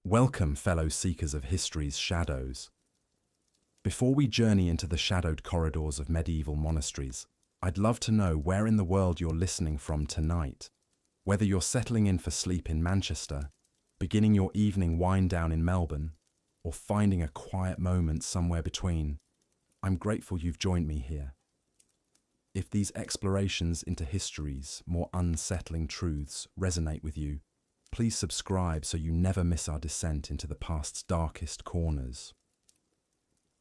Welcome, fellow seekers of history's shadows. Before we journey into the shadowed corridors of medieval monasteries, I'd love to know where in the world you're listening from tonight. Whether you're settling in for sleep in Manchester, beginning your evening wind down in Melbourne, or finding a quiet moment somewhere between, I'm grateful you've joined me here. If these explorations into history's more unsettling truths resonate with you, please subscribe so you never miss our descent into the past's darkest corners.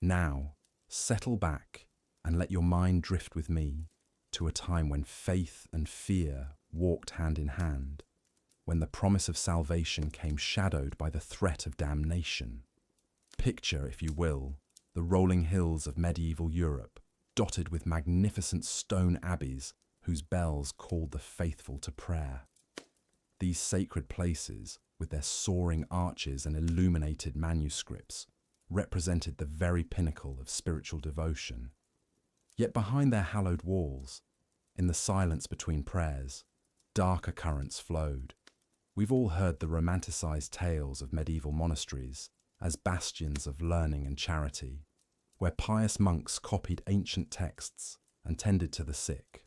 Now, settle back and let your mind drift with me to a time when faith and fear walked hand in hand, when the promise of salvation came shadowed by the threat of damnation. Picture, if you will, the rolling hills of medieval Europe, dotted with magnificent stone abbeys whose bells called the faithful to prayer. These sacred places, with their soaring arches and illuminated manuscripts, represented the very pinnacle of spiritual devotion. Yet behind their hallowed walls, in the silence between prayers, darker currents flowed. We've all heard the romanticized tales of medieval monasteries as bastions of learning and charity, where pious monks copied ancient texts and tended to the sick.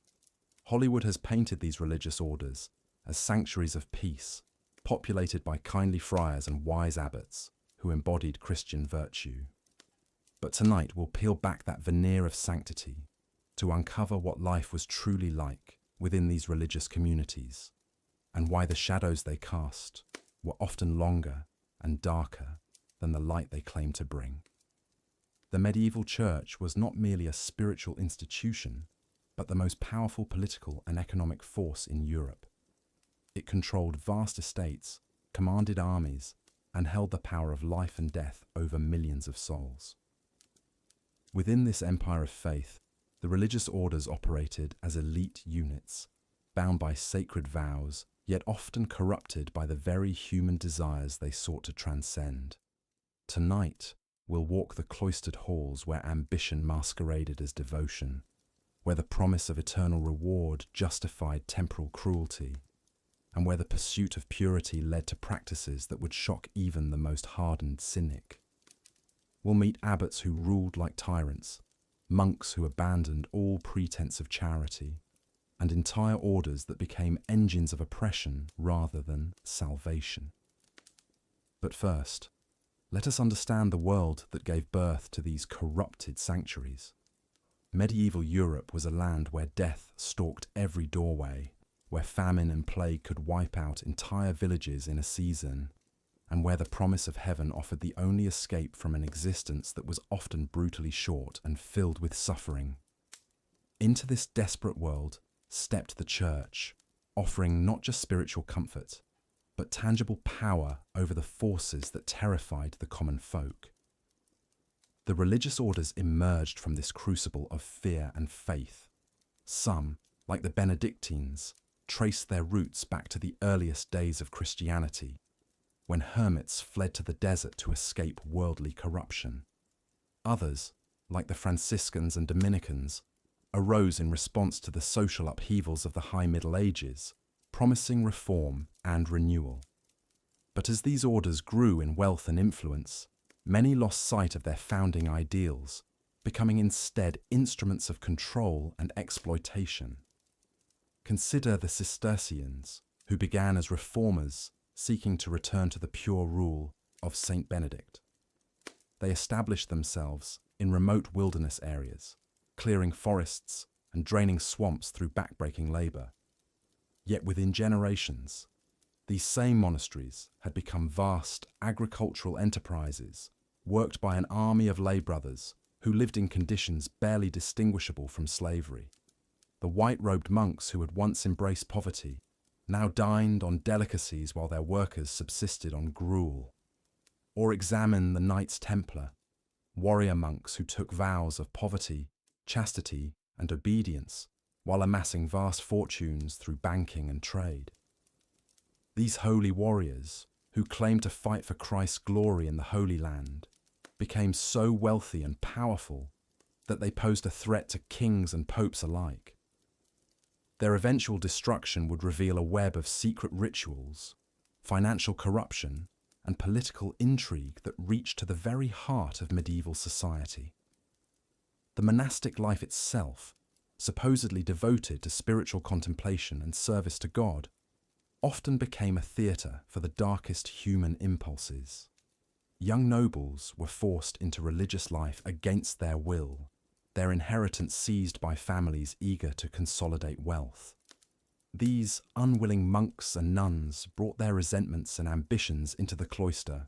Hollywood has painted these religious orders as sanctuaries of peace, populated by kindly friars and wise abbots who embodied Christian virtue. But tonight we'll peel back that veneer of sanctity to uncover what life was truly like within these religious communities, and why the shadows they cast were often longer and darker than the light they claimed to bring. The medieval church was not merely a spiritual institution, but the most powerful political and economic force in Europe. It controlled vast estates, commanded armies, and held the power of life and death over millions of souls. Within this empire of faith, the religious orders operated as elite units, bound by sacred vows, yet often corrupted by the very human desires they sought to transcend. Tonight, we'll walk the cloistered halls where ambition masqueraded as devotion, where the promise of eternal reward justified temporal cruelty, and where the pursuit of purity led to practices that would shock even the most hardened cynic. We'll meet abbots who ruled like tyrants, monks who abandoned all pretense of charity, and entire orders that became engines of oppression rather than salvation. But first, let us understand the world that gave birth to these corrupted sanctuaries. Medieval Europe was a land where death stalked every doorway, where famine and plague could wipe out entire villages in a season, and where the promise of heaven offered the only escape from an existence that was often brutally short and filled with suffering. Into this desperate world stepped the church, offering not just spiritual comfort, but tangible power over the forces that terrified the common folk. The religious orders emerged from this crucible of fear and faith. Some, like the Benedictines, traced their roots back to the earliest days of Christianity, when hermits fled to the desert to escape worldly corruption. Others, like the Franciscans and Dominicans, arose in response to the social upheavals of the High Middle Ages, promising reform and renewal. But as these orders grew in wealth and influence, many lost sight of their founding ideals, becoming instead instruments of control and exploitation. Consider the Cistercians, who began as reformers seeking to return to the pure rule of Saint Benedict. They established themselves in remote wilderness areas, clearing forests and draining swamps through backbreaking labor. Yet within generations, these same monasteries had become vast agricultural enterprises, worked by an army of lay brothers who lived in conditions barely distinguishable from slavery. The white-robed monks who had once embraced poverty now dined on delicacies while their workers subsisted on gruel. Or examine the Knights Templar, warrior monks who took vows of poverty, chastity, and obedience while amassing vast fortunes through banking and trade. These holy warriors, who claimed to fight for Christ's glory in the Holy Land, became so wealthy and powerful that they posed a threat to kings and popes alike. Their eventual destruction would reveal a web of secret rituals, financial corruption, and political intrigue that reached to the very heart of medieval society. The monastic life itself, supposedly devoted to spiritual contemplation and service to God, often became a theatre for the darkest human impulses. Young nobles were forced into religious life against their will, their inheritance seized by families eager to consolidate wealth. These unwilling monks and nuns brought their resentments and ambitions into the cloister,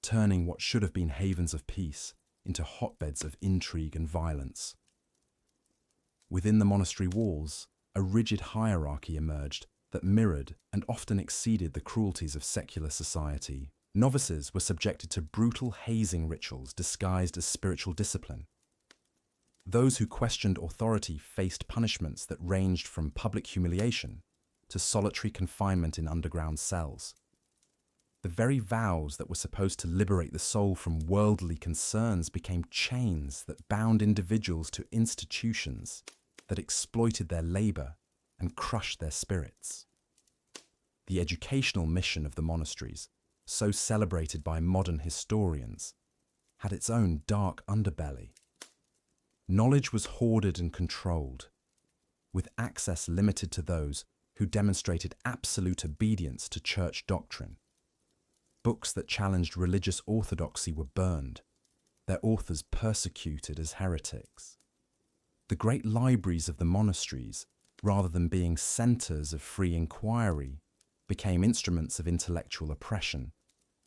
turning what should have been havens of peace into hotbeds of intrigue and violence. Within the monastery walls, a rigid hierarchy emerged that mirrored and often exceeded the cruelties of secular society. Novices were subjected to brutal hazing rituals disguised as spiritual discipline. Those who questioned authority faced punishments that ranged from public humiliation to solitary confinement in underground cells. The very vows that were supposed to liberate the soul from worldly concerns became chains that bound individuals to institutions that exploited their labor and crushed their spirits. The educational mission of the monasteries, so celebrated by modern historians, had its own dark underbelly. Knowledge was hoarded and controlled, with access limited to those who demonstrated absolute obedience to church doctrine. Books that challenged religious orthodoxy were burned, their authors persecuted as heretics. The great libraries of the monasteries, rather than being centres of free inquiry, became instruments of intellectual oppression,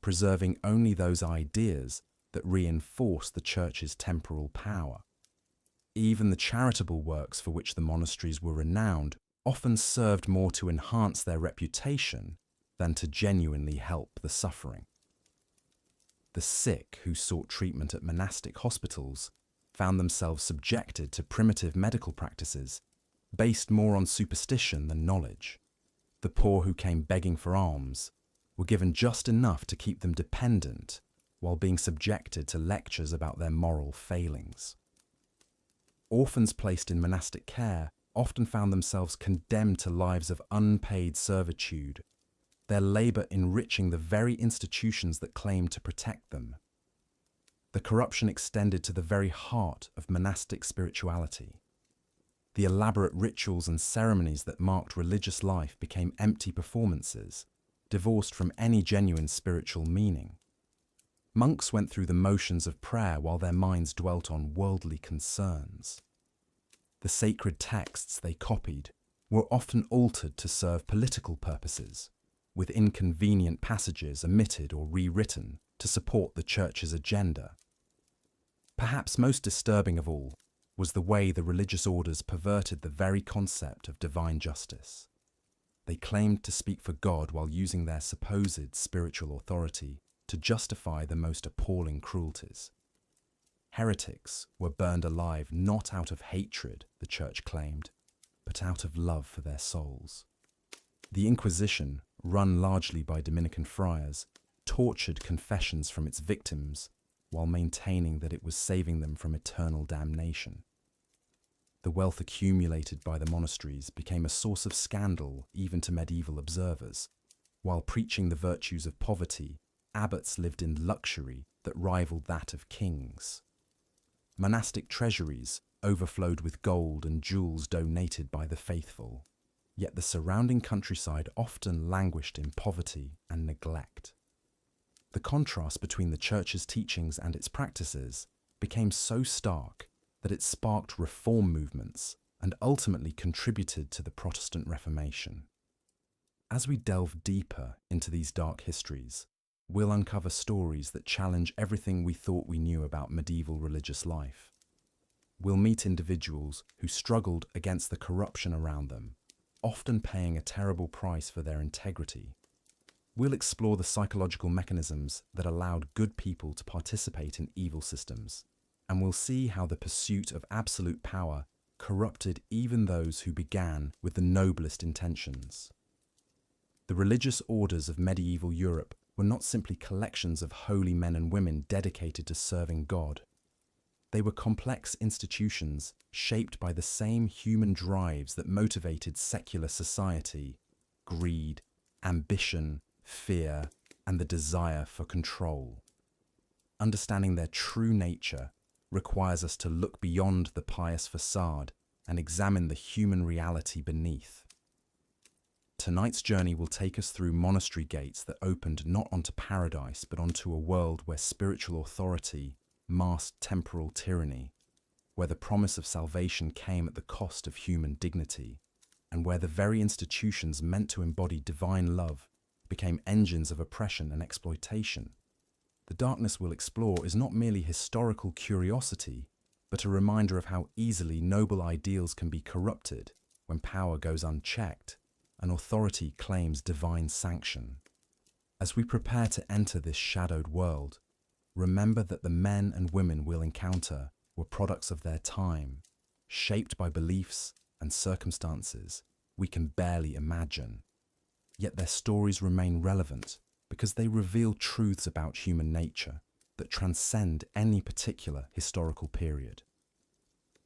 preserving only those ideas that reinforced the church's temporal power. Even the charitable works for which the monasteries were renowned often served more to enhance their reputation than to genuinely help the suffering. The sick who sought treatment at monastic hospitals found themselves subjected to primitive medical practices based more on superstition than knowledge. The poor who came begging for alms were given just enough to keep them dependent while being subjected to lectures about their moral failings. Orphans placed in monastic care often found themselves condemned to lives of unpaid servitude, their labour enriching the very institutions that claimed to protect them. The corruption extended to the very heart of monastic spirituality. The elaborate rituals and ceremonies that marked religious life became empty performances, divorced from any genuine spiritual meaning. Monks went through the motions of prayer while their minds dwelt on worldly concerns. The sacred texts they copied were often altered to serve political purposes, with inconvenient passages omitted or rewritten to support the church's agenda. Perhaps most disturbing of all was the way the religious orders perverted the very concept of divine justice. They claimed to speak for God while using their supposed spiritual authority to justify the most appalling cruelties. Heretics were burned alive not out of hatred, the church claimed, but out of love for their souls. The Inquisition, run largely by Dominican friars, tortured confessions from its victims while maintaining that it was saving them from eternal damnation. The wealth accumulated by the monasteries became a source of scandal even to medieval observers. While preaching the virtues of poverty, abbots lived in luxury that rivaled that of kings. Monastic treasuries overflowed with gold and jewels donated by the faithful, yet the surrounding countryside often languished in poverty and neglect. The contrast between the church's teachings and its practices became so stark that it sparked reform movements and ultimately contributed to the Protestant Reformation. As we delve deeper into these dark histories, we'll uncover stories that challenge everything we thought we knew about medieval religious life. We'll meet individuals who struggled against the corruption around them, often paying a terrible price for their integrity. We'll explore the psychological mechanisms that allowed good people to participate in evil systems, and we'll see how the pursuit of absolute power corrupted even those who began with the noblest intentions. The religious orders of medieval Europe were not simply collections of holy men and women dedicated to serving God. They were complex institutions shaped by the same human drives that motivated secular society: greed, ambition, fear, and the desire for control. Understanding their true nature requires us to look beyond the pious facade and examine the human reality beneath. Tonight's journey will take us through monastery gates that opened not onto paradise but onto a world where spiritual authority masked temporal tyranny, where the promise of salvation came at the cost of human dignity, and where the very institutions meant to embody divine love became engines of oppression and exploitation. The darkness we'll explore is not merely historical curiosity, but a reminder of how easily noble ideals can be corrupted when power goes unchecked and authority claims divine sanction. As we prepare to enter this shadowed world, remember that the men and women we'll encounter were products of their time, shaped by beliefs and circumstances we can barely imagine. Yet their stories remain relevant because they reveal truths about human nature that transcend any particular historical period.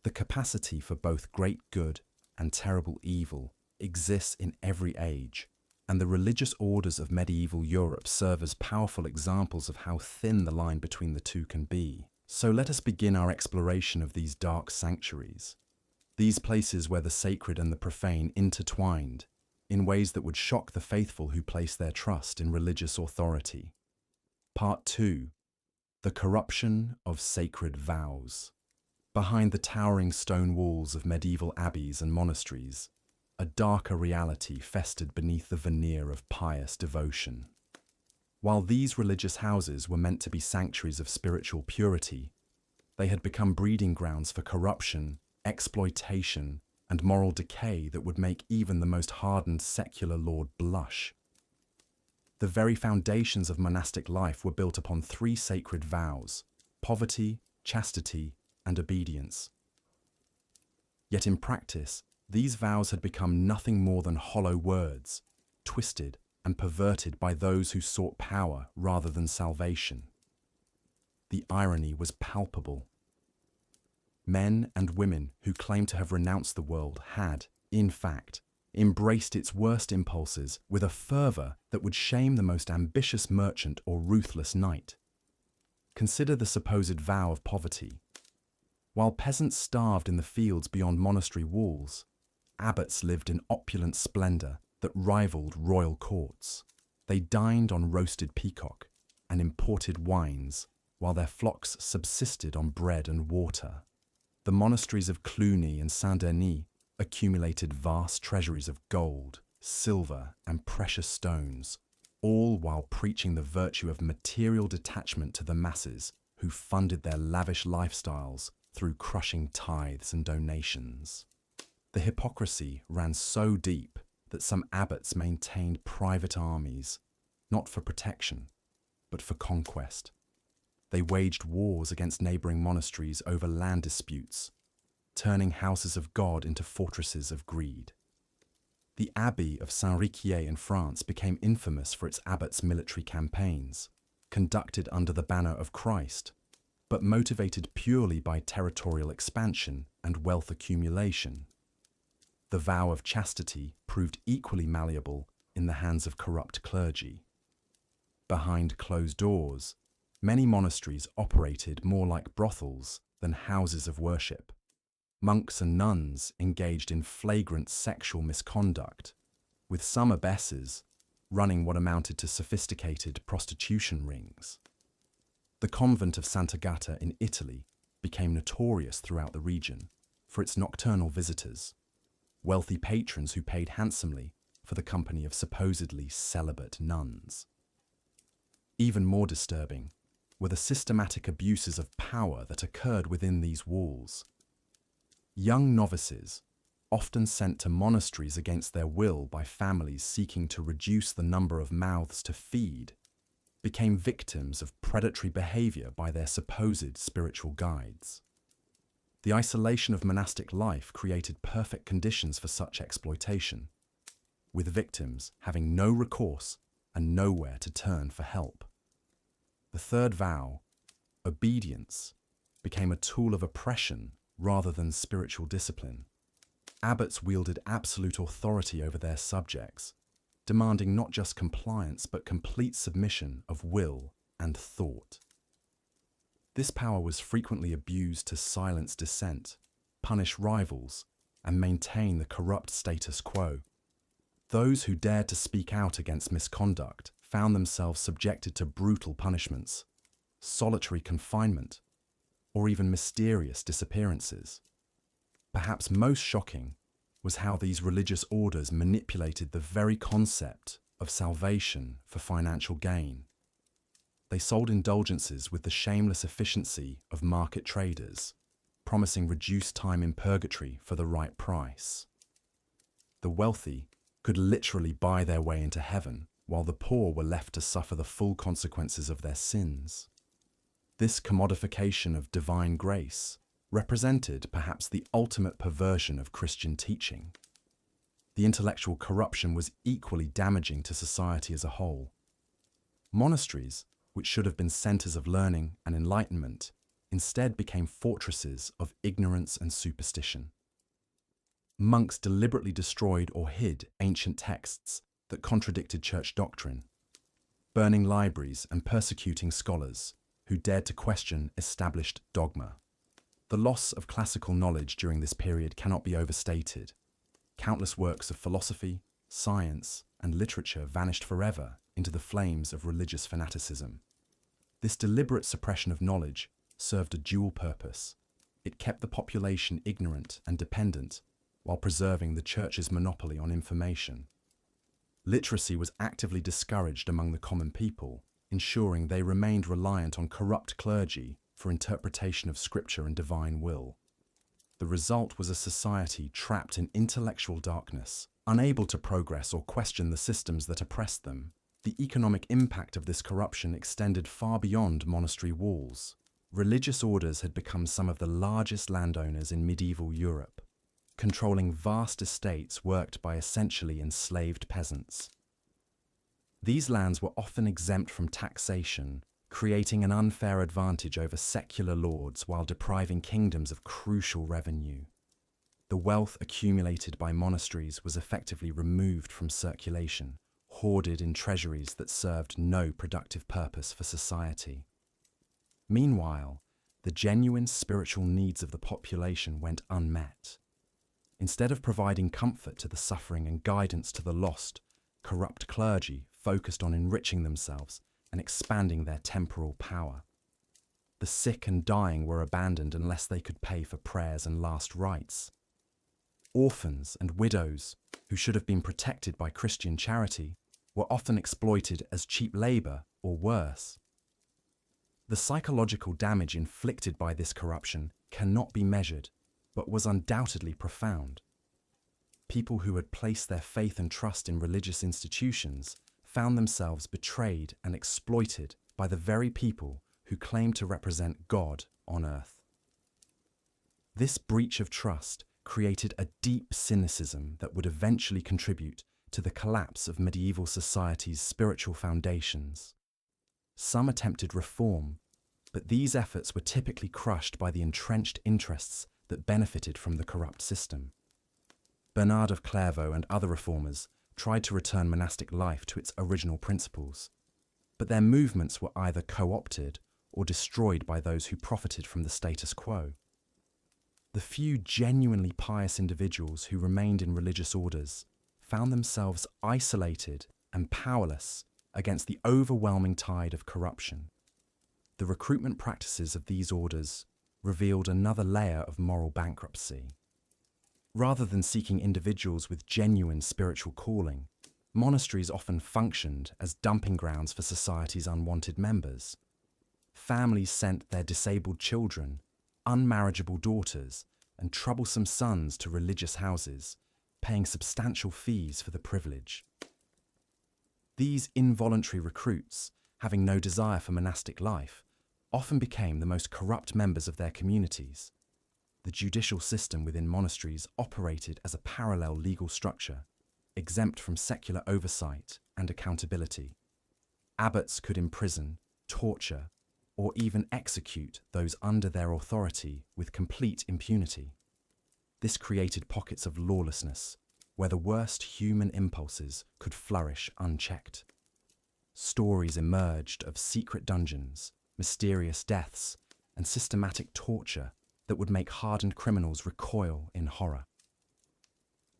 The capacity for both great good and terrible evil exists in every age, and the religious orders of medieval Europe serve as powerful examples of how thin the line between the two can be. So let us begin our exploration of these dark sanctuaries, these places where the sacred and the profane intertwined in ways that would shock the faithful who place their trust in religious authority. Part 2. The corruption of sacred vows. Behind the towering stone walls of medieval abbeys and monasteries, a darker reality festered beneath the veneer of pious devotion. While these religious houses were meant to be sanctuaries of spiritual purity, they had become breeding grounds for corruption, exploitation, and moral decay that would make even the most hardened secular lord blush. The very foundations of monastic life were built upon three sacred vows: poverty, chastity, and obedience. Yet in practice, these vows had become nothing more than hollow words, twisted and perverted by those who sought power rather than salvation. The irony was palpable. Men and women who claimed to have renounced the world had, in fact, embraced its worst impulses with a fervour that would shame the most ambitious merchant or ruthless knight. Consider the supposed vow of poverty. While peasants starved in the fields beyond monastery walls, abbots lived in opulent splendour that rivaled royal courts. They dined on roasted peacock and imported wines, while their flocks subsisted on bread and water. The monasteries of Cluny and Saint-Denis accumulated vast treasuries of gold, silver, and precious stones, all while preaching the virtue of material detachment to the masses who funded their lavish lifestyles through crushing tithes and donations. The hypocrisy ran so deep that some abbots maintained private armies, not for protection, but for conquest. They waged wars against neighbouring monasteries over land disputes, turning houses of God into fortresses of greed. The Abbey of Saint-Riquier in France became infamous for its abbots' military campaigns, conducted under the banner of Christ, but motivated purely by territorial expansion and wealth accumulation. The vow of chastity proved equally malleable in the hands of corrupt clergy. Behind closed doors, many monasteries operated more like brothels than houses of worship. Monks and nuns engaged in flagrant sexual misconduct, with some abbesses running what amounted to sophisticated prostitution rings. The convent of Sant'Agata in Italy became notorious throughout the region for its nocturnal visitors, wealthy patrons who paid handsomely for the company of supposedly celibate nuns. Even more disturbing were the systematic abuses of power that occurred within these walls. Young novices, often sent to monasteries against their will by families seeking to reduce the number of mouths to feed, became victims of predatory behaviour by their supposed spiritual guides. The isolation of monastic life created perfect conditions for such exploitation, with victims having no recourse and nowhere to turn for help. The third vow, obedience, became a tool of oppression rather than spiritual discipline. Abbots wielded absolute authority over their subjects, demanding not just compliance but complete submission of will and thought. This power was frequently abused to silence dissent, punish rivals, and maintain the corrupt status quo. Those who dared to speak out against misconduct found themselves subjected to brutal punishments, solitary confinement, or even mysterious disappearances. Perhaps most shocking was how these religious orders manipulated the very concept of salvation for financial gain. They sold indulgences with the shameless efficiency of market traders, promising reduced time in purgatory for the right price. The wealthy could literally buy their way into heaven, while the poor were left to suffer the full consequences of their sins. This commodification of divine grace represented perhaps the ultimate perversion of Christian teaching. The intellectual corruption was equally damaging to society as a whole. Monasteries, which should have been centers of learning and enlightenment, instead became fortresses of ignorance and superstition. Monks deliberately destroyed or hid ancient texts that contradicted church doctrine, burning libraries and persecuting scholars who dared to question established dogma. The loss of classical knowledge during this period cannot be overstated. Countless works of philosophy, science, and literature vanished forever into the flames of religious fanaticism. This deliberate suppression of knowledge served a dual purpose. It kept the population ignorant and dependent, while preserving the church's monopoly on information. Literacy was actively discouraged among the common people, ensuring they remained reliant on corrupt clergy for interpretation of scripture and divine will. The result was a society trapped in intellectual darkness, unable to progress or question the systems that oppressed them. The economic impact of this corruption extended far beyond monastery walls. Religious orders had become some of the largest landowners in medieval Europe, controlling vast estates worked by essentially enslaved peasants. These lands were often exempt from taxation, creating an unfair advantage over secular lords while depriving kingdoms of crucial revenue. The wealth accumulated by monasteries was effectively removed from circulation, hoarded in treasuries that served no productive purpose for society. Meanwhile, the genuine spiritual needs of the population went unmet. Instead of providing comfort to the suffering and guidance to the lost, corrupt clergy focused on enriching themselves and expanding their temporal power. The sick and dying were abandoned unless they could pay for prayers and last rites. Orphans and widows, who should have been protected by Christian charity, were often exploited as cheap labor or worse. The psychological damage inflicted by this corruption cannot be measured, but was undoubtedly profound. People who had placed their faith and trust in religious institutions found themselves betrayed and exploited by the very people who claimed to represent God on earth. This breach of trust created a deep cynicism that would eventually contribute to the collapse of medieval society's spiritual foundations. Some attempted reform, but these efforts were typically crushed by the entrenched interests that benefited from the corrupt system. Bernard of Clairvaux and other reformers tried to return monastic life to its original principles, but their movements were either co-opted or destroyed by those who profited from the status quo. The few genuinely pious individuals who remained in religious orders found themselves isolated and powerless against the overwhelming tide of corruption. The recruitment practices of these orders revealed another layer of moral bankruptcy. Rather than seeking individuals with genuine spiritual calling, monasteries often functioned as dumping grounds for society's unwanted members. Families sent their disabled children, unmarriageable daughters, and troublesome sons to religious houses, paying substantial fees for the privilege. These involuntary recruits, having no desire for monastic life, often became the most corrupt members of their communities. The judicial system within monasteries operated as a parallel legal structure, exempt from secular oversight and accountability. Abbots could imprison, torture, or even execute those under their authority with complete impunity. This created pockets of lawlessness, where the worst human impulses could flourish unchecked. Stories emerged of secret dungeons, mysterious deaths, and systematic torture that would make hardened criminals recoil in horror.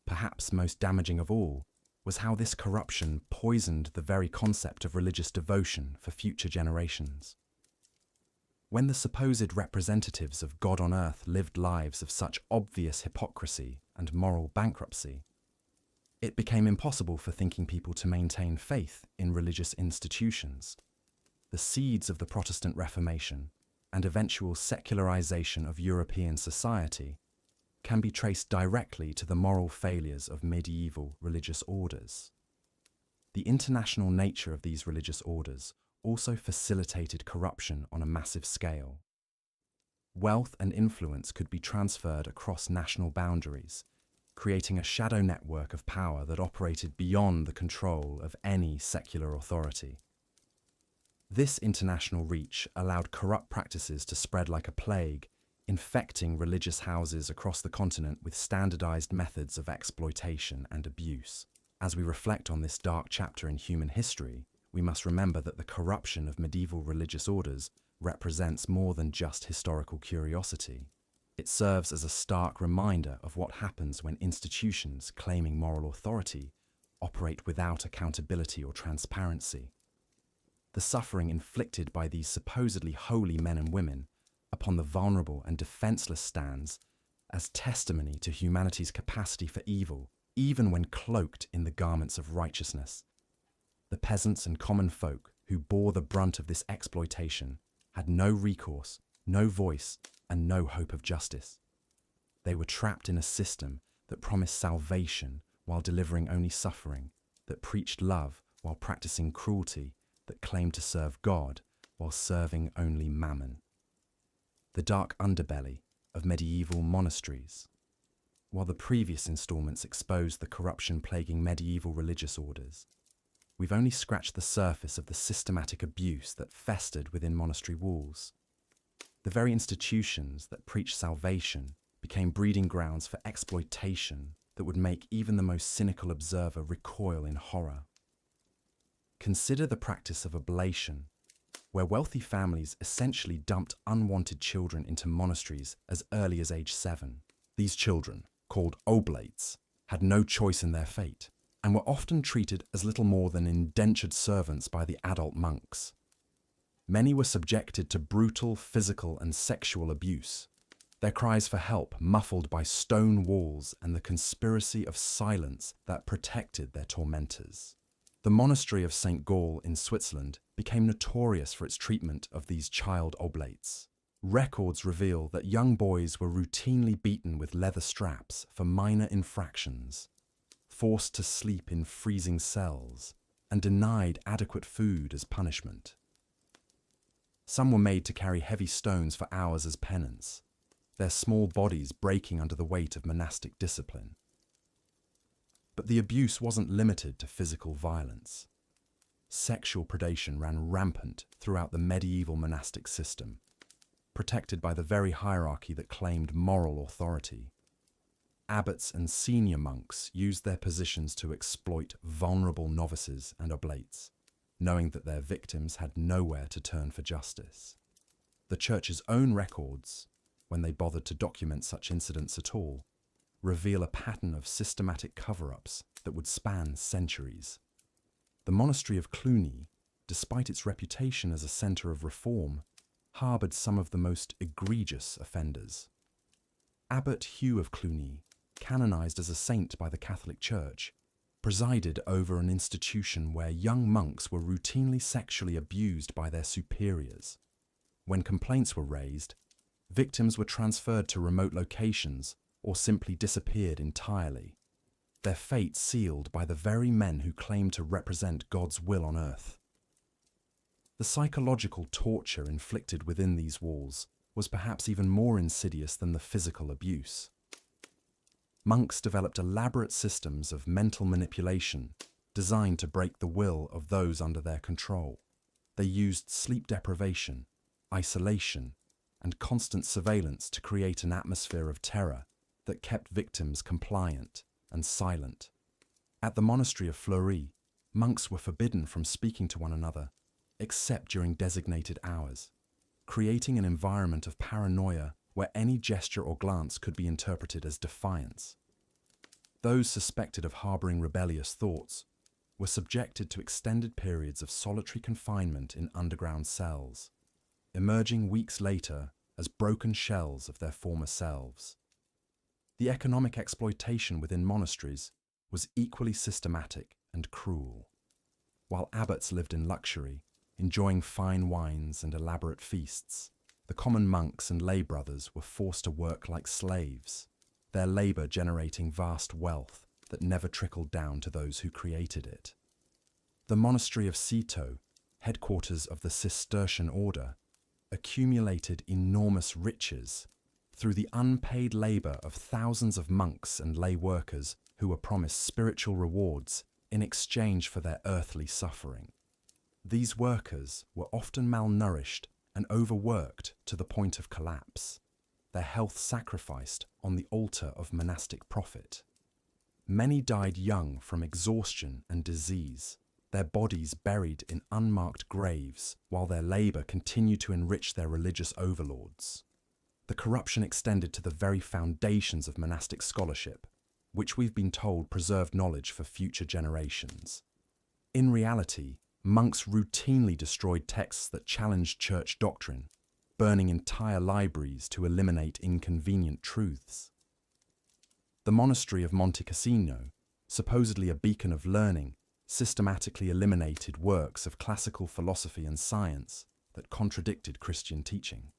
Perhaps most damaging of all was how this corruption poisoned the very concept of religious devotion for future generations. When the supposed representatives of God on earth lived lives of such obvious hypocrisy and moral bankruptcy, it became impossible for thinking people to maintain faith in religious institutions. The seeds of the Protestant Reformation and eventual secularization of European society can be traced directly to the moral failures of medieval religious orders. The international nature of these religious orders also facilitated corruption on a massive scale. Wealth and influence could be transferred across national boundaries, creating a shadow network of power that operated beyond the control of any secular authority. This international reach allowed corrupt practices to spread like a plague, infecting religious houses across the continent with standardized methods of exploitation and abuse. As we reflect on this dark chapter in human history, we must remember that the corruption of medieval religious orders represents more than just historical curiosity. It serves as a stark reminder of what happens when institutions claiming moral authority operate without accountability or transparency. The suffering inflicted by these supposedly holy men and women upon the vulnerable and defenseless stands as testimony to humanity's capacity for evil, even when cloaked in the garments of righteousness. The peasants and common folk who bore the brunt of this exploitation had no recourse, no voice, and no hope of justice. They were trapped in a system that promised salvation while delivering only suffering, that preached love while practicing cruelty, that claimed to serve God while serving only mammon. The dark underbelly of medieval monasteries. While the previous installments exposed the corruption plaguing medieval religious orders, we've only scratched the surface of the systematic abuse that festered within monastery walls. The very institutions that preached salvation became breeding grounds for exploitation that would make even the most cynical observer recoil in horror. Consider the practice of oblation, where wealthy families essentially dumped unwanted children into monasteries as early as age 7. These children, called oblates, had no choice in their fate, and were often treated as little more than indentured servants by the adult monks. Many were subjected to brutal physical and sexual abuse, their cries for help muffled by stone walls and the conspiracy of silence that protected their tormentors. The monastery of St. Gall in Switzerland became notorious for its treatment of these child oblates. Records reveal that young boys were routinely beaten with leather straps for minor infractions, forced to sleep in freezing cells, and denied adequate food as punishment. Some were made to carry heavy stones for hours as penance, their small bodies breaking under the weight of monastic discipline. But the abuse wasn't limited to physical violence. Sexual predation ran rampant throughout the medieval monastic system, protected by the very hierarchy that claimed moral authority. Abbots and senior monks used their positions to exploit vulnerable novices and oblates, knowing that their victims had nowhere to turn for justice. The Church's own records, when they bothered to document such incidents at all, reveal a pattern of systematic cover-ups that would span centuries. The monastery of Cluny, despite its reputation as a centre of reform, harboured some of the most egregious offenders. Abbot Hugh of Cluny, canonised as a saint by the Catholic Church, presided over an institution where young monks were routinely sexually abused by their superiors. When complaints were raised, victims were transferred to remote locations or simply disappeared entirely, their fate sealed by the very men who claimed to represent God's will on earth. The psychological torture inflicted within these walls was perhaps even more insidious than the physical abuse. Monks developed elaborate systems of mental manipulation designed to break the will of those under their control. They used sleep deprivation, isolation, and constant surveillance to create an atmosphere of terror that kept victims compliant, and silent. At the monastery of Fleury, monks were forbidden from speaking to one another, except during designated hours, creating an environment of paranoia where any gesture or glance could be interpreted as defiance. Those suspected of harboring rebellious thoughts were subjected to extended periods of solitary confinement in underground cells, emerging weeks later as broken shells of their former selves. The economic exploitation within monasteries was equally systematic and cruel. While abbots lived in luxury, enjoying fine wines and elaborate feasts, the common monks and lay brothers were forced to work like slaves, their labour generating vast wealth that never trickled down to those who created it. The monastery of Citeaux, headquarters of the Cistercian order, accumulated enormous riches through the unpaid labour of thousands of monks and lay workers who were promised spiritual rewards in exchange for their earthly suffering. These workers were often malnourished and overworked to the point of collapse, their health sacrificed on the altar of monastic profit. Many died young from exhaustion and disease, their bodies buried in unmarked graves while their labour continued to enrich their religious overlords. The corruption extended to the very foundations of monastic scholarship, which we've been told preserved knowledge for future generations. In reality, monks routinely destroyed texts that challenged church doctrine, burning entire libraries to eliminate inconvenient truths. The monastery of Monte Cassino, supposedly a beacon of learning, systematically eliminated works of classical philosophy and science that contradicted Christian teaching.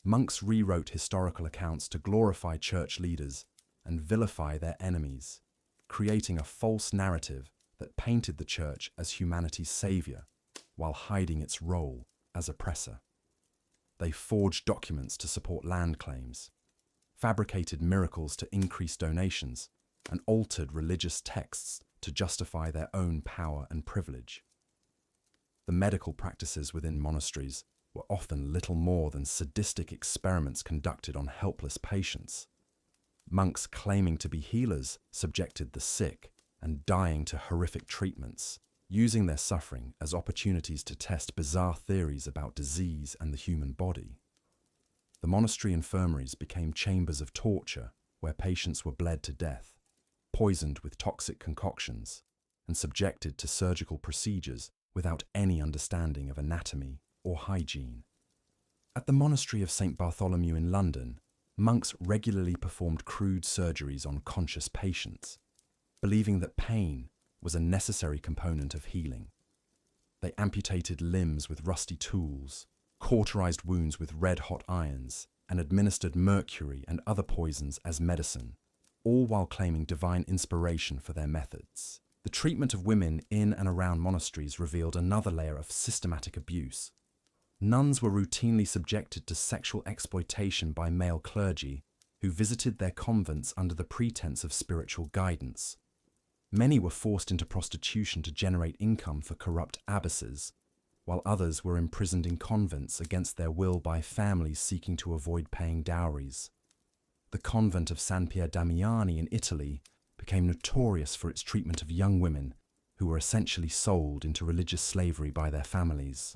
Monks rewrote historical accounts to glorify church leaders and vilify their enemies, creating a false narrative that painted the church as humanity's saviour while hiding its role as oppressor. They forged documents to support land claims, fabricated miracles to increase donations, and altered religious texts to justify their own power and privilege. The medical practices within monasteries were often little more than sadistic experiments conducted on helpless patients. Monks claiming to be healers subjected the sick and dying to horrific treatments, using their suffering as opportunities to test bizarre theories about disease and the human body. The monastery infirmaries became chambers of torture where patients were bled to death, poisoned with toxic concoctions, and subjected to surgical procedures without any understanding of anatomy or hygiene. At the monastery of St. Bartholomew in London, monks regularly performed crude surgeries on conscious patients, believing that pain was a necessary component of healing. They amputated limbs with rusty tools, cauterized wounds with red-hot irons, and administered mercury and other poisons as medicine, all while claiming divine inspiration for their methods. The treatment of women in and around monasteries revealed another layer of systematic abuse. Nuns were routinely subjected to sexual exploitation by male clergy who visited their convents under the pretense of spiritual guidance. Many were forced into prostitution to generate income for corrupt abbesses, while others were imprisoned in convents against their will by families seeking to avoid paying dowries. The convent of San Pier Damiani in Italy became notorious for its treatment of young women who were essentially sold into religious slavery by their families.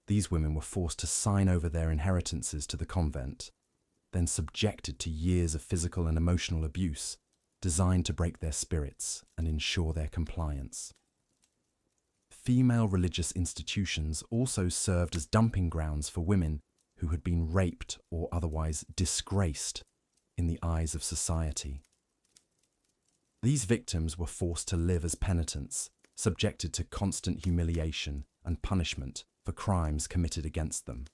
These women were forced to sign over their inheritances to the convent, then subjected to years of physical and emotional abuse designed to break their spirits and ensure their compliance. Female religious institutions also served as dumping grounds for women who had been raped or otherwise disgraced in the eyes of society. These victims were forced to live as penitents, subjected to constant humiliation and punishment for crimes committed against them.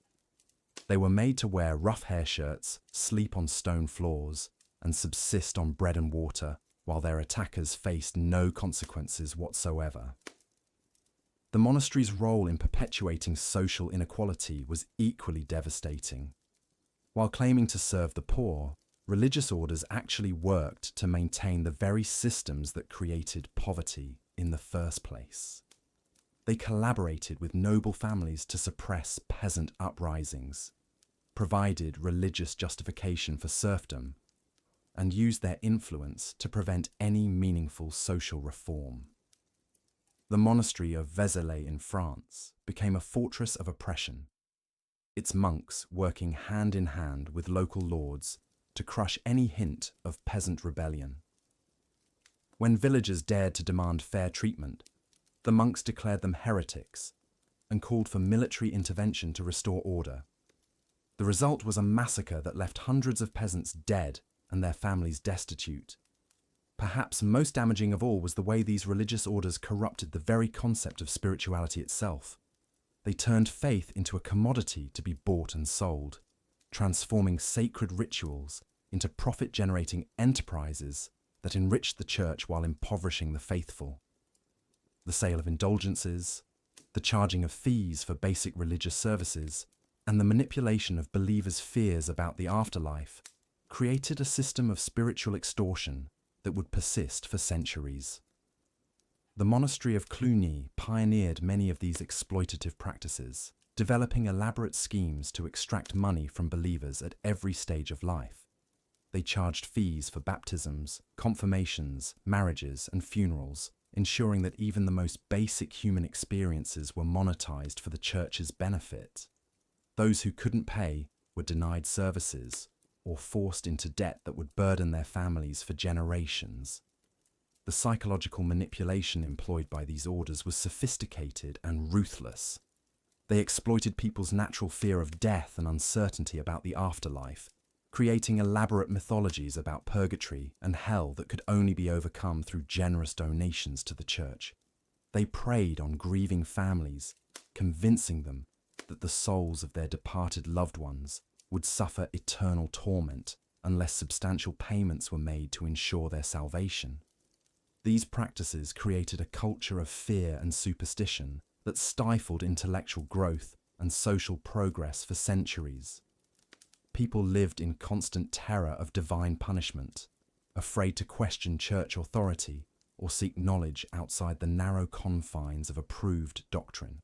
They were made to wear rough hair shirts, sleep on stone floors, and subsist on bread and water while their attackers faced no consequences whatsoever. The monastery's role in perpetuating social inequality was equally devastating. While claiming to serve the poor, religious orders actually worked to maintain the very systems that created poverty in the first place. They collaborated with noble families to suppress peasant uprisings, provided religious justification for serfdom, and used their influence to prevent any meaningful social reform. The monastery of Vézelay in France became a fortress of oppression, its monks working hand in hand with local lords to crush any hint of peasant rebellion. When villagers dared to demand fair treatment, the monks declared them heretics and called for military intervention to restore order. The result was a massacre that left hundreds of peasants dead and their families destitute. Perhaps most damaging of all was the way these religious orders corrupted the very concept of spirituality itself. They turned faith into a commodity to be bought and sold, transforming sacred rituals into profit-generating enterprises that enriched the church while impoverishing the faithful. The sale of indulgences, the charging of fees for basic religious services, and the manipulation of believers' fears about the afterlife created a system of spiritual extortion that would persist for centuries. The monastery of Cluny pioneered many of these exploitative practices, developing elaborate schemes to extract money from believers at every stage of life. They charged fees for baptisms, confirmations, marriages, and funerals, ensuring that even the most basic human experiences were monetized for the church's benefit. Those who couldn't pay were denied services or forced into debt that would burden their families for generations. The psychological manipulation employed by these orders was sophisticated and ruthless. They exploited people's natural fear of death and uncertainty about the afterlife, creating elaborate mythologies about purgatory and hell that could only be overcome through generous donations to the church. They preyed on grieving families, convincing them that the souls of their departed loved ones would suffer eternal torment unless substantial payments were made to ensure their salvation. These practices created a culture of fear and superstition that stifled intellectual growth and social progress for centuries. People lived in constant terror of divine punishment, afraid to question church authority or seek knowledge outside the narrow confines of approved doctrine.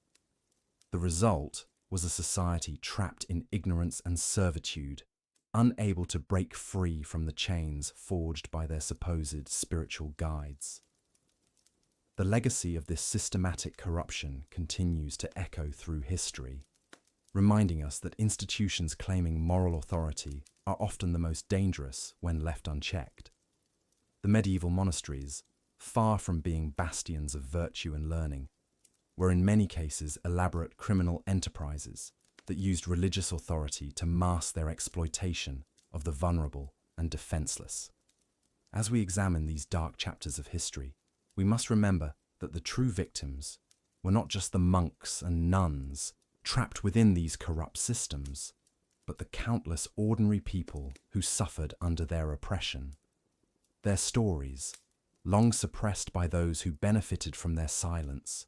The result was a society trapped in ignorance and servitude, unable to break free from the chains forged by their supposed spiritual guides. The legacy of this systematic corruption continues to echo through history, reminding us that institutions claiming moral authority are often the most dangerous when left unchecked. The medieval monasteries, far from being bastions of virtue and learning, were in many cases elaborate criminal enterprises that used religious authority to mask their exploitation of the vulnerable and defenseless. As we examine these dark chapters of history, we must remember that the true victims were not just the monks and nuns trapped within these corrupt systems, but the countless ordinary people who suffered under their oppression. Their stories, long suppressed by those who benefited from their silence,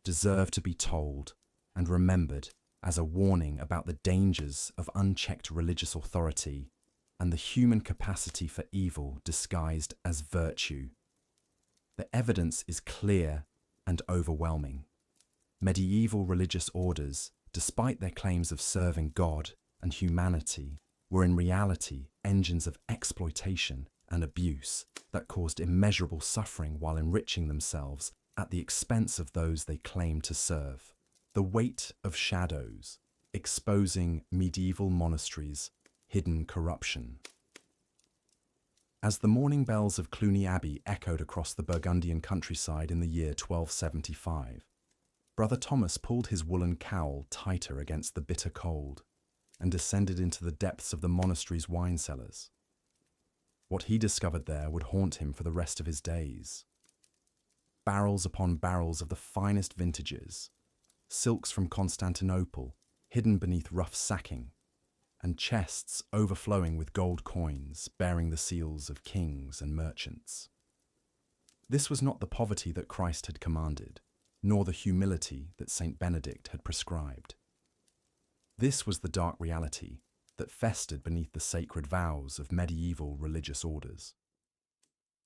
deserve to be told and remembered as a warning about the dangers of unchecked religious authority and the human capacity for evil disguised as virtue. The evidence is clear and overwhelming. Medieval religious orders, despite their claims of serving God and humanity, were in reality engines of exploitation and abuse that caused immeasurable suffering while enriching themselves at the expense of those they claimed to serve. The weight of shadows, exposing medieval monasteries' hidden corruption. As the morning bells of Cluny Abbey echoed across the Burgundian countryside in the year 1275, Brother Thomas pulled his woolen cowl tighter against the bitter cold and descended into the depths of the monastery's wine cellars. What he discovered there would haunt him for the rest of his days. Barrels upon barrels of the finest vintages, silks from Constantinople hidden beneath rough sacking, and chests overflowing with gold coins bearing the seals of kings and merchants. This was not the poverty that Christ had commanded, nor the humility that Saint Benedict had prescribed. This was the dark reality that festered beneath the sacred vows of medieval religious orders.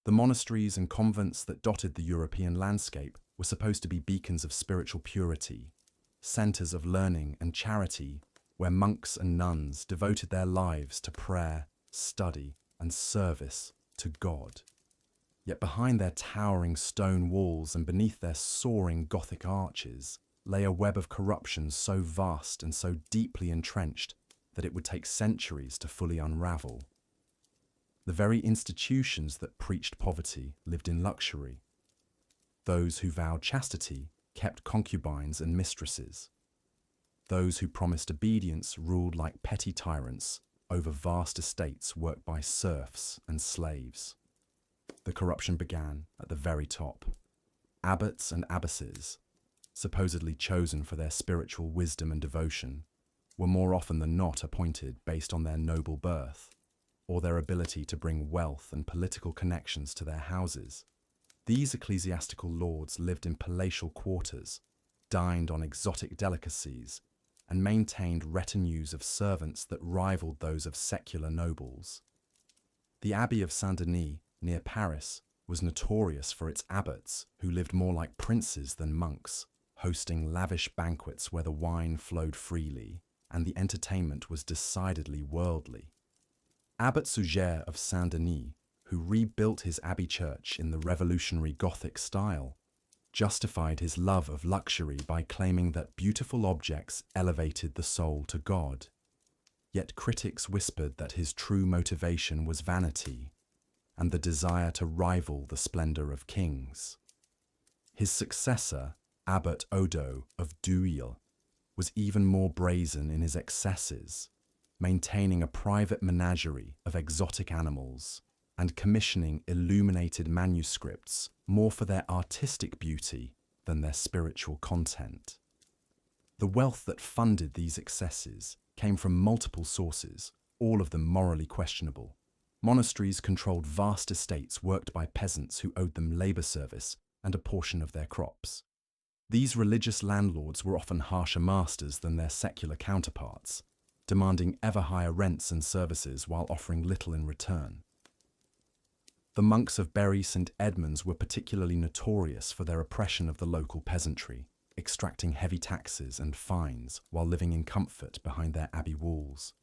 The monasteries and convents that dotted the European landscape were supposed to be beacons of spiritual purity, centers of learning and charity where monks and nuns devoted their lives to prayer, study, and service to God. Yet behind their towering stone walls and beneath their soaring Gothic arches lay a web of corruption so vast and so deeply entrenched that it would take centuries to fully unravel. The very institutions that preached poverty lived in luxury. Those who vowed chastity kept concubines and mistresses. Those who promised obedience ruled like petty tyrants over vast estates worked by serfs and slaves. The corruption began at the very top. Abbots and abbesses, supposedly chosen for their spiritual wisdom and devotion, were more often than not appointed based on their noble birth or their ability to bring wealth and political connections to their houses. These ecclesiastical lords lived in palatial quarters, dined on exotic delicacies, and maintained retinues of servants that rivaled those of secular nobles. The Abbey of Saint-Denis, near Paris, was notorious for its abbots, who lived more like princes than monks, hosting lavish banquets where the wine flowed freely and the entertainment was decidedly worldly. Abbot Suger of Saint-Denis, who rebuilt his abbey church in the revolutionary Gothic style, justified his love of luxury by claiming that beautiful objects elevated the soul to God. Yet critics whispered that his true motivation was vanity and the desire to rival the splendor of kings. His successor, Abbot Odo of Duil, was even more brazen in his excesses, maintaining a private menagerie of exotic animals and commissioning illuminated manuscripts more for their artistic beauty than their spiritual content. The wealth that funded these excesses came from multiple sources, all of them morally questionable. Monasteries controlled vast estates worked by peasants who owed them labor service and a portion of their crops. These religious landlords were often harsher masters than their secular counterparts, demanding ever higher rents and services while offering little in return. The monks of Bury St. Edmunds were particularly notorious for their oppression of the local peasantry, extracting heavy taxes and fines while living in comfort behind their abbey walls.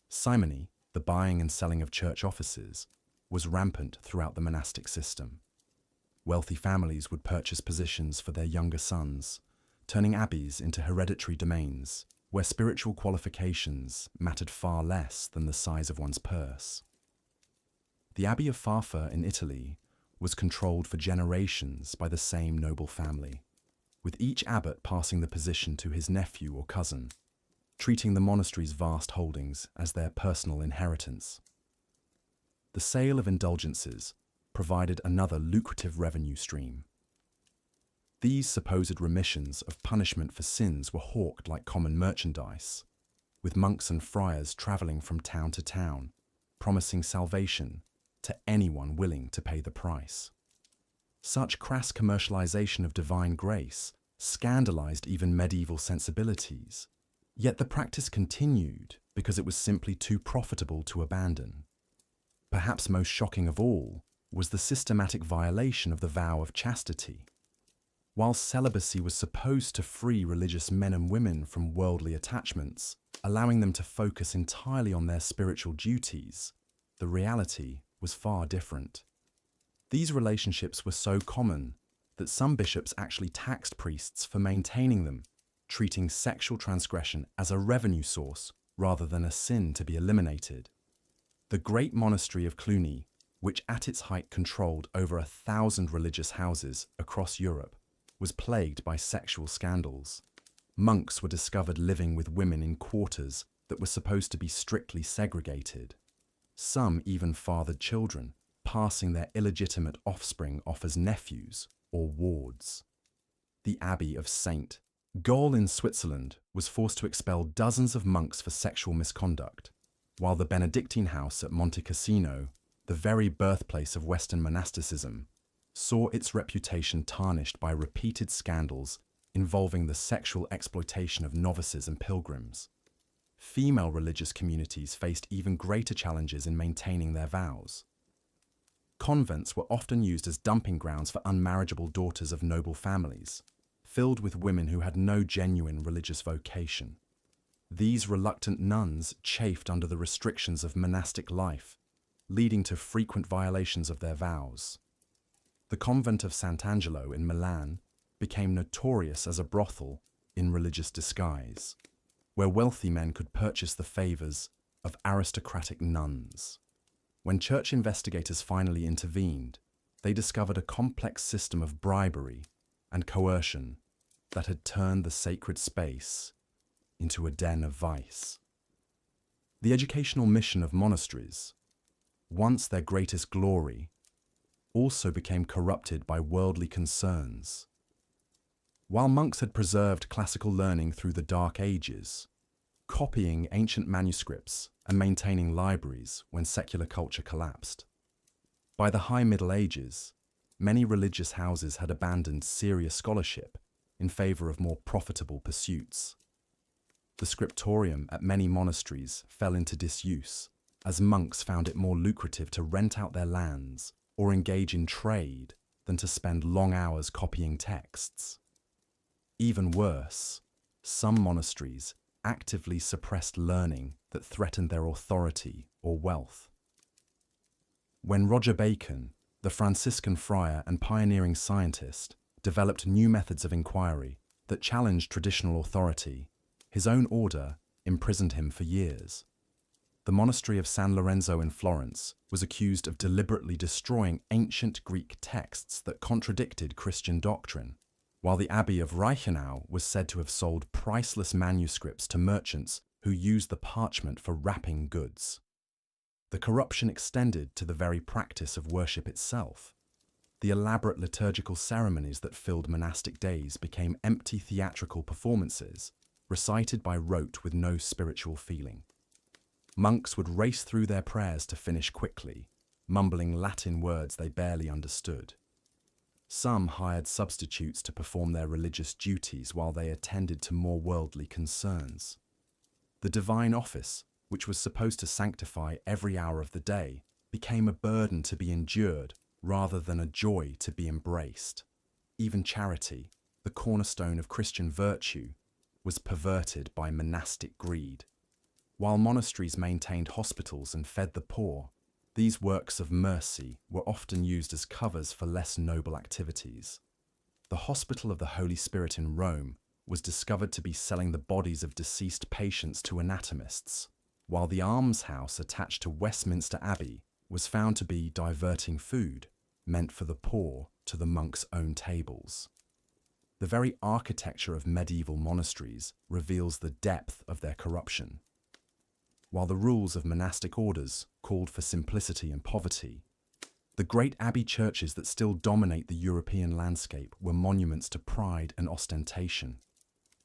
Simony, the buying and selling of church offices, was rampant throughout the monastic system. Wealthy families would purchase positions for their younger sons, turning abbeys into hereditary domains, where spiritual qualifications mattered far less than the size of one's purse. The Abbey of Farfa in Italy was controlled for generations by the same noble family, with each abbot passing the position to his nephew or cousin, treating the monastery's vast holdings as their personal inheritance. The sale of indulgences provided another lucrative revenue stream. These supposed remissions of punishment for sins were hawked like common merchandise, with monks and friars travelling from town to town, promising salvation to anyone willing to pay the price. Such crass commercialization of divine grace scandalized even medieval sensibilities, yet the practice continued because it was simply too profitable to abandon. Perhaps most shocking of all was the systematic violation of the vow of chastity. While celibacy was supposed to free religious men and women from worldly attachments, allowing them to focus entirely on their spiritual duties, the reality was far different. These relationships were so common that some bishops actually taxed priests for maintaining them, treating sexual transgression as a revenue source rather than a sin to be eliminated. The great monastery of Cluny, which at its height controlled over 1,000 religious houses across Europe, was plagued by sexual scandals. Monks were discovered living with women in quarters that were supposed to be strictly segregated. Some even fathered children, passing their illegitimate offspring off as nephews or wards. The Abbey of St. Gall in Switzerland was forced to expel dozens of monks for sexual misconduct, while the Benedictine house at Monte Cassino, the very birthplace of Western monasticism, saw its reputation tarnished by repeated scandals involving the sexual exploitation of novices and pilgrims. Female religious communities faced even greater challenges in maintaining their vows. Convents were often used as dumping grounds for unmarriageable daughters of noble families, filled with women who had no genuine religious vocation. These reluctant nuns chafed under the restrictions of monastic life, leading to frequent violations of their vows. The convent of Sant'Angelo in Milan became notorious as a brothel in religious disguise, where wealthy men could purchase the favors of aristocratic nuns. When church investigators finally intervened, they discovered a complex system of bribery and coercion that had turned the sacred space into a den of vice. The educational mission of monasteries, once their greatest glory, also became corrupted by worldly concerns. While monks had preserved classical learning through the Dark Ages, copying ancient manuscripts and maintaining libraries when secular culture collapsed. By the High Middle Ages, many religious houses had abandoned serious scholarship in favor of more profitable pursuits. The scriptorium at many monasteries fell into disuse, as monks found it more lucrative to rent out their lands or engage in trade than to spend long hours copying texts. Even worse, some monasteries actively suppressed learning that threatened their authority or wealth. When Roger Bacon, the Franciscan friar and pioneering scientist, developed new methods of inquiry that challenged traditional authority, his own order imprisoned him for years. The monastery of San Lorenzo in Florence was accused of deliberately destroying ancient Greek texts that contradicted Christian doctrine, while the Abbey of Reichenau was said to have sold priceless manuscripts to merchants who used the parchment for wrapping goods. The corruption extended to the very practice of worship itself. The elaborate liturgical ceremonies that filled monastic days became empty theatrical performances, recited by rote with no spiritual feeling. Monks would race through their prayers to finish quickly, mumbling Latin words they barely understood. Some hired substitutes to perform their religious duties while they attended to more worldly concerns. The divine office, which was supposed to sanctify every hour of the day, became a burden to be endured rather than a joy to be embraced. Even charity, the cornerstone of Christian virtue, was perverted by monastic greed. While monasteries maintained hospitals and fed the poor, these works of mercy were often used as covers for less noble activities. The Hospital of the Holy Spirit in Rome was discovered to be selling the bodies of deceased patients to anatomists, while the almshouse attached to Westminster Abbey was found to be diverting food meant for the poor to the monks' own tables. The very architecture of medieval monasteries reveals the depth of their corruption. While the rules of monastic orders called for simplicity and poverty, the great abbey churches that still dominate the European landscape were monuments to pride and ostentation.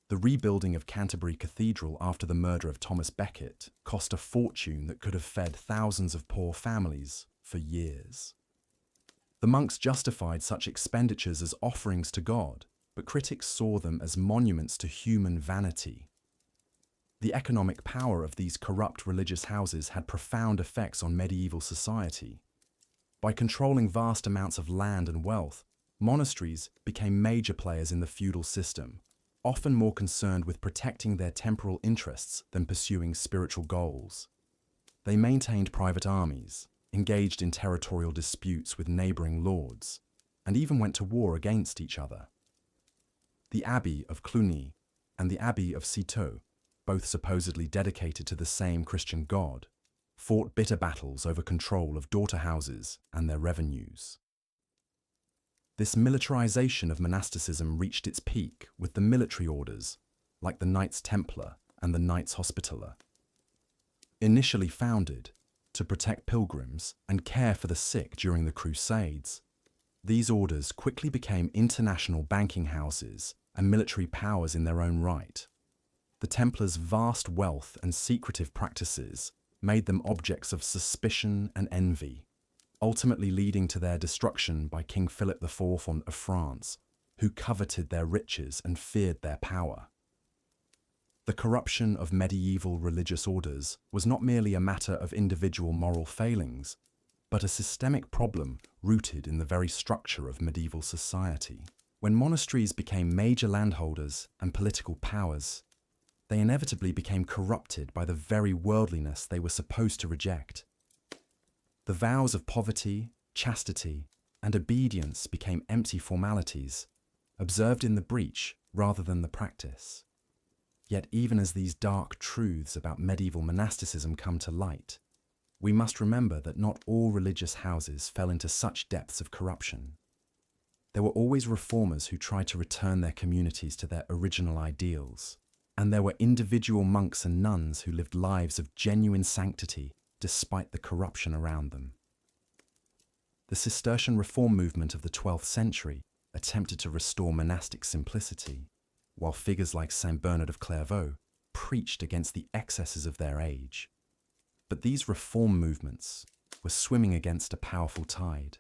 The rebuilding of Canterbury Cathedral after the murder of Thomas Becket cost a fortune that could have fed thousands of poor families for years. The monks justified such expenditures as offerings to God, but critics saw them as monuments to human vanity. The economic power of these corrupt religious houses had profound effects on medieval society. By controlling vast amounts of land and wealth, monasteries became major players in the feudal system, often more concerned with protecting their temporal interests than pursuing spiritual goals. They maintained private armies, engaged in territorial disputes with neighboring lords, and even went to war against each other. The Abbey of Cluny and the Abbey of Citeaux, both supposedly dedicated to the same Christian god, fought bitter battles over control of daughter houses and their revenues. This militarization of monasticism reached its peak with the military orders, like the Knights Templar and the Knights Hospitaller. Initially founded to protect pilgrims and care for the sick during the Crusades, these orders quickly became international banking houses and military powers in their own right. The Templars' vast wealth and secretive practices made them objects of suspicion and envy, ultimately leading to their destruction by King Philip IV of France, who coveted their riches and feared their power. The corruption of medieval religious orders was not merely a matter of individual moral failings, but a systemic problem rooted in the very structure of medieval society. When monasteries became major landholders and political powers, they inevitably became corrupted by the very worldliness they were supposed to reject. The vows of poverty, chastity, and obedience became empty formalities, observed in the breach rather than the practice. Yet even as these dark truths about medieval monasticism come to light, we must remember that not all religious houses fell into such depths of corruption. There were always reformers who tried to return their communities to their original ideals, and there were individual monks and nuns who lived lives of genuine sanctity despite the corruption around them. The Cistercian reform movement of the 12th century attempted to restore monastic simplicity, while figures like Saint Bernard of Clairvaux preached against the excesses of their age. But these reform movements were swimming against a powerful tide.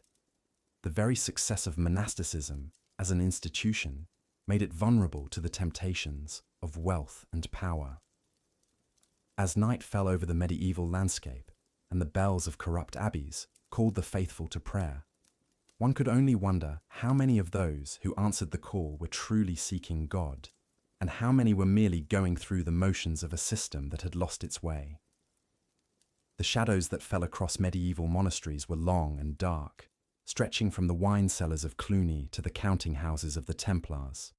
The very success of monasticism as an institution made it vulnerable to the temptations of wealth and power. As night fell over the medieval landscape and the bells of corrupt abbeys called the faithful to prayer, one could only wonder how many of those who answered the call were truly seeking God, and how many were merely going through the motions of a system that had lost its way. The shadows that fell across medieval monasteries were long and dark, stretching from the wine cellars of Cluny to the counting houses of the Templars,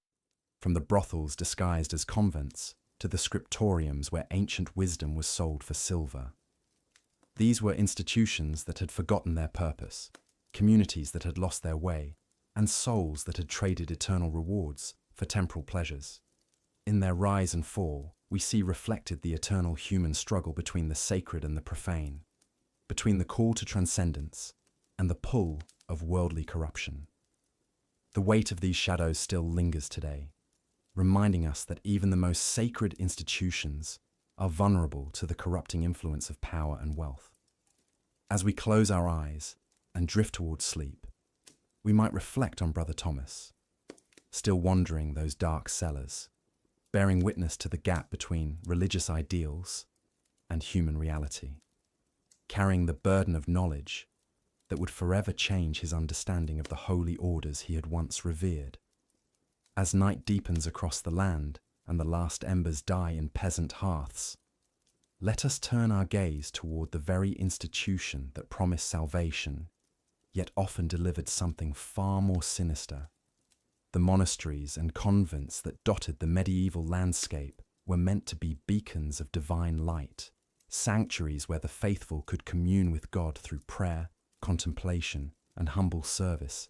from the brothels disguised as convents to the scriptoriums where ancient wisdom was sold for silver. These were institutions that had forgotten their purpose, communities that had lost their way, and souls that had traded eternal rewards for temporal pleasures. In their rise and fall, we see reflected the eternal human struggle between the sacred and the profane, between the call to transcendence and the pull of worldly corruption. The weight of these shadows still lingers today, reminding us that even the most sacred institutions are vulnerable to the corrupting influence of power and wealth. As we close our eyes and drift towards sleep, we might reflect on Brother Thomas, still wandering those dark cellars, bearing witness to the gap between religious ideals and human reality, carrying the burden of knowledge that would forever change his understanding of the holy orders he had once revered. As night deepens across the land and the last embers die in peasant hearths, let us turn our gaze toward the very institution that promised salvation, yet often delivered something far more sinister. The monasteries and convents that dotted the medieval landscape were meant to be beacons of divine light, sanctuaries where the faithful could commune with God through prayer, contemplation, and humble service.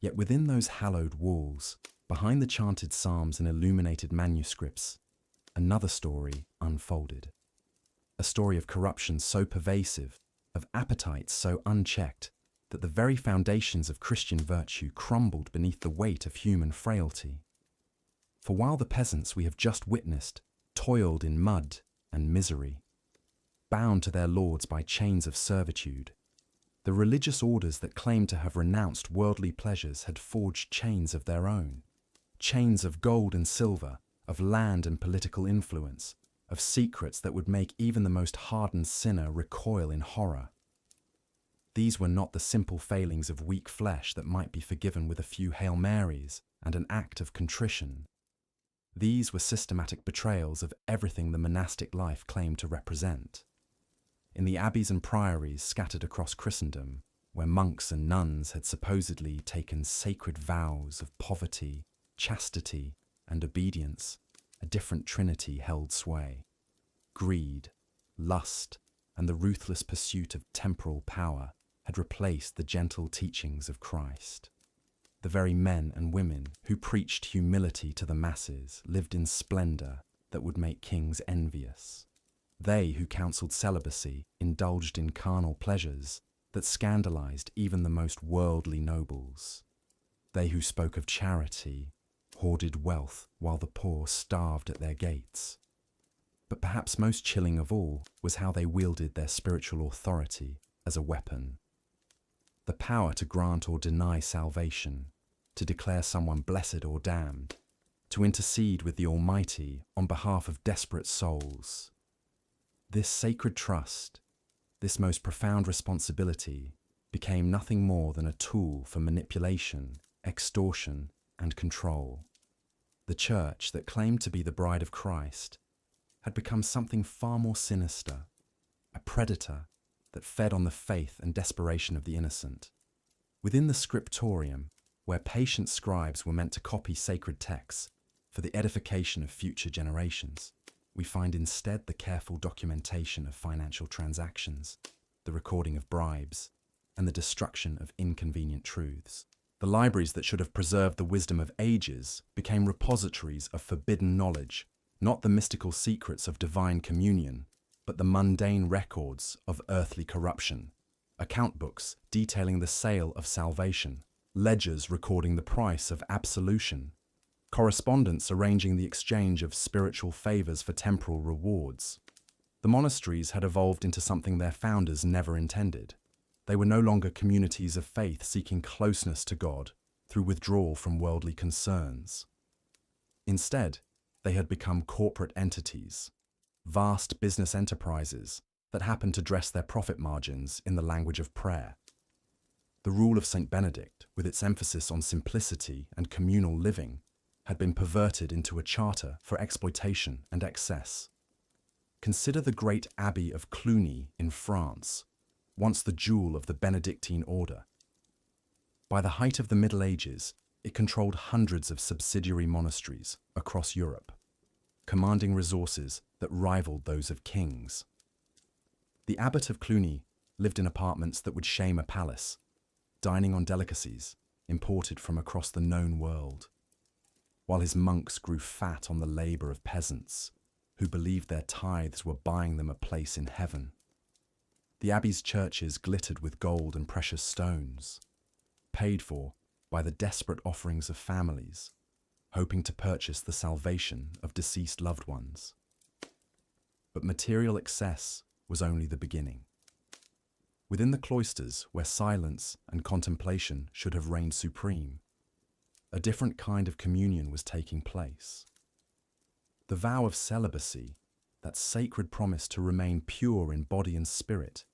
Yet within those hallowed walls, behind the chanted psalms and illuminated manuscripts, another story unfolded. A story of corruption so pervasive, of appetites so unchecked, that the very foundations of Christian virtue crumbled beneath the weight of human frailty. For while the peasants we have just witnessed toiled in mud and misery, bound to their lords by chains of servitude, the religious orders that claimed to have renounced worldly pleasures had forged chains of their own, chains of gold and silver, of land and political influence, of secrets that would make even the most hardened sinner recoil in horror. These were not the simple failings of weak flesh that might be forgiven with a few Hail Marys and an act of contrition. These were systematic betrayals of everything the monastic life claimed to represent. In the abbeys and priories scattered across Christendom, where monks and nuns had supposedly taken sacred vows of poverty, chastity, and obedience, a different trinity held sway. Greed, lust, and the ruthless pursuit of temporal power had replaced the gentle teachings of Christ. The very men and women who preached humility to the masses lived in splendor that would make kings envious. They who counseled celibacy indulged in carnal pleasures that scandalized even the most worldly nobles. They who spoke of charity hoarded wealth while the poor starved at their gates. But perhaps most chilling of all was how they wielded their spiritual authority as a weapon. The power to grant or deny salvation, to declare someone blessed or damned, to intercede with the Almighty on behalf of desperate souls. This sacred trust, this most profound responsibility, became nothing more than a tool for manipulation, extortion, and control. The church that claimed to be the bride of Christ had become something far more sinister, a predator that fed on the faith and desperation of the innocent. Within the scriptorium, where patient scribes were meant to copy sacred texts for the edification of future generations, we find instead the careful documentation of financial transactions, the recording of bribes, and the destruction of inconvenient truths. The libraries that should have preserved the wisdom of ages became repositories of forbidden knowledge, not the mystical secrets of divine communion, but the mundane records of earthly corruption, account books detailing the sale of salvation, ledgers recording the price of absolution, correspondence arranging the exchange of spiritual favors for temporal rewards. The monasteries had evolved into something their founders never intended. They were no longer communities of faith seeking closeness to God through withdrawal from worldly concerns. Instead, they had become corporate entities, vast business enterprises that happened to dress their profit margins in the language of prayer. The rule of St. Benedict, with its emphasis on simplicity and communal living, had been perverted into a charter for exploitation and excess. Consider the great Abbey of Cluny in France, once the jewel of the Benedictine order. By the height of the Middle Ages, it controlled hundreds of subsidiary monasteries across Europe, commanding resources that rivaled those of kings. The abbot of Cluny lived in apartments that would shame a palace, dining on delicacies imported from across the known world, while his monks grew fat on the labor of peasants who believed their tithes were buying them a place in heaven. The abbey's churches glittered with gold and precious stones, paid for by the desperate offerings of families, hoping to purchase the salvation of deceased loved ones. But material excess was only the beginning. Within the cloisters, where silence and contemplation should have reigned supreme, a different kind of communion was taking place. The vow of celibacy, that sacred promise to remain pure in body and spirit,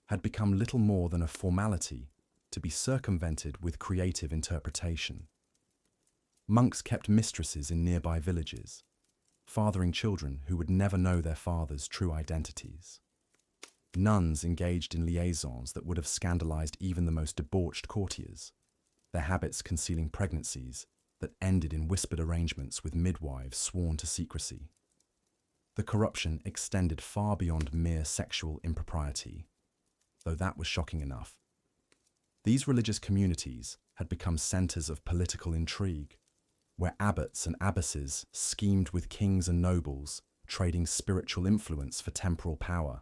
had become little more than a formality to be circumvented with creative interpretation. Monks kept mistresses in nearby villages, fathering children who would never know their fathers' true identities. Nuns engaged in liaisons that would have scandalized even the most debauched courtiers, their habits concealing pregnancies that ended in whispered arrangements with midwives sworn to secrecy. The corruption extended far beyond mere sexual impropriety, though that was shocking enough. These religious communities had become centers of political intrigue, where abbots and abbesses schemed with kings and nobles, trading spiritual influence for temporal power.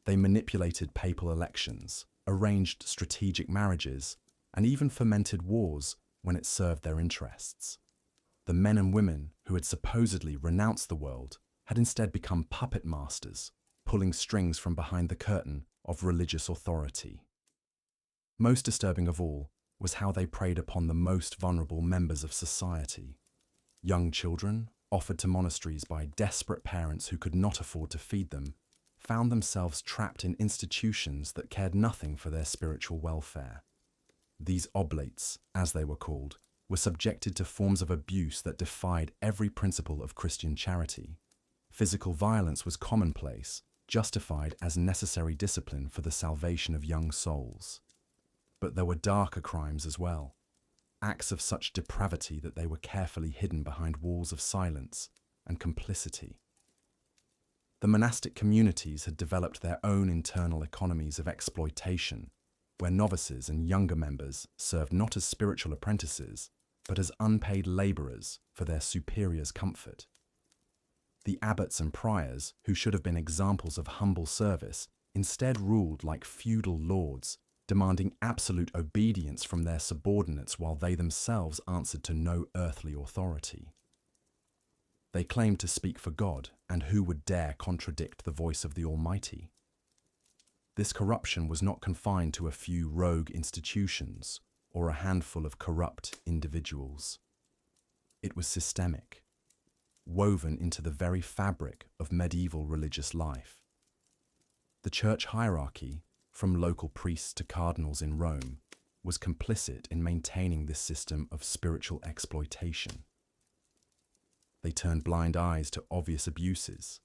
They manipulated papal elections, arranged strategic marriages, and even fomented wars when it served their interests. The men and women who had supposedly renounced the world had instead become puppet masters, pulling strings from behind the curtain of religious authority. Most disturbing of all was how they preyed upon the most vulnerable members of society. Young children, offered to monasteries by desperate parents who could not afford to feed them, found themselves trapped in institutions that cared nothing for their spiritual welfare. These oblates, as they were called, were subjected to forms of abuse that defied every principle of Christian charity. Physical violence was commonplace, justified as necessary discipline for the salvation of young souls. But there were darker crimes as well, acts of such depravity that they were carefully hidden behind walls of silence and complicity. The monastic communities had developed their own internal economies of exploitation, where novices and younger members served not as spiritual apprentices, but as unpaid laborers for their superiors' comfort. The abbots and priors, who should have been examples of humble service, instead ruled like feudal lords, demanding absolute obedience from their subordinates while they themselves answered to no earthly authority. They claimed to speak for God, and who would dare contradict the voice of the Almighty? This corruption was not confined to a few rogue institutions or a handful of corrupt individuals. It was systemic, woven into the very fabric of medieval religious life. The church hierarchy, from local priests to cardinals in Rome, was complicit in maintaining this system of spiritual exploitation. They turned blind eyes to obvious abuses,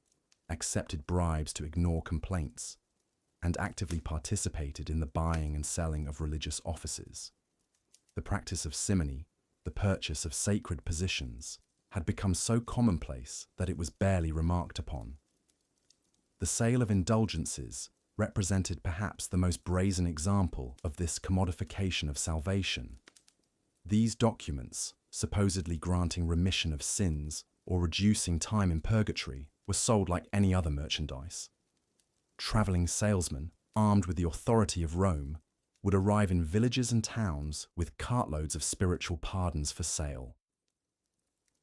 accepted bribes to ignore complaints, and actively participated in the buying and selling of religious offices. The practice of simony, the purchase of sacred positions, had become so commonplace that it was barely remarked upon. The sale of indulgences represented perhaps the most brazen example of this commodification of salvation. These documents, supposedly granting remission of sins or reducing time in purgatory, were sold like any other merchandise. Travelling salesmen, armed with the authority of Rome, would arrive in villages and towns with cartloads of spiritual pardons for sale.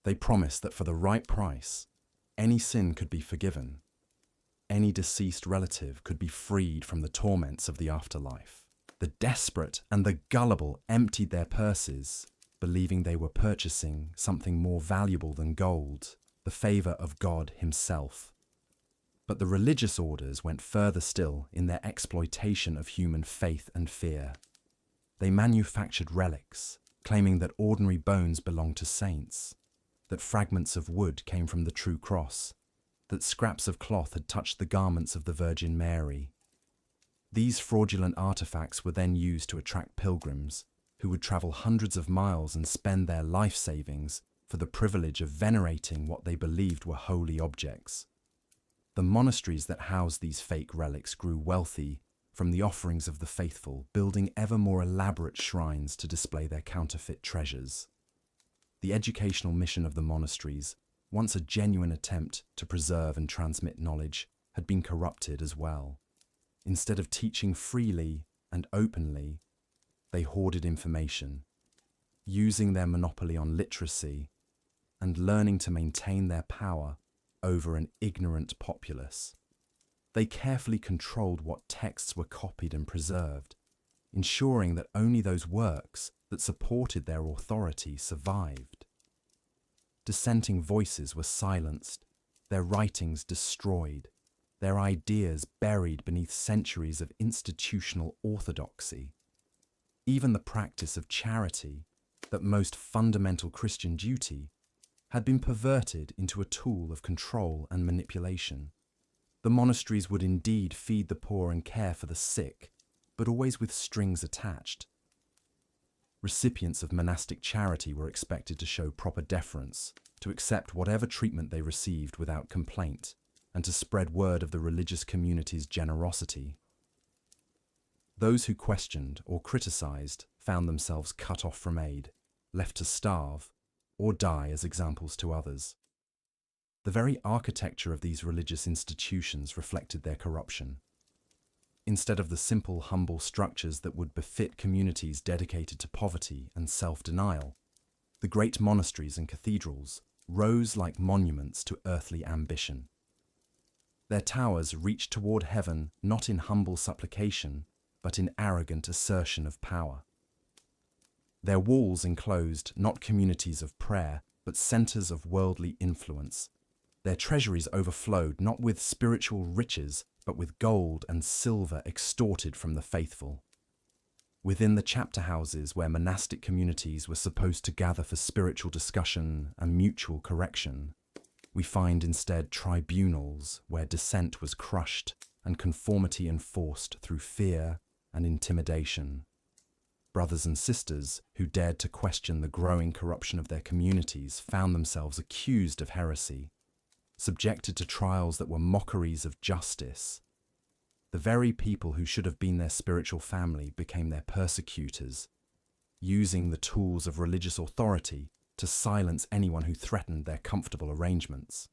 They promised that for the right price, any sin could be forgiven. Any deceased relative could be freed from the torments of the afterlife. The desperate and the gullible emptied their purses, believing they were purchasing something more valuable than gold, the favour of God Himself. But the religious orders went further still in their exploitation of human faith and fear. They manufactured relics, claiming that ordinary bones belonged to saints, that fragments of wood came from the true cross, that scraps of cloth had touched the garments of the Virgin Mary. These fraudulent artifacts were then used to attract pilgrims, who would travel hundreds of miles and spend their life savings for the privilege of venerating what they believed were holy objects. The monasteries that housed these fake relics grew wealthy from the offerings of the faithful, building ever more elaborate shrines to display their counterfeit treasures. The educational mission of the monasteries, once a genuine attempt to preserve and transmit knowledge, had been corrupted as well. Instead of teaching freely and openly, they hoarded information, using their monopoly on literacy and learning to maintain their power over an ignorant populace. They carefully controlled what texts were copied and preserved, ensuring that only those works that supported their authority survived. Dissenting voices were silenced, their writings destroyed, their ideas buried beneath centuries of institutional orthodoxy. Even the practice of charity, that most fundamental Christian duty, had been perverted into a tool of control and manipulation. The monasteries would indeed feed the poor and care for the sick, but always with strings attached. Recipients of monastic charity were expected to show proper deference, to accept whatever treatment they received without complaint, and to spread word of the religious community's generosity. Those who questioned or criticized found themselves cut off from aid, left to starve, or die as examples to others. The very architecture of these religious institutions reflected their corruption. Instead of the simple, humble structures that would befit communities dedicated to poverty and self-denial, the great monasteries and cathedrals rose like monuments to earthly ambition. Their towers reached toward heaven not in humble supplication, but in arrogant assertion of power. Their walls enclosed not communities of prayer, but centers of worldly influence. Their treasuries overflowed not with spiritual riches, but with gold and silver extorted from the faithful. Within the chapter houses where monastic communities were supposed to gather for spiritual discussion and mutual correction, we find instead tribunals where dissent was crushed and conformity enforced through fear and intimidation. Brothers and sisters who dared to question the growing corruption of their communities found themselves accused of heresy, subjected to trials that were mockeries of justice. The very people who should have been their spiritual family became their persecutors, using the tools of religious authority to silence anyone who threatened their comfortable arrangements.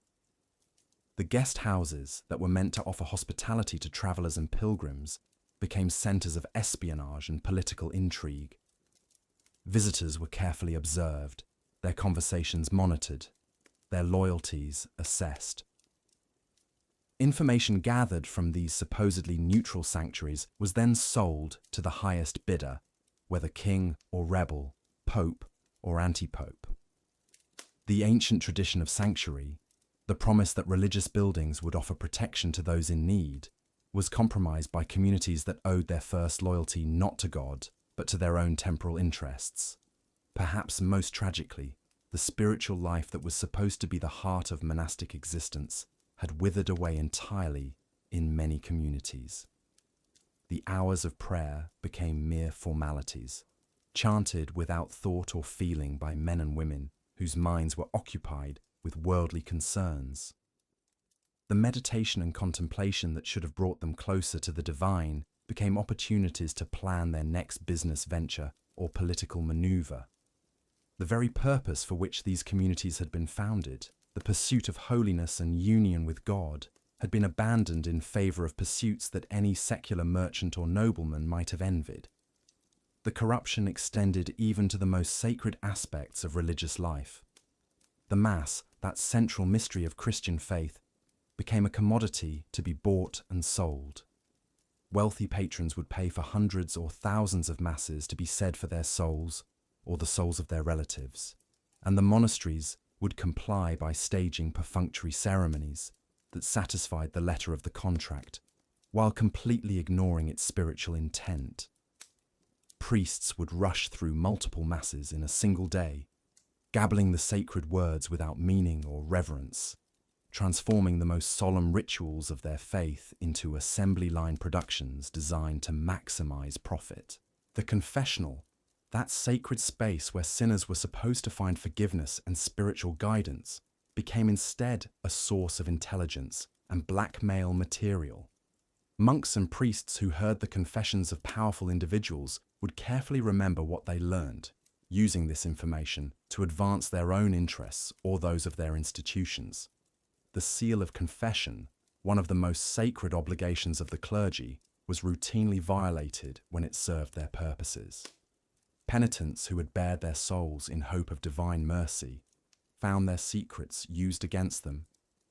The guest houses that were meant to offer hospitality to travelers and pilgrims became centers of espionage and political intrigue. Visitors were carefully observed, their conversations monitored, their loyalties assessed. Information gathered from these supposedly neutral sanctuaries was then sold to the highest bidder, whether king or rebel, pope or anti-pope. The ancient tradition of sanctuary, the promise that religious buildings would offer protection to those in need, was compromised by communities that owed their first loyalty not to God, but to their own temporal interests. Perhaps most tragically, the spiritual life that was supposed to be the heart of monastic existence had withered away entirely in many communities. The hours of prayer became mere formalities, chanted without thought or feeling by men and women whose minds were occupied with worldly concerns. The meditation and contemplation that should have brought them closer to the divine became opportunities to plan their next business venture or political maneuver. The very purpose for which these communities had been founded, the pursuit of holiness and union with God, had been abandoned in favor of pursuits that any secular merchant or nobleman might have envied. The corruption extended even to the most sacred aspects of religious life. The Mass, that central mystery of Christian faith, became a commodity to be bought and sold. Wealthy patrons would pay for hundreds or thousands of masses to be said for their souls or the souls of their relatives, and the monasteries would comply by staging perfunctory ceremonies that satisfied the letter of the contract, while completely ignoring its spiritual intent. Priests would rush through multiple masses in a single day, gabbling the sacred words without meaning or reverence, transforming the most solemn rituals of their faith into assembly line productions designed to maximize profit. The confessional, that sacred space where sinners were supposed to find forgiveness and spiritual guidance, became instead a source of intelligence and blackmail material. Monks and priests who heard the confessions of powerful individuals would carefully remember what they learned, using this information to advance their own interests or those of their institutions. The seal of confession, one of the most sacred obligations of the clergy, was routinely violated when it served their purposes. Penitents who had bared their souls in hope of divine mercy found their secrets used against them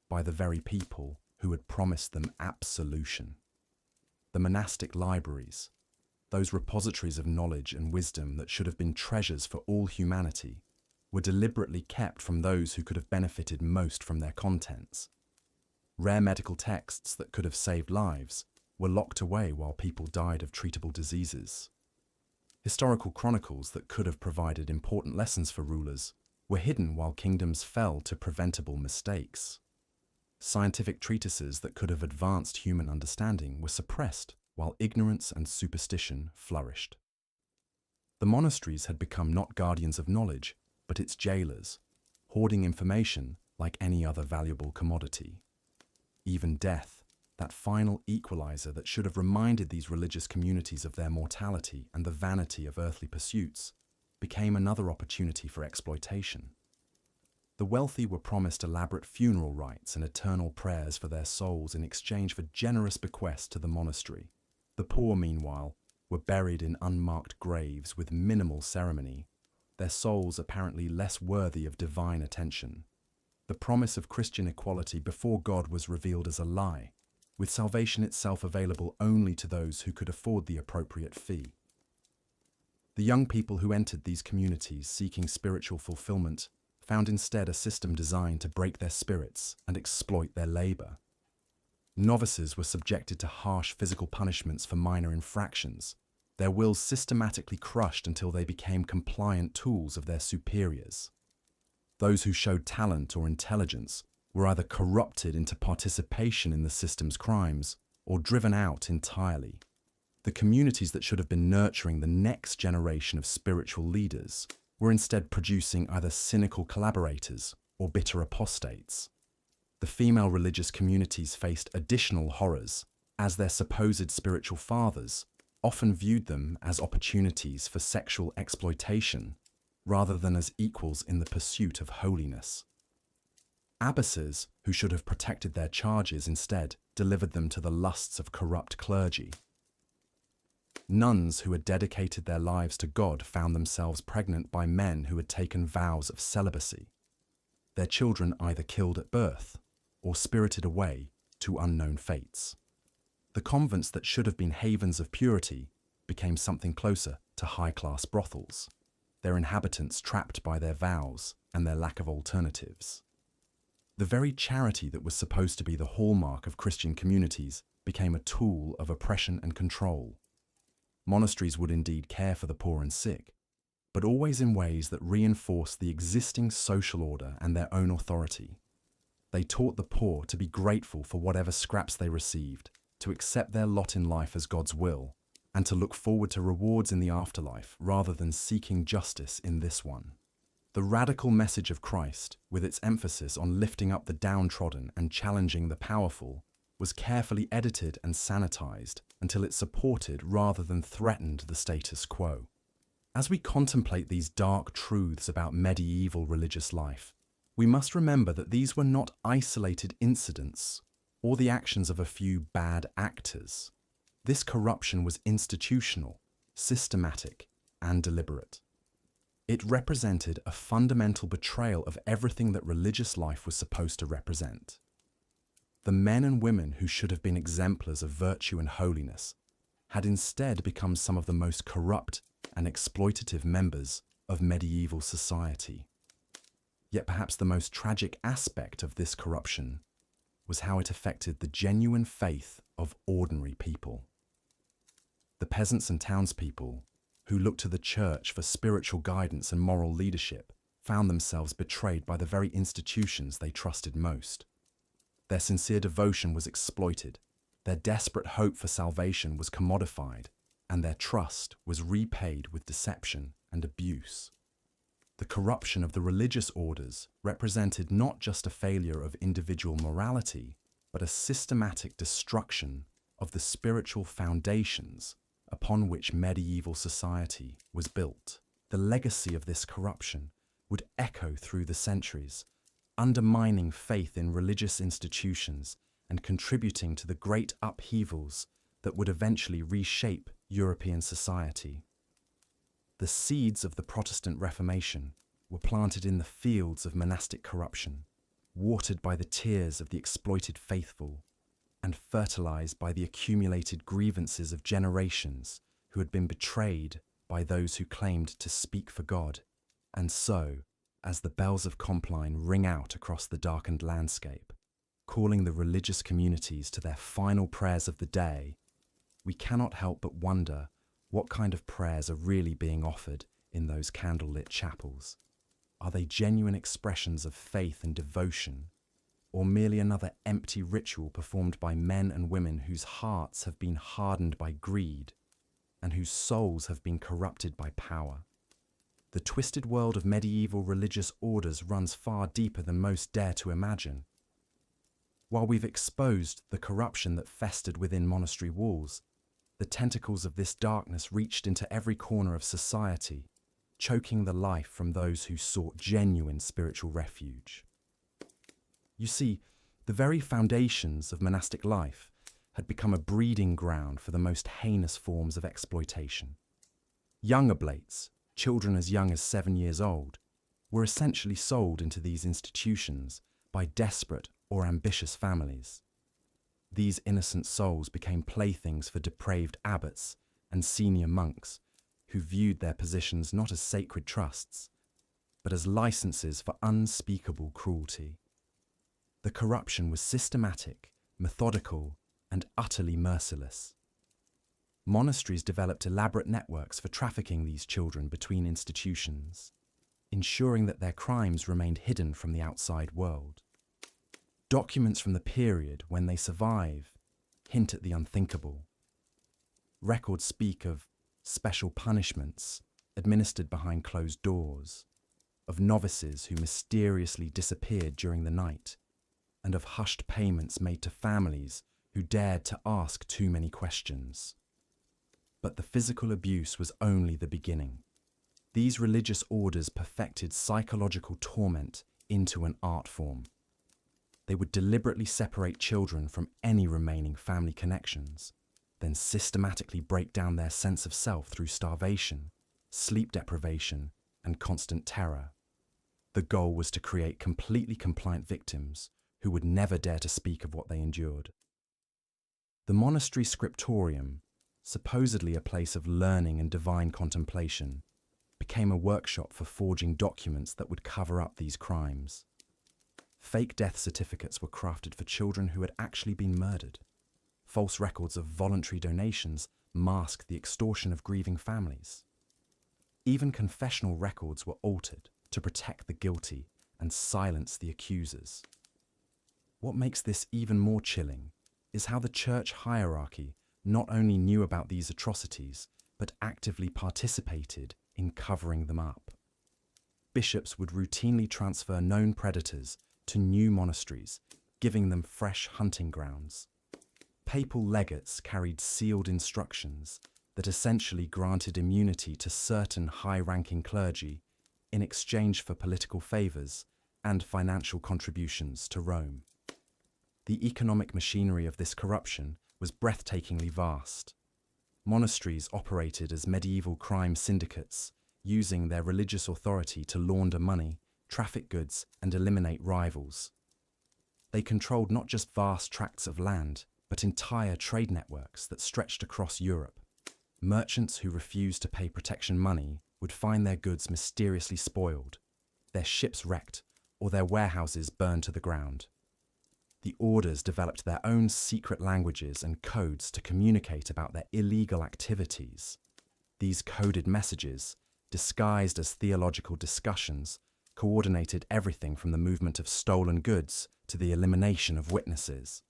by the very people who had promised them absolution. The monastic libraries, those repositories of knowledge and wisdom that should have been treasures for all humanity, were deliberately kept from those who could have benefited most from their contents. Rare medical texts that could have saved lives were locked away while people died of treatable diseases. Historical chronicles that could have provided important lessons for rulers were hidden while kingdoms fell to preventable mistakes. Scientific treatises that could have advanced human understanding were suppressed while ignorance and superstition flourished. The monasteries had become not guardians of knowledge, but its jailers, hoarding information like any other valuable commodity. Even death, that final equalizer that should have reminded these religious communities of their mortality and the vanity of earthly pursuits, became another opportunity for exploitation. The wealthy were promised elaborate funeral rites and eternal prayers for their souls in exchange for generous bequests to the monastery. The poor, meanwhile, were buried in unmarked graves with minimal ceremony, their souls apparently less worthy of divine attention. The promise of Christian equality before God was revealed as a lie, with salvation itself available only to those who could afford the appropriate fee. The young people who entered these communities seeking spiritual fulfillment found instead a system designed to break their spirits and exploit their labor. Novices were subjected to harsh physical punishments for minor infractions, their wills systematically crushed until they became compliant tools of their superiors. Those who showed talent or intelligence were either corrupted into participation in the system's crimes or driven out entirely. The communities that should have been nurturing the next generation of spiritual leaders were instead producing either cynical collaborators or bitter apostates. The female religious communities faced additional horrors, as their supposed spiritual fathers often viewed them as opportunities for sexual exploitation rather than as equals in the pursuit of holiness. Abbesses, who should have protected their charges, instead delivered them to the lusts of corrupt clergy. Nuns who had dedicated their lives to God found themselves pregnant by men who had taken vows of celibacy, their children either killed at birth or spirited away to unknown fates. The convents that should have been havens of purity became something closer to high-class brothels, their inhabitants trapped by their vows and their lack of alternatives. The very charity that was supposed to be the hallmark of Christian communities became a tool of oppression and control. Monasteries would indeed care for the poor and sick, but always in ways that reinforced the existing social order and their own authority. They taught the poor to be grateful for whatever scraps they received, to accept their lot in life as God's will, and to look forward to rewards in the afterlife rather than seeking justice in this one. The radical message of Christ, with its emphasis on lifting up the downtrodden and challenging the powerful, was carefully edited and sanitized until it supported rather than threatened the status quo. As we contemplate these dark truths about medieval religious life, we must remember that these were not isolated incidents or the actions of a few bad actors. This corruption was institutional, systematic, and deliberate. It represented a fundamental betrayal of everything that religious life was supposed to represent. The men and women who should have been exemplars of virtue and holiness had instead become some of the most corrupt and exploitative members of medieval society. Yet perhaps the most tragic aspect of this corruption was how it affected the genuine faith of ordinary people. The peasants and townspeople, who looked to the church for spiritual guidance and moral leadership, found themselves betrayed by the very institutions they trusted most. Their sincere devotion was exploited, their desperate hope for salvation was commodified, and their trust was repaid with deception and abuse. The corruption of the religious orders represented not just a failure of individual morality, but a systematic destruction of the spiritual foundations upon which medieval society was built. The legacy of this corruption would echo through the centuries, undermining faith in religious institutions and contributing to the great upheavals that would eventually reshape European society. The seeds of the Protestant Reformation were planted in the fields of monastic corruption, watered by the tears of the exploited faithful, and fertilized by the accumulated grievances of generations who had been betrayed by those who claimed to speak for God. And so, as the bells of Compline ring out across the darkened landscape, calling the religious communities to their final prayers of the day, we cannot help but wonder what kind of prayers are really being offered in those candlelit chapels. Are they genuine expressions of faith and devotion, or merely another empty ritual performed by men and women whose hearts have been hardened by greed and whose souls have been corrupted by power? The twisted world of medieval religious orders runs far deeper than most dare to imagine. While we've exposed the corruption that festered within monastery walls, the tentacles of this darkness reached into every corner of society, choking the life from those who sought genuine spiritual refuge. You see, the very foundations of monastic life had become a breeding ground for the most heinous forms of exploitation. Young oblates, children as young as 7 years old, were essentially sold into these institutions by desperate or ambitious families. These innocent souls became playthings for depraved abbots and senior monks who viewed their positions not as sacred trusts, but as licenses for unspeakable cruelty. The corruption was systematic, methodical, and utterly merciless. Monasteries developed elaborate networks for trafficking these children between institutions, ensuring that their crimes remained hidden from the outside world. Documents from the period when they survive hint at the unthinkable. Records speak of special punishments administered behind closed doors, of novices who mysteriously disappeared during the night, and of hushed payments made to families who dared to ask too many questions. But the physical abuse was only the beginning. These religious orders perfected psychological torment into an art form. They would deliberately separate children from any remaining family connections, then systematically break down their sense of self through starvation, sleep deprivation, and constant terror. The goal was to create completely compliant victims who would never dare to speak of what they endured. The monastery scriptorium, supposedly a place of learning and divine contemplation, became a workshop for forging documents that would cover up these crimes. Fake death certificates were crafted for children who had actually been murdered. False records of voluntary donations masked the extortion of grieving families. Even confessional records were altered to protect the guilty and silence the accusers. What makes this even more chilling is how the church hierarchy not only knew about these atrocities, but actively participated in covering them up. Bishops would routinely transfer known predators to new monasteries, giving them fresh hunting grounds. Papal legates carried sealed instructions that essentially granted immunity to certain high-ranking clergy in exchange for political favours and financial contributions to Rome. The economic machinery of this corruption was breathtakingly vast. Monasteries operated as medieval crime syndicates, using their religious authority to launder money, traffic goods, and eliminate rivals. They controlled not just vast tracts of land, but entire trade networks that stretched across Europe. Merchants who refused to pay protection money would find their goods mysteriously spoiled, their ships wrecked, or their warehouses burned to the ground. The orders developed their own secret languages and codes to communicate about their illegal activities. These coded messages, disguised as theological discussions, coordinated everything from the movement of stolen goods to the elimination of witnesses.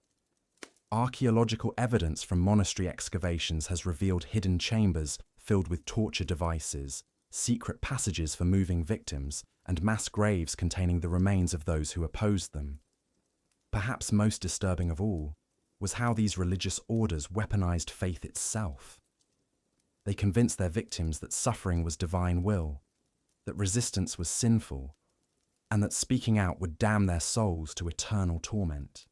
Archaeological evidence from monastery excavations has revealed hidden chambers filled with torture devices, secret passages for moving victims, and mass graves containing the remains of those who opposed them. Perhaps most disturbing of all was how these religious orders weaponized faith itself. They convinced their victims that suffering was divine will, that resistance was sinful, and that speaking out would damn their souls to eternal torment.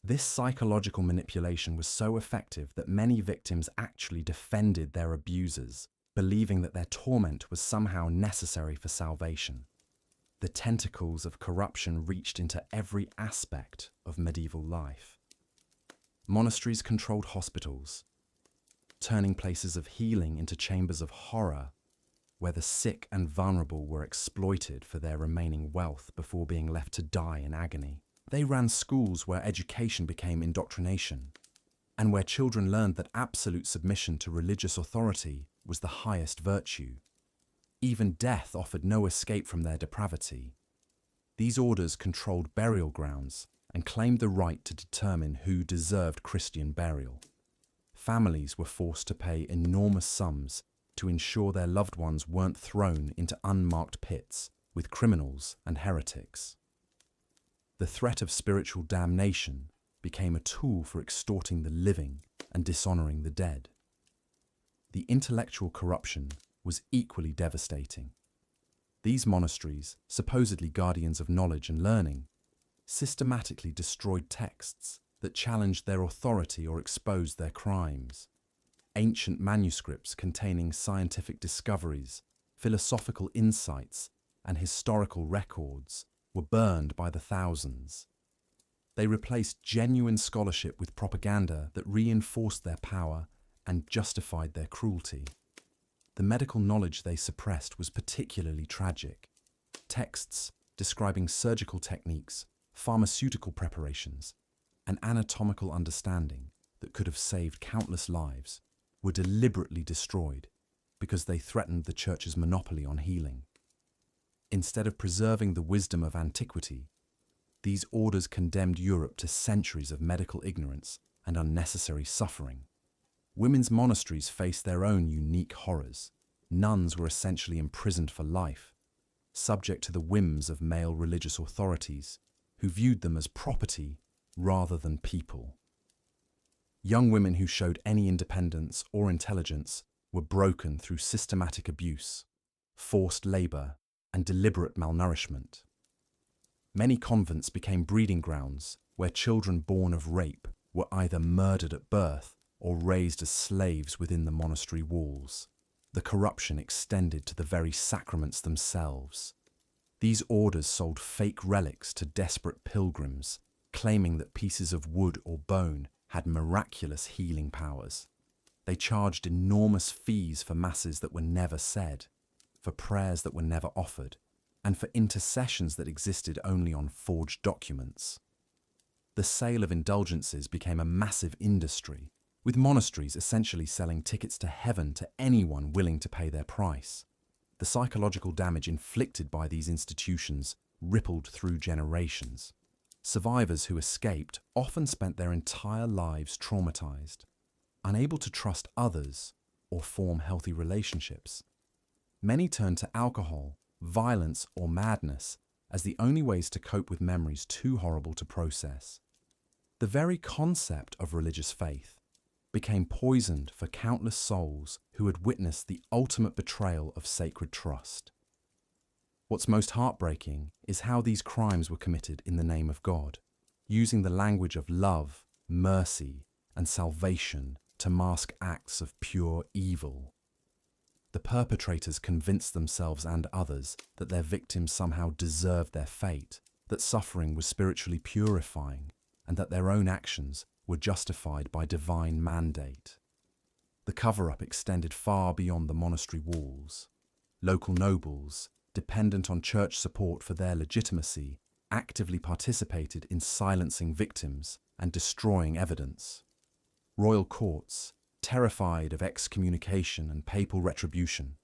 This psychological manipulation was so effective that many victims actually defended their abusers, believing that their torment was somehow necessary for salvation. The tentacles of corruption reached into every aspect of medieval life. Monasteries controlled hospitals, turning places of healing into chambers of horror, where the sick and vulnerable were exploited for their remaining wealth before being left to die in agony. They ran schools where education became indoctrination, and where children learned that absolute submission to religious authority was the highest virtue. Even death offered no escape from their depravity. These orders controlled burial grounds and claimed the right to determine who deserved Christian burial. Families were forced to pay enormous sums to ensure their loved ones weren't thrown into unmarked pits with criminals and heretics. The threat of spiritual damnation became a tool for extorting the living and dishonoring the dead. The intellectual corruption was equally devastating. These monasteries, supposedly guardians of knowledge and learning, systematically destroyed texts that challenged their authority or exposed their crimes. Ancient manuscripts containing scientific discoveries, philosophical insights, and historical records were burned by the thousands. They replaced genuine scholarship with propaganda that reinforced their power and justified their cruelty. The medical knowledge they suppressed was particularly tragic. Texts describing surgical techniques, pharmaceutical preparations, and anatomical understanding that could have saved countless lives were deliberately destroyed because they threatened the Church's monopoly on healing. Instead of preserving the wisdom of antiquity, these orders condemned Europe to centuries of medical ignorance and unnecessary suffering. Women's monasteries faced their own unique horrors. Nuns were essentially imprisoned for life, subject to the whims of male religious authorities, who viewed them as property rather than people. Young women who showed any independence or intelligence were broken through systematic abuse, forced labor, and deliberate malnourishment. Many convents became breeding grounds where children born of rape were either murdered at birth or raised as slaves within the monastery walls. The corruption extended to the very sacraments themselves. These orders sold fake relics to desperate pilgrims, claiming that pieces of wood or bone had miraculous healing powers. They charged enormous fees for masses that were never said, for prayers that were never offered, and for intercessions that existed only on forged documents. The sale of indulgences became a massive industry, with monasteries essentially selling tickets to heaven to anyone willing to pay their price. The psychological damage inflicted by these institutions rippled through generations. Survivors who escaped often spent their entire lives traumatized, unable to trust others or form healthy relationships. Many turned to alcohol, violence, or madness as the only ways to cope with memories too horrible to process. The very concept of religious faith became poisoned for countless souls who had witnessed the ultimate betrayal of sacred trust. What's most heartbreaking is how these crimes were committed in the name of God, using the language of love, mercy, and salvation to mask acts of pure evil. The perpetrators convinced themselves and others that their victims somehow deserved their fate, that suffering was spiritually purifying, and that their own actions were justified by divine mandate. The cover-up extended far beyond the monastery walls. Local nobles, dependent on church support for their legitimacy, actively participated in silencing victims and destroying evidence. Royal courts, terrified of excommunication and papal retribution,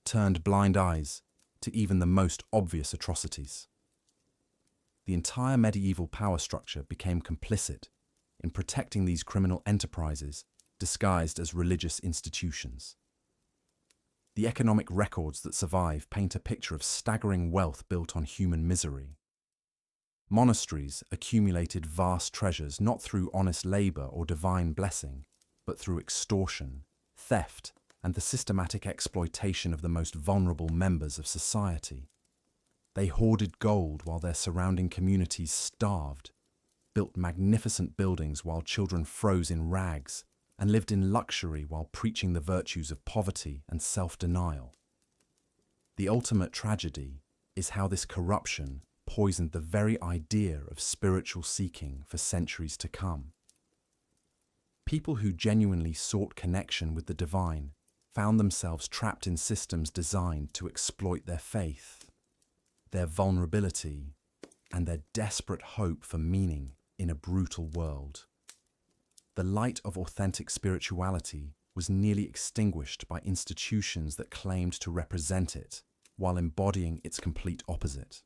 turned blind eyes to even the most obvious atrocities. The entire medieval power structure became complicit in protecting these criminal enterprises disguised as religious institutions. The economic records that survive paint a picture of staggering wealth built on human misery. Monasteries accumulated vast treasures not through honest labor or divine blessing, but through extortion, theft, and the systematic exploitation of the most vulnerable members of society. They hoarded gold while their surrounding communities starved, built magnificent buildings while children froze in rags, and lived in luxury while preaching the virtues of poverty and self-denial. The ultimate tragedy is how this corruption poisoned the very idea of spiritual seeking for centuries to come. People who genuinely sought connection with the divine found themselves trapped in systems designed to exploit their faith, their vulnerability, and their desperate hope for meaning in a brutal world. The light of authentic spirituality was nearly extinguished by institutions that claimed to represent it while embodying its complete opposite.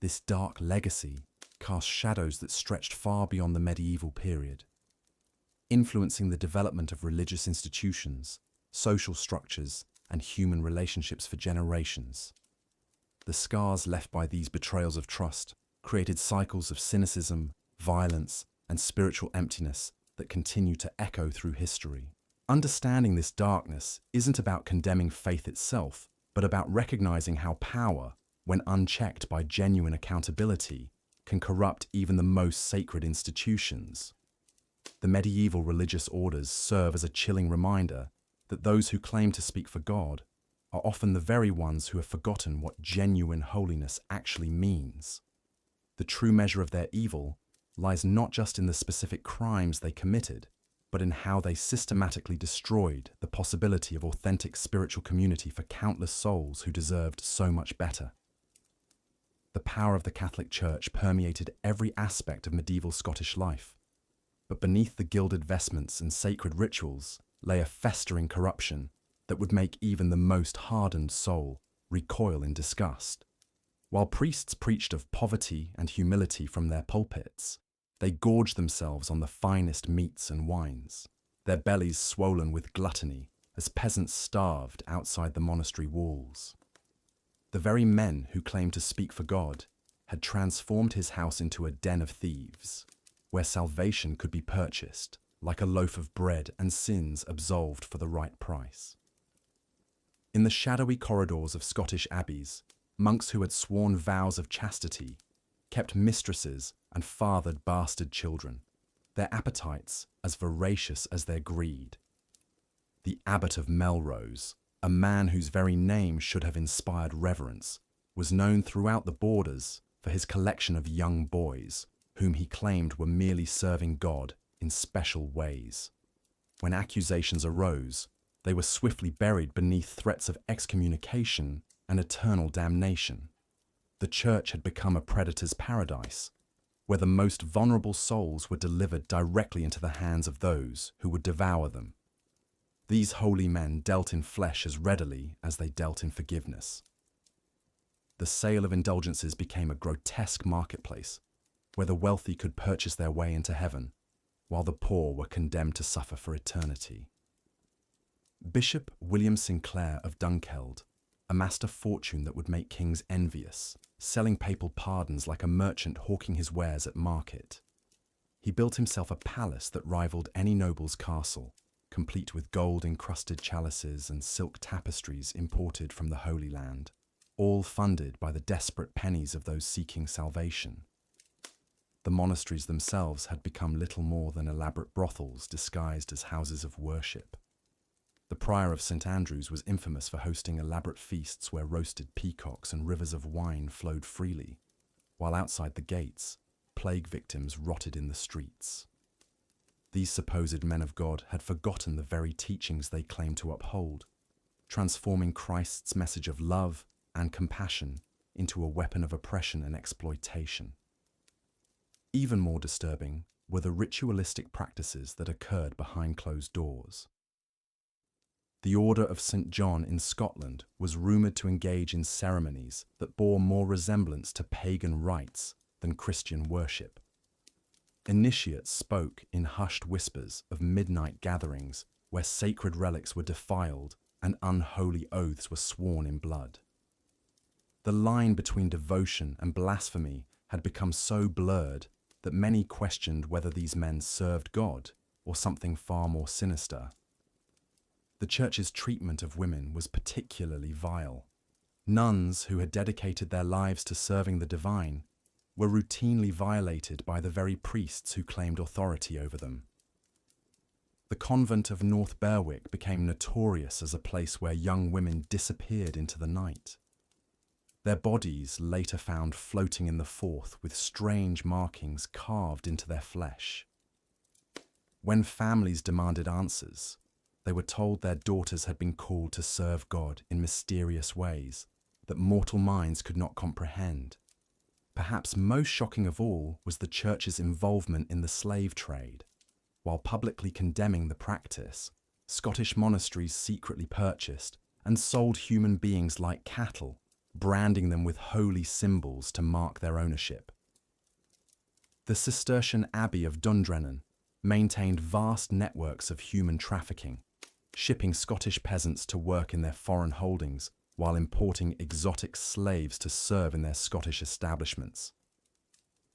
This dark legacy cast shadows that stretched far beyond the medieval period, influencing the development of religious institutions, social structures, and human relationships for generations. The scars left by these betrayals of trust created cycles of cynicism, violence, and spiritual emptiness that continue to echo through history. Understanding this darkness isn't about condemning faith itself, but about recognizing how power, when unchecked by genuine accountability, can corrupt even the most sacred institutions. The medieval religious orders serve as a chilling reminder that those who claim to speak for God are often the very ones who have forgotten what genuine holiness actually means. The true measure of their evil lies not just in the specific crimes they committed, but in how they systematically destroyed the possibility of authentic spiritual community for countless souls who deserved so much better. The power of the Catholic Church permeated every aspect of medieval Scottish life, but beneath the gilded vestments and sacred rituals lay a festering corruption that would make even the most hardened soul recoil in disgust. While priests preached of poverty and humility from their pulpits, they gorged themselves on the finest meats and wines, their bellies swollen with gluttony as peasants starved outside the monastery walls. The very men who claimed to speak for God had transformed his house into a den of thieves, where salvation could be purchased like a loaf of bread and sins absolved for the right price. In the shadowy corridors of Scottish abbeys, monks who had sworn vows of chastity kept mistresses and fathered bastard children, their appetites as voracious as their greed. The Abbot of Melrose, a man whose very name should have inspired reverence, was known throughout the borders for his collection of young boys, whom he claimed were merely serving God in special ways. When accusations arose, they were swiftly buried beneath threats of excommunication and eternal damnation. The church had become a predator's paradise, where the most vulnerable souls were delivered directly into the hands of those who would devour them. These holy men dealt in flesh as readily as they dealt in forgiveness. the sale of indulgences became a grotesque marketplace where the wealthy could purchase their way into heaven, while the poor were condemned to suffer for eternity. Bishop William Sinclair of Dunkeld amassed a fortune that would make kings envious, selling papal pardons like a merchant hawking his wares at market. He built himself a palace that rivaled any noble's castle, complete with gold-encrusted chalices and silk tapestries imported from the Holy Land, all funded by the desperate pennies of those seeking salvation. The monasteries themselves had become little more than elaborate brothels disguised as houses of worship. The prior of St. Andrew's was infamous for hosting elaborate feasts where roasted peacocks and rivers of wine flowed freely, while outside the gates, plague victims rotted in the streets. These supposed men of God had forgotten the very teachings they claimed to uphold, transforming Christ's message of love and compassion into a weapon of oppression and exploitation. Even more disturbing were the ritualistic practices that occurred behind closed doors. The Order of St. John in Scotland was rumoured to engage in ceremonies that bore more resemblance to pagan rites than Christian worship. Initiates spoke in hushed whispers of midnight gatherings where sacred relics were defiled and unholy oaths were sworn in blood. The line between devotion and blasphemy had become so blurred that many questioned whether these men served God or something far more sinister. The Church's treatment of women was particularly vile. Nuns who had dedicated their lives to serving the divine were routinely violated by the very priests who claimed authority over them. The convent of North Berwick became notorious as a place where young women disappeared into the night. Their bodies later found floating in the Forth with strange markings carved into their flesh. When families demanded answers, they were told their daughters had been called to serve God in mysterious ways that mortal minds could not comprehend. Perhaps most shocking of all was the Church's involvement in the slave trade. While publicly condemning the practice, Scottish monasteries secretly purchased and sold human beings like cattle, branding them with holy symbols to mark their ownership. The Cistercian Abbey of Dundrennan maintained vast networks of human trafficking, shipping Scottish peasants to work in their foreign holdings while importing exotic slaves to serve in their Scottish establishments.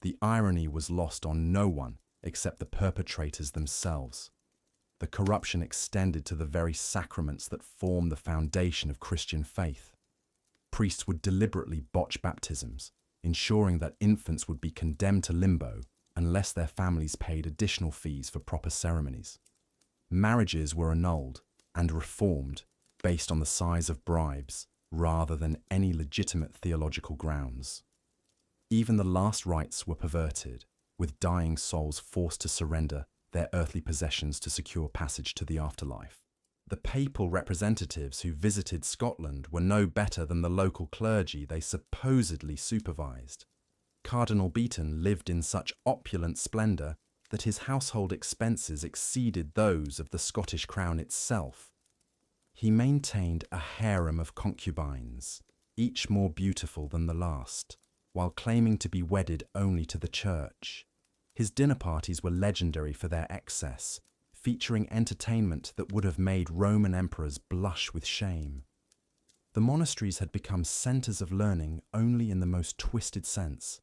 The irony was lost on no one except the perpetrators themselves. The corruption extended to the very sacraments that form the foundation of Christian faith. Priests would deliberately botch baptisms, ensuring that infants would be condemned to limbo unless their families paid additional fees for proper ceremonies. Marriages were annulled and reformed based on the size of bribes rather than any legitimate theological grounds. Even the last rites were perverted, with dying souls forced to surrender their earthly possessions to secure passage to the afterlife. The papal representatives who visited Scotland were no better than the local clergy they supposedly supervised. Cardinal Beaton lived in such opulent splendour that his household expenses exceeded those of the Scottish crown itself. He maintained a harem of concubines, each more beautiful than the last, while claiming to be wedded only to the Church. His dinner parties were legendary for their excess, featuring entertainment that would have made Roman emperors blush with shame. The monasteries had become centres of learning only in the most twisted sense,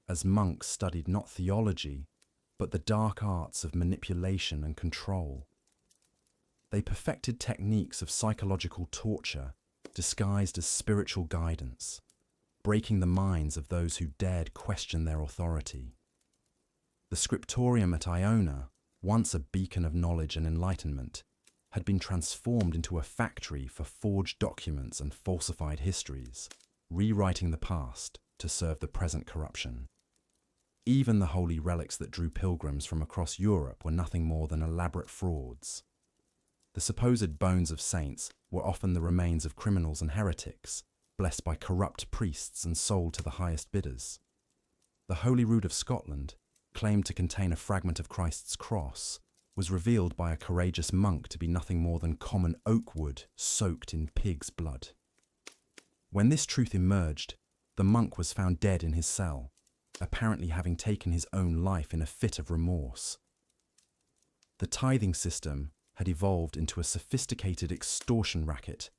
as monks studied not theology, but the dark arts of manipulation and control. They perfected techniques of psychological torture, disguised as spiritual guidance, breaking the minds of those who dared question their authority. The scriptorium at Iona, once a beacon of knowledge and enlightenment, had been transformed into a factory for forged documents and falsified histories, rewriting the past to serve the present corruption. Even the holy relics that drew pilgrims from across Europe were nothing more than elaborate frauds. The supposed bones of saints were often the remains of criminals and heretics, blessed by corrupt priests and sold to the highest bidders. The Holy Rood of Scotland, claimed to contain a fragment of Christ's cross, was revealed by a courageous monk to be nothing more than common oak wood soaked in pig's blood. When this truth emerged, The monk was found dead in his cell, apparently having taken his own life in a fit of remorse. The tithing system had evolved into a sophisticated extortion racket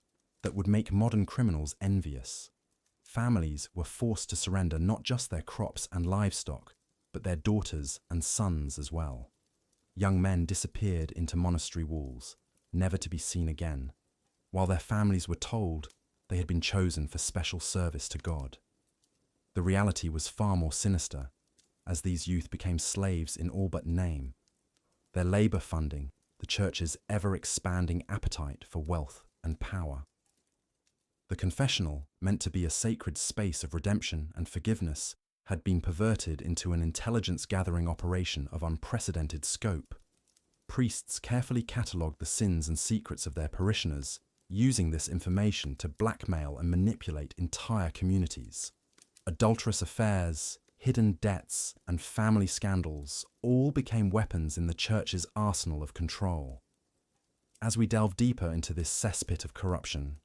that would make modern criminals envious. Families were forced to surrender not just their crops and livestock, but their daughters and sons as well. Young men disappeared into monastery walls, never to be seen again, while their families were told they had been chosen for special service to God. The reality was far more sinister, as these youth became slaves in all but name, their labor funding the church's ever-expanding appetite for wealth and power. The confessional, meant to be a sacred space of redemption and forgiveness, had been perverted into an intelligence-gathering operation of unprecedented scope. Priests carefully catalogued the sins and secrets of their parishioners, using this information to blackmail and manipulate entire communities. Adulterous affairs, hidden debts, and family scandals all became weapons in the church's arsenal of control. As we delve deeper into this cesspit of corruption,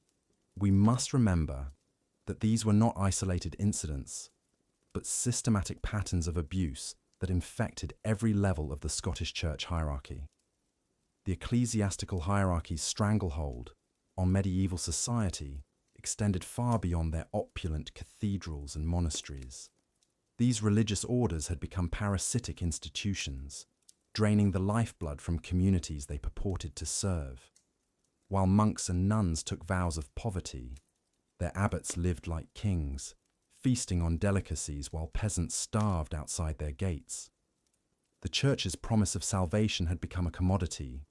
we must remember that these were not isolated incidents, but systematic patterns of abuse that infected every level of the Scottish church hierarchy. The ecclesiastical hierarchy's stranglehold on medieval society extended far beyond their opulent cathedrals and monasteries. These religious orders had become parasitic institutions, draining the lifeblood from communities they purported to serve. While monks and nuns took vows of poverty, their abbots lived like kings, feasting on delicacies while peasants starved outside their gates. The church's promise of salvation had become a commodity,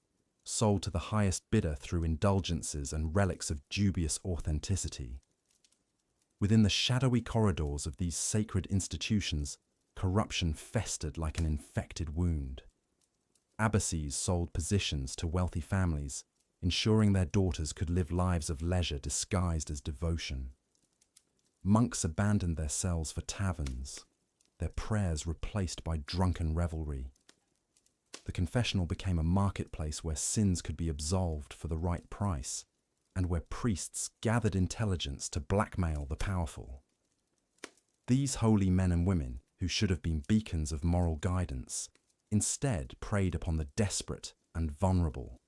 sold to the highest bidder through indulgences and relics of dubious authenticity. Within the shadowy corridors of these sacred institutions, corruption festered like an infected wound. Abbacies sold positions to wealthy families, ensuring their daughters could live lives of leisure disguised as devotion. Monks abandoned their cells for taverns, their prayers replaced by drunken revelry. The confessional became a marketplace where sins could be absolved for the right price, and where priests gathered intelligence to blackmail the powerful. These holy men and women, who should have been beacons of moral guidance, instead preyed upon the desperate and vulnerable.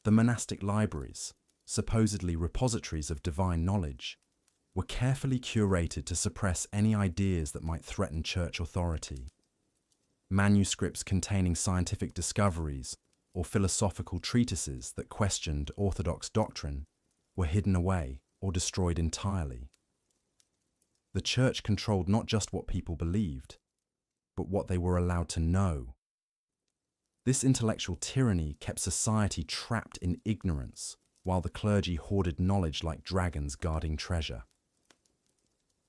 The monastic libraries, supposedly repositories of divine knowledge, were carefully curated to suppress any ideas that might threaten church authority. Manuscripts containing scientific discoveries or philosophical treatises that questioned orthodox doctrine were hidden away or destroyed entirely. The church controlled not just what people believed, but what they were allowed to know. This intellectual tyranny kept society trapped in ignorance, while the clergy hoarded knowledge like dragons guarding treasure.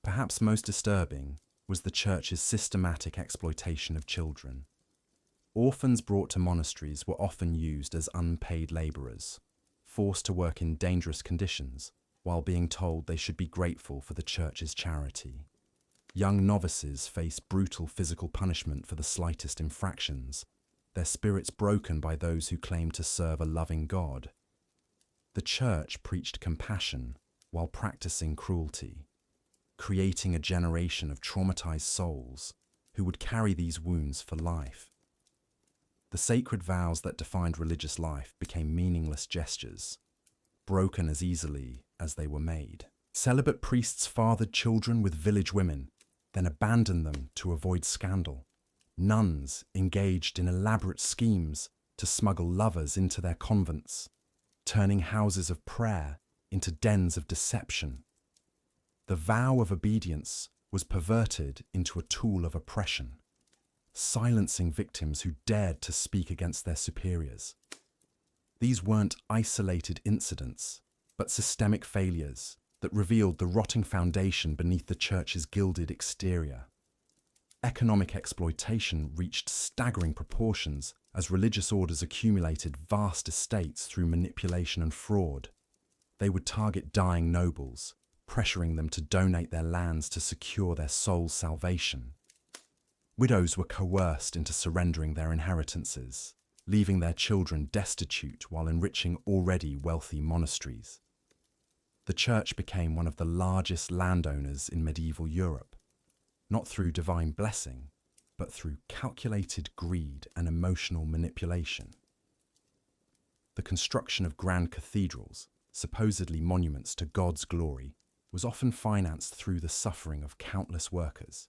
Perhaps most disturbing was the church's systematic exploitation of children. Orphans brought to monasteries were often used as unpaid labourers, forced to work in dangerous conditions while being told they should be grateful for the church's charity. Young novices faced brutal physical punishment for the slightest infractions, their spirits broken by those who claimed to serve a loving God. The church preached compassion while practicing cruelty, creating a generation of traumatized souls who would carry these wounds for life. The sacred vows that defined religious life became meaningless gestures, broken as easily as they were made. Celibate priests fathered children with village women, then abandoned them to avoid scandal. Nuns engaged in elaborate schemes to smuggle lovers into their convents, turning houses of prayer into dens of deception. The vow of obedience was perverted into a tool of oppression, silencing victims who dared to speak against their superiors. These weren't isolated incidents, but systemic failures that revealed the rotting foundation beneath the church's gilded exterior. Economic exploitation reached staggering proportions as religious orders accumulated vast estates through manipulation and fraud. They would target dying nobles, pressuring them to donate their lands to secure their soul's salvation. Widows were coerced into surrendering their inheritances, leaving their children destitute while enriching already wealthy monasteries. The church became one of the largest landowners in medieval Europe, not through divine blessing, but through calculated greed and emotional manipulation. The construction of grand cathedrals, supposedly monuments to God's glory, was often financed through the suffering of countless workers.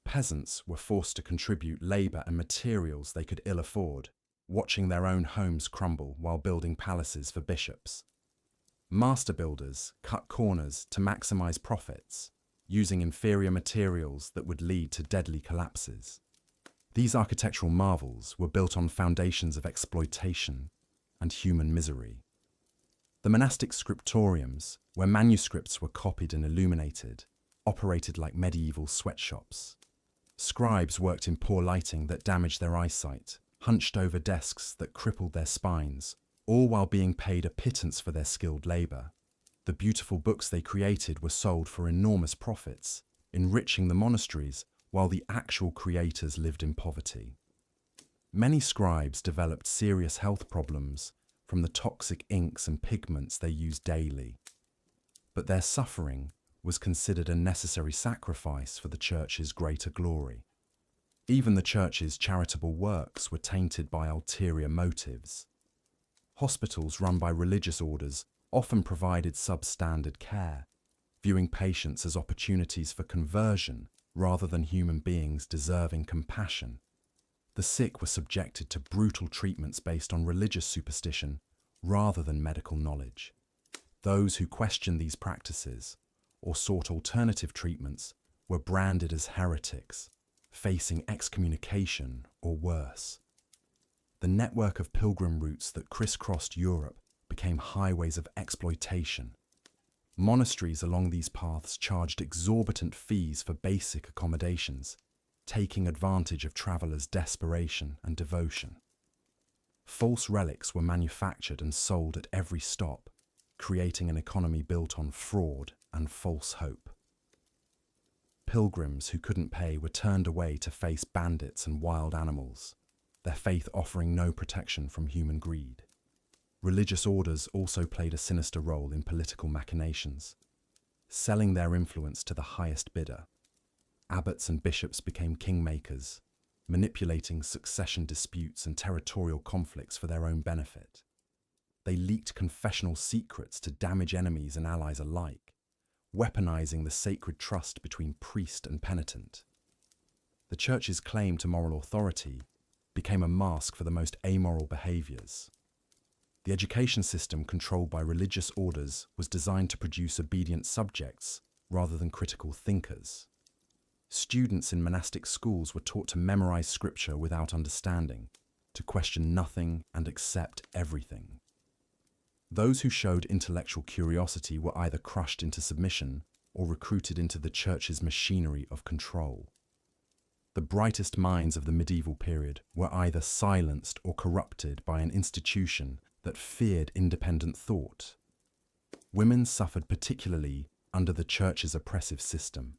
Peasants were forced to contribute labour and materials they could ill afford, watching their own homes crumble while building palaces for bishops. Master builders cut corners to maximise profits, using inferior materials that would lead to deadly collapses. These architectural marvels were built on foundations of exploitation and human misery. The monastic scriptoriums, where manuscripts were copied and illuminated, operated like medieval sweatshops. Scribes worked in poor lighting that damaged their eyesight, hunched over desks that crippled their spines, all while being paid a pittance for their skilled labour. The beautiful books they created were sold for enormous profits, enriching the monasteries while the actual creators lived in poverty. Many scribes developed serious health problems from the toxic inks and pigments they used daily. But their suffering was considered a necessary sacrifice for the church's greater glory. Even the church's charitable works were tainted by ulterior motives. Hospitals run by religious orders often provided substandard care, viewing patients as opportunities for conversion rather than human beings deserving compassion. The sick were subjected to brutal treatments based on religious superstition rather than medical knowledge. Those who questioned these practices or sought alternative treatments were branded as heretics, facing excommunication or worse. The network of pilgrim routes that crisscrossed Europe became highways of exploitation. Monasteries along these paths charged exorbitant fees for basic accommodations, taking advantage of travelers' desperation and devotion. False relics were manufactured and sold at every stop, creating an economy built on fraud and false hope. Pilgrims who couldn't pay were turned away to face bandits and wild animals, their faith offering no protection from human greed. Religious orders also played a sinister role in political machinations, selling their influence to the highest bidder. Abbots and bishops became kingmakers, manipulating succession disputes and territorial conflicts for their own benefit. They leaked confessional secrets to damage enemies and allies alike, weaponizing the sacred trust between priest and penitent. The church's claim to moral authority became a mask for the most amoral behaviors. The education system controlled by religious orders was designed to produce obedient subjects rather than critical thinkers. Students in monastic schools were taught to memorize scripture without understanding, to question nothing and accept everything. Those who showed intellectual curiosity were either crushed into submission or recruited into the church's machinery of control. The brightest minds of the medieval period were either silenced or corrupted by an institution that feared independent thought. Women suffered particularly under the church's oppressive system.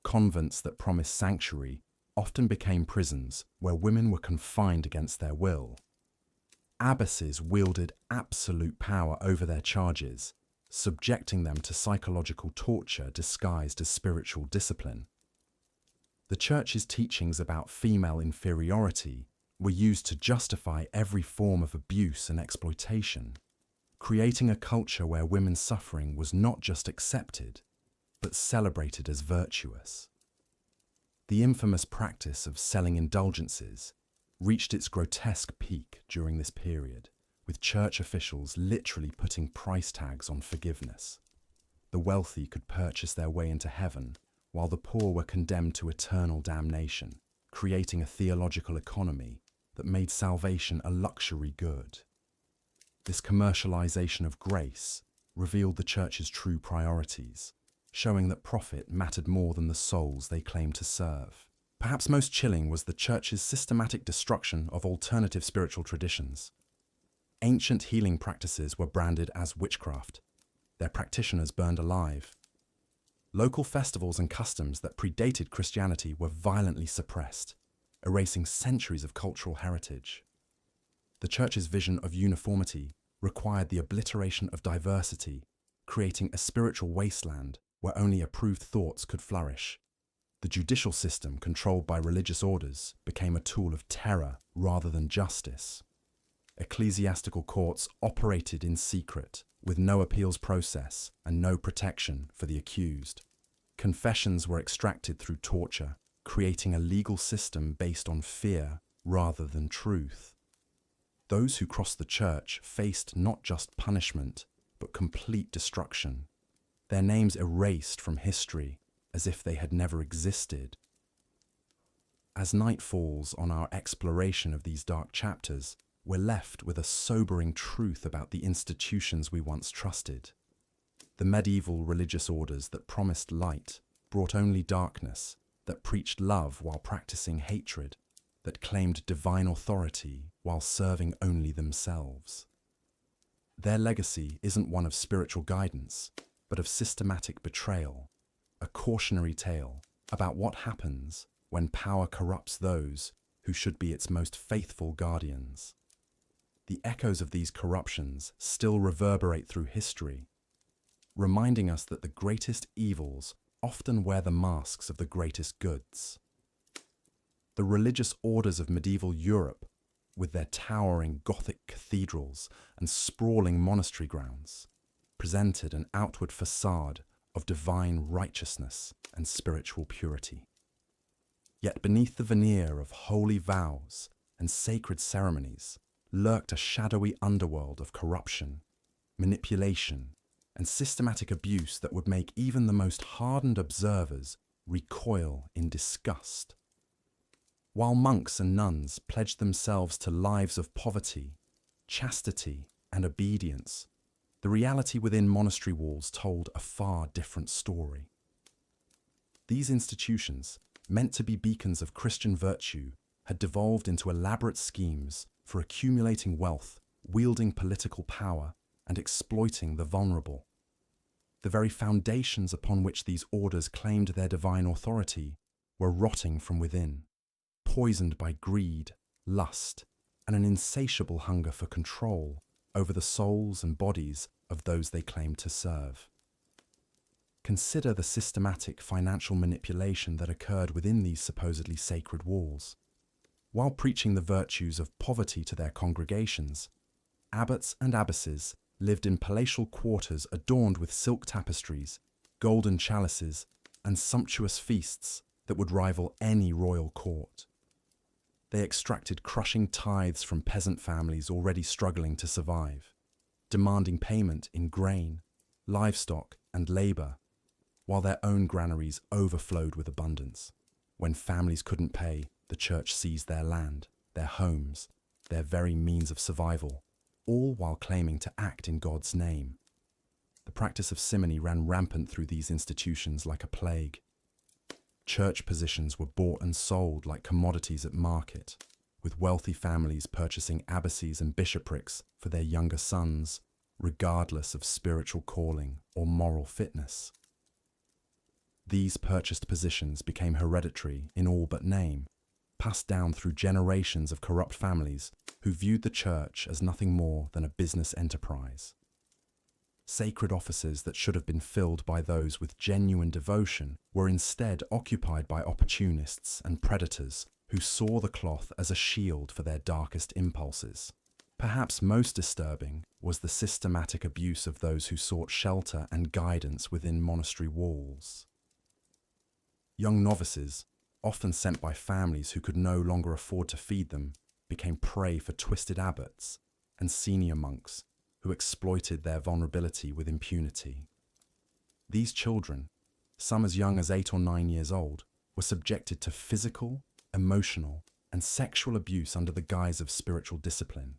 Convents that promised sanctuary often became prisons where women were confined against their will. Abbesses wielded absolute power over their charges, subjecting them to psychological torture disguised as spiritual discipline. The church's teachings about female inferiority were used to justify every form of abuse and exploitation, creating a culture where women's suffering was not just accepted, but celebrated as virtuous. The infamous practice of selling indulgences reached its grotesque peak during this period, with church officials literally putting price tags on forgiveness. The wealthy could purchase their way into heaven, while the poor were condemned to eternal damnation, creating a theological economy that made salvation a luxury good. This commercialization of grace revealed the church's true priorities, showing that profit mattered more than the souls they claimed to serve. Perhaps most chilling was the church's systematic destruction of alternative spiritual traditions. Ancient healing practices were branded as witchcraft, their practitioners burned alive. Local festivals and customs that predated Christianity were violently suppressed, erasing centuries of cultural heritage. The church's vision of uniformity required the obliteration of diversity, creating a spiritual wasteland where only approved thoughts could flourish. The judicial system, controlled by religious orders, became a tool of terror rather than justice. Ecclesiastical courts operated in secret, with no appeals process and no protection for the accused. Confessions were extracted through torture, creating a legal system based on fear rather than truth. Those who crossed the church faced not just punishment, but complete destruction. Their names erased from history as if they had never existed. As night falls on our exploration of these dark chapters, we're left with a sobering truth about the institutions we once trusted. The medieval religious orders that promised light brought only darkness, that preached love while practicing hatred, that claimed divine authority while serving only themselves. Their legacy isn't one of spiritual guidance, but of systematic betrayal, a cautionary tale about what happens when power corrupts those who should be its most faithful guardians. The echoes of these corruptions still reverberate through history, reminding us that the greatest evils often wear the masks of the greatest goods. The religious orders of medieval Europe, with their towering Gothic cathedrals and sprawling monastery grounds, presented an outward facade of divine righteousness and spiritual purity. Yet beneath the veneer of holy vows and sacred ceremonies lurked a shadowy underworld of corruption, manipulation, and systematic abuse that would make even the most hardened observers recoil in disgust. While monks and nuns pledged themselves to lives of poverty, chastity, and obedience, the reality within monastery walls told a far different story. These institutions, meant to be beacons of Christian virtue, had devolved into elaborate schemes for accumulating wealth, wielding political power, and exploiting the vulnerable. The very foundations upon which these orders claimed their divine authority were rotting from within, poisoned by greed, lust, and an insatiable hunger for control over the souls and bodies of those they claimed to serve. Consider the systematic financial manipulation that occurred within these supposedly sacred walls. While preaching the virtues of poverty to their congregations, abbots and abbesses lived in palatial quarters adorned with silk tapestries, golden chalices, and sumptuous feasts that would rival any royal court. They extracted crushing tithes from peasant families already struggling to survive, demanding payment in grain, livestock, and labor, while their own granaries overflowed with abundance. When families couldn't pay, the church seized their land, their homes, their very means of survival, all while claiming to act in God's name. The practice of simony ran rampant through these institutions like a plague. Church positions were bought and sold like commodities at market, with wealthy families purchasing abbacies and bishoprics for their younger sons, regardless of spiritual calling or moral fitness. These purchased positions became hereditary in all but name, passed down through generations of corrupt families who viewed the church as nothing more than a business enterprise. Sacred offices that should have been filled by those with genuine devotion were instead occupied by opportunists and predators who saw the cloth as a shield for their darkest impulses. Perhaps most disturbing was the systematic abuse of those who sought shelter and guidance within monastery walls. Young novices, often sent by families who could no longer afford to feed them, became prey for twisted abbots and senior monks who exploited their vulnerability with impunity. These children, some as young as 8 or 9 years old, were subjected to physical, emotional, and sexual abuse under the guise of spiritual discipline.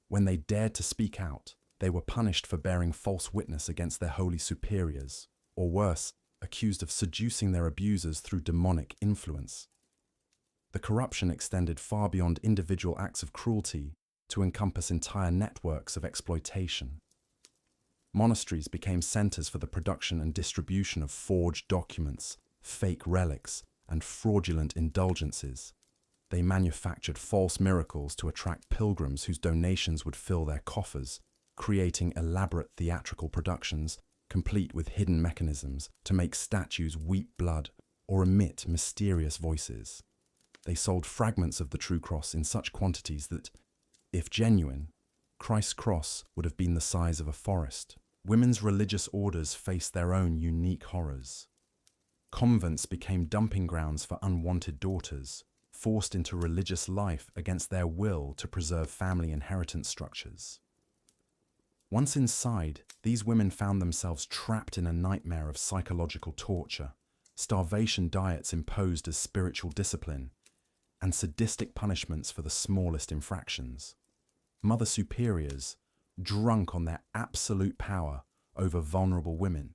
When they dared to speak out, they were punished for bearing false witness against their holy superiors, or worse, accused of seducing their abusers through demonic influence. The corruption extended far beyond individual acts of cruelty to encompass entire networks of exploitation. Monasteries became centers for the production and distribution of forged documents, fake relics, and fraudulent indulgences. They manufactured false miracles to attract pilgrims whose donations would fill their coffers, creating elaborate theatrical productions complete with hidden mechanisms to make statues weep blood or emit mysterious voices. They sold fragments of the true cross in such quantities that, if genuine, Christ's cross would have been the size of a forest. Women's religious orders faced their own unique horrors. Convents became dumping grounds for unwanted daughters, forced into religious life against their will to preserve family inheritance structures. Once inside, these women found themselves trapped in a nightmare of psychological torture, starvation diets imposed as spiritual discipline, and sadistic punishments for the smallest infractions. Mother superiors, drunk on their absolute power over vulnerable women,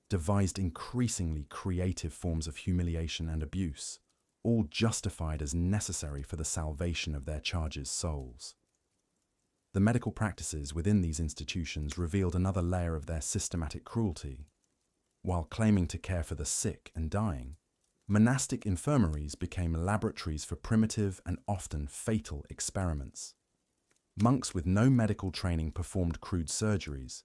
devised increasingly creative forms of humiliation and abuse, all justified as necessary for the salvation of their charges' souls. The medical practices within these institutions revealed another layer of their systematic cruelty. While claiming to care for the sick and dying, monastic infirmaries became laboratories for primitive and often fatal experiments. Monks with no medical training performed crude surgeries,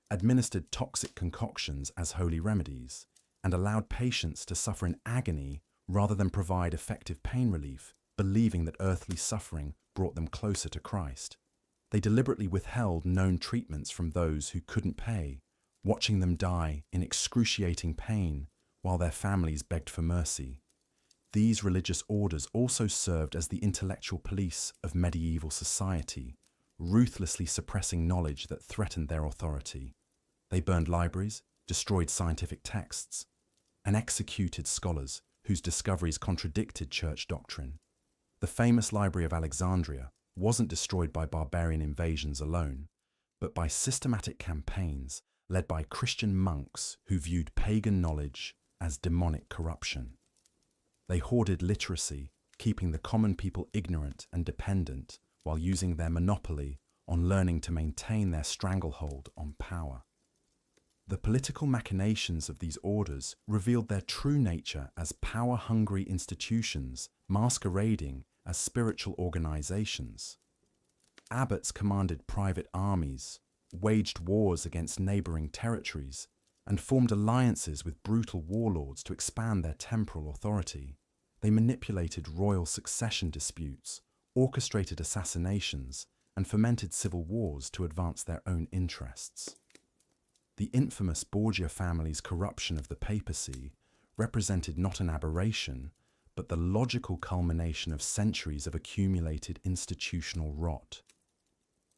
administered toxic concoctions as holy remedies, and allowed patients to suffer in agony rather than provide effective pain relief, believing that earthly suffering brought them closer to Christ. They deliberately withheld known treatments from those who couldn't pay, watching them die in excruciating pain while their families begged for mercy. These religious orders also served as the intellectual police of medieval society, ruthlessly suppressing knowledge that threatened their authority. They burned libraries, destroyed scientific texts, and executed scholars whose discoveries contradicted church doctrine. The famous Library of Alexandria wasn't destroyed by barbarian invasions alone, but by systematic campaigns led by Christian monks who viewed pagan knowledge as demonic corruption. They hoarded literacy, keeping the common people ignorant and dependent while using their monopoly on learning to maintain their stranglehold on power. The political machinations of these orders revealed their true nature as power-hungry institutions masquerading as spiritual organizations. Abbots commanded private armies, waged wars against neighboring territories, and formed alliances with brutal warlords to expand their temporal authority. They manipulated royal succession disputes, orchestrated assassinations, and fomented civil wars to advance their own interests. The infamous Borgia family's corruption of the papacy represented not an aberration, but the logical culmination of centuries of accumulated institutional rot.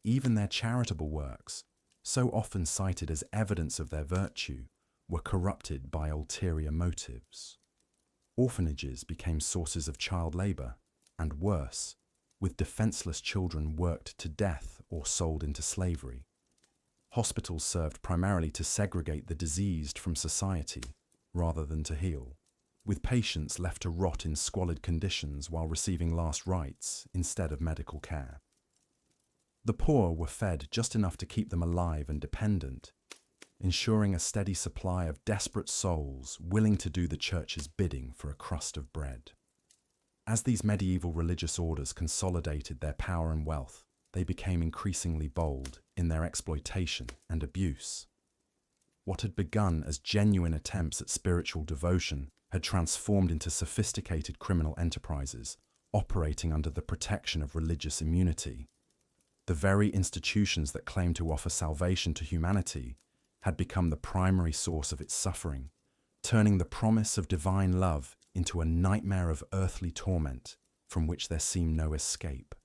Even their charitable works, so often cited as evidence of their virtue, were corrupted by ulterior motives. Orphanages became sources of child labor, and worse, with defenseless children worked to death or sold into slavery. Hospitals served primarily to segregate the diseased from society, rather than to heal, with patients left to rot in squalid conditions while receiving last rites instead of medical care. The poor were fed just enough to keep them alive and dependent, ensuring a steady supply of desperate souls willing to do the church's bidding for a crust of bread. As these medieval religious orders consolidated their power and wealth, they became increasingly bold in their exploitation and abuse. What had begun as genuine attempts at spiritual devotion had transformed into sophisticated criminal enterprises operating under the protection of religious immunity. The very institutions that claimed to offer salvation to humanity had become the primary source of its suffering, turning the promise of divine love into a nightmare of earthly torment from which there seemed no escape.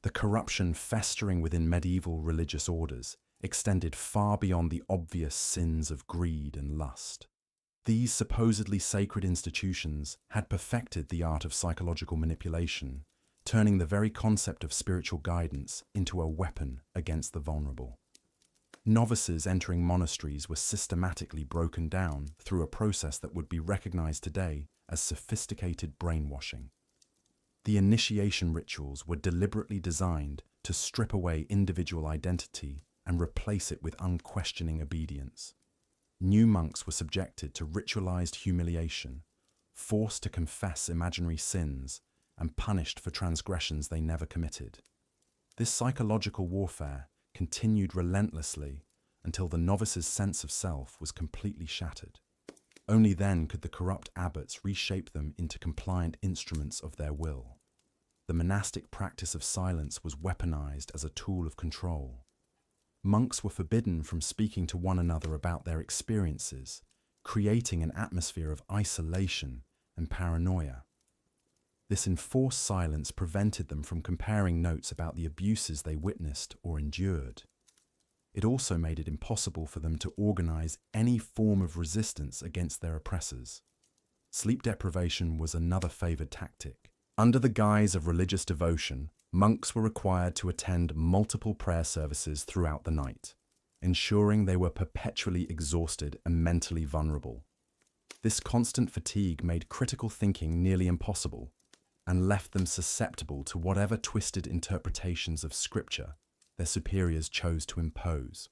The corruption festering within medieval religious orders extended far beyond the obvious sins of greed and lust. These supposedly sacred institutions had perfected the art of psychological manipulation, turning the very concept of spiritual guidance into a weapon against the vulnerable. Novices entering monasteries were systematically broken down through a process that would be recognized today as sophisticated brainwashing. The initiation rituals were deliberately designed to strip away individual identity and replace it with unquestioning obedience. New monks were subjected to ritualized humiliation, forced to confess imaginary sins, and punished for transgressions they never committed. This psychological warfare continued relentlessly until the novice's sense of self was completely shattered. Only then could the corrupt abbots reshape them into compliant instruments of their will. The monastic practice of silence was weaponized as a tool of control. Monks were forbidden from speaking to one another about their experiences, creating an atmosphere of isolation and paranoia. This enforced silence prevented them from comparing notes about the abuses they witnessed or endured. It also made it impossible for them to organize any form of resistance against their oppressors. Sleep deprivation was another favored tactic. Under the guise of religious devotion, monks were required to attend multiple prayer services throughout the night, ensuring they were perpetually exhausted and mentally vulnerable. This constant fatigue made critical thinking nearly impossible and left them susceptible to whatever twisted interpretations of scripture their superiors chose to impose.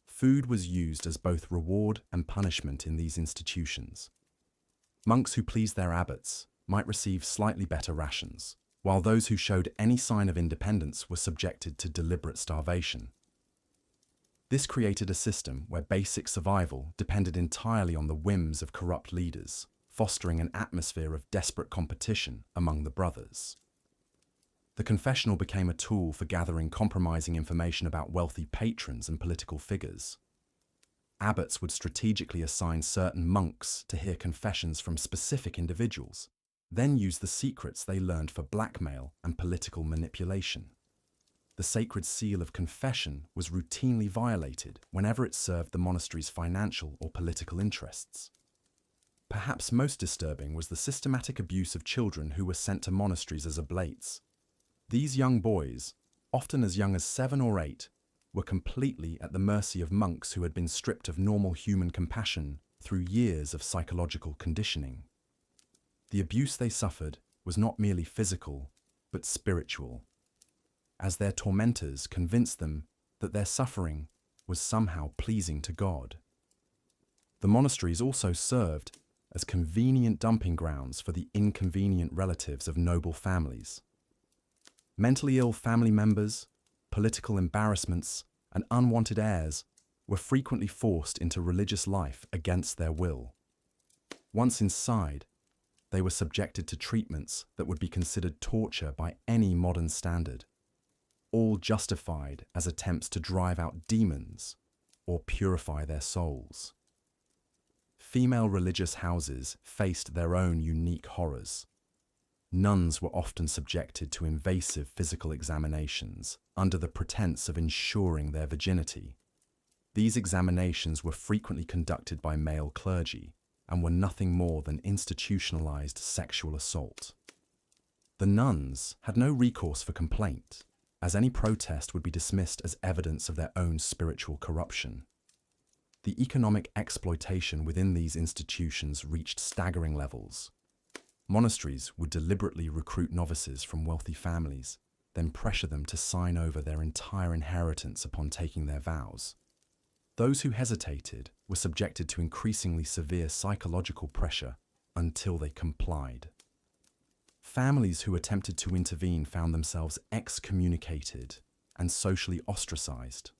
Food was used as both reward and punishment in these institutions. Monks who pleased their abbots might receive slightly better rations, while those who showed any sign of independence were subjected to deliberate starvation. This created a system where basic survival depended entirely on the whims of corrupt leaders, fostering an atmosphere of desperate competition among the brothers. The confessional became a tool for gathering compromising information about wealthy patrons and political figures. Abbots would strategically assign certain monks to hear confessions from specific individuals, then use the secrets they learned for blackmail and political manipulation. The sacred seal of confession was routinely violated whenever it served the monastery's financial or political interests. Perhaps most disturbing was the systematic abuse of children who were sent to monasteries as oblates. These young boys, often as young as 7 or 8, were completely at the mercy of monks who had been stripped of normal human compassion through years of psychological conditioning. The abuse they suffered was not merely physical, but spiritual, as their tormentors convinced them that their suffering was somehow pleasing to God. The monasteries also served as convenient dumping grounds for the inconvenient relatives of noble families. Mentally ill family members, political embarrassments, and unwanted heirs were frequently forced into religious life against their will. Once inside, they were subjected to treatments that would be considered torture by any modern standard, all justified as attempts to drive out demons or purify their souls. Female religious houses faced their own unique horrors. Nuns were often subjected to invasive physical examinations under the pretense of ensuring their virginity. These examinations were frequently conducted by male clergy and were nothing more than institutionalized sexual assault. The nuns had no recourse for complaint, as any protest would be dismissed as evidence of their own spiritual corruption. The economic exploitation within these institutions reached staggering levels. Monasteries would deliberately recruit novices from wealthy families, then pressure them to sign over their entire inheritance upon taking their vows. Those who hesitated were subjected to increasingly severe psychological pressure until they complied. Families who attempted to intervene found themselves excommunicated and socially ostracized.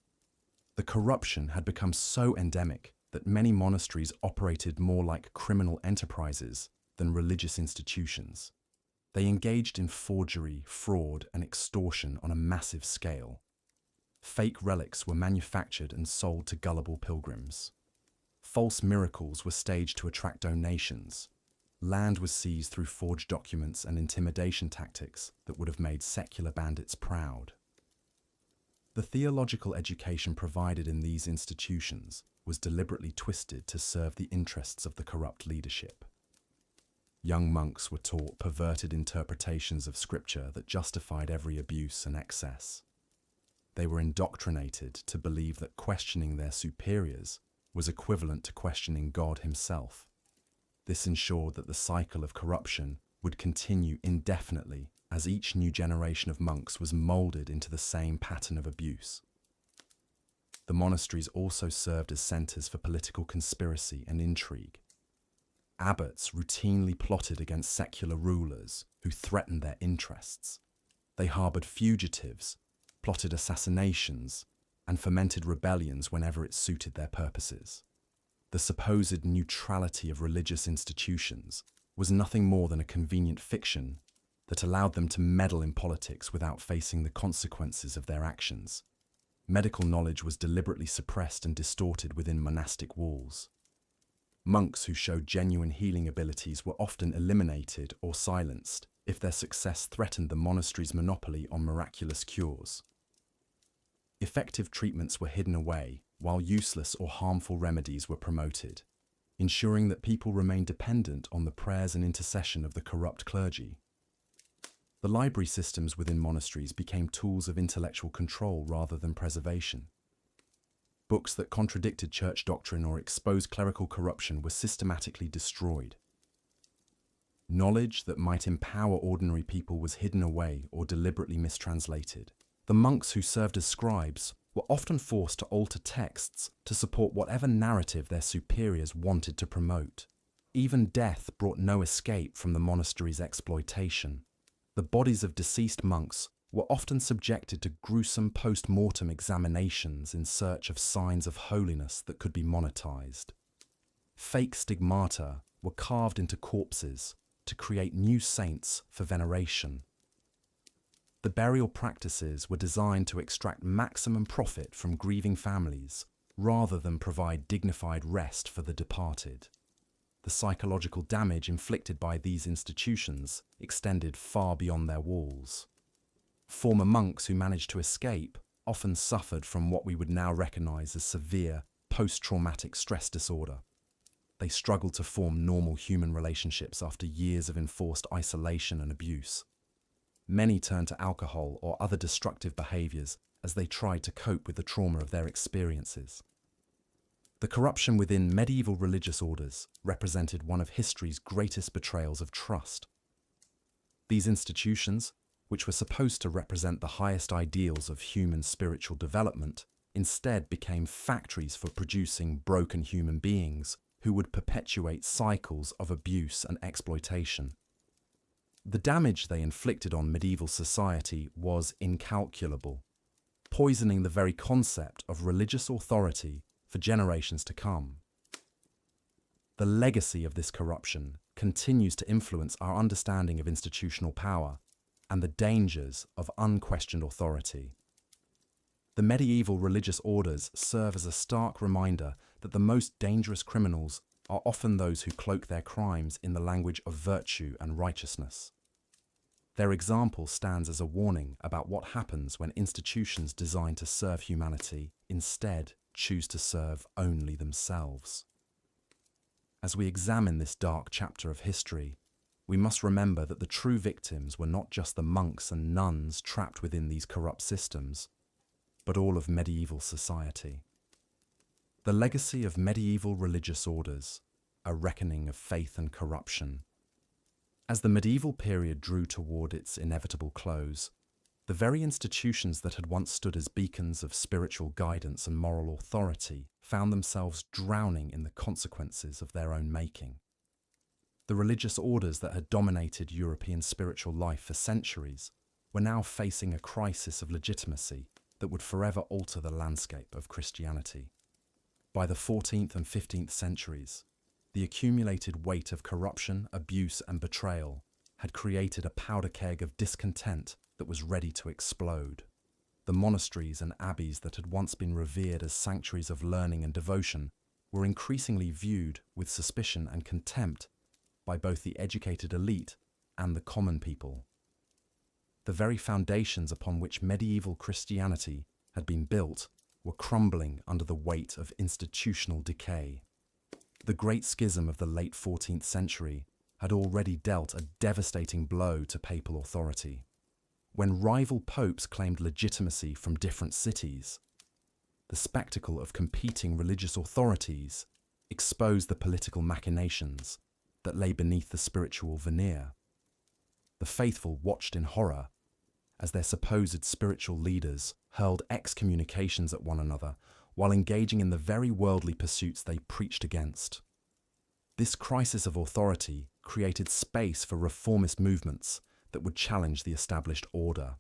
The corruption had become so endemic that many monasteries operated more like criminal enterprises than religious institutions. They engaged in forgery, fraud, and extortion on a massive scale. Fake relics were manufactured and sold to gullible pilgrims. False miracles were staged to attract donations. Land was seized through forged documents and intimidation tactics that would have made secular bandits proud. The theological education provided in these institutions was deliberately twisted to serve the interests of the corrupt leadership. Young monks were taught perverted interpretations of scripture that justified every abuse and excess. They were indoctrinated to believe that questioning their superiors was equivalent to questioning God himself. This ensured that the cycle of corruption would continue indefinitely as each new generation of monks was molded into the same pattern of abuse. The monasteries also served as centers for political conspiracy and intrigue. Abbots routinely plotted against secular rulers who threatened their interests. They harbored fugitives, plotted assassinations, and fomented rebellions whenever it suited their purposes. The supposed neutrality of religious institutions was nothing more than a convenient fiction that allowed them to meddle in politics without facing the consequences of their actions. Medical knowledge was deliberately suppressed and distorted within monastic walls. Monks who showed genuine healing abilities were often eliminated or silenced if their success threatened the monastery's monopoly on miraculous cures. Effective treatments were hidden away, while useless or harmful remedies were promoted, ensuring that people remained dependent on the prayers and intercession of the corrupt clergy. The library systems within monasteries became tools of intellectual control rather than preservation. Books that contradicted church doctrine or exposed clerical corruption were systematically destroyed. Knowledge that might empower ordinary people was hidden away or deliberately mistranslated. The monks who served as scribes were often forced to alter texts to support whatever narrative their superiors wanted to promote. Even death brought no escape from the monastery's exploitation. The bodies of deceased monks were often subjected to gruesome post-mortem examinations in search of signs of holiness that could be monetized. Fake stigmata were carved into corpses to create new saints for veneration. The burial practices were designed to extract maximum profit from grieving families rather than provide dignified rest for the departed. The psychological damage inflicted by these institutions extended far beyond their walls. Former monks who managed to escape often suffered from what we would now recognize as severe post-traumatic stress disorder. They struggled to form normal human relationships after years of enforced isolation and abuse. Many turned to alcohol or other destructive behaviors as they tried to cope with the trauma of their experiences. The corruption within medieval religious orders represented one of history's greatest betrayals of trust. These institutions, which were supposed to represent the highest ideals of human spiritual development, instead became factories for producing broken human beings who would perpetuate cycles of abuse and exploitation. The damage they inflicted on medieval society was incalculable, poisoning the very concept of religious authority for generations to come. The legacy of this corruption continues to influence our understanding of institutional power and the dangers of unquestioned authority. The medieval religious orders serve as a stark reminder that the most dangerous criminals are often those who cloak their crimes in the language of virtue and righteousness. Their example stands as a warning about what happens when institutions designed to serve humanity instead choose to serve only themselves. As we examine this dark chapter of history, we must remember that the true victims were not just the monks and nuns trapped within these corrupt systems, but all of medieval society. The legacy of medieval religious orders, a reckoning of faith and corruption. As the medieval period drew toward its inevitable close, the very institutions that had once stood as beacons of spiritual guidance and moral authority found themselves drowning in the consequences of their own making. The religious orders that had dominated European spiritual life for centuries were now facing a crisis of legitimacy that would forever alter the landscape of Christianity. By the 14th and 15th centuries, the accumulated weight of corruption, abuse, and betrayal had created a powder keg of discontent that was ready to explode. The monasteries and abbeys that had once been revered as sanctuaries of learning and devotion were increasingly viewed with suspicion and contempt by both the educated elite and the common people. The very foundations upon which medieval Christianity had been built were crumbling under the weight of institutional decay. The Great Schism of the late 14th century had already dealt a devastating blow to papal authority. When rival popes claimed legitimacy from different cities, the spectacle of competing religious authorities exposed the political machinations that lay beneath the spiritual veneer. The faithful watched in horror as their supposed spiritual leaders hurled excommunications at one another while engaging in the very worldly pursuits they preached against. This crisis of authority created space for reformist movements that would challenge the established order.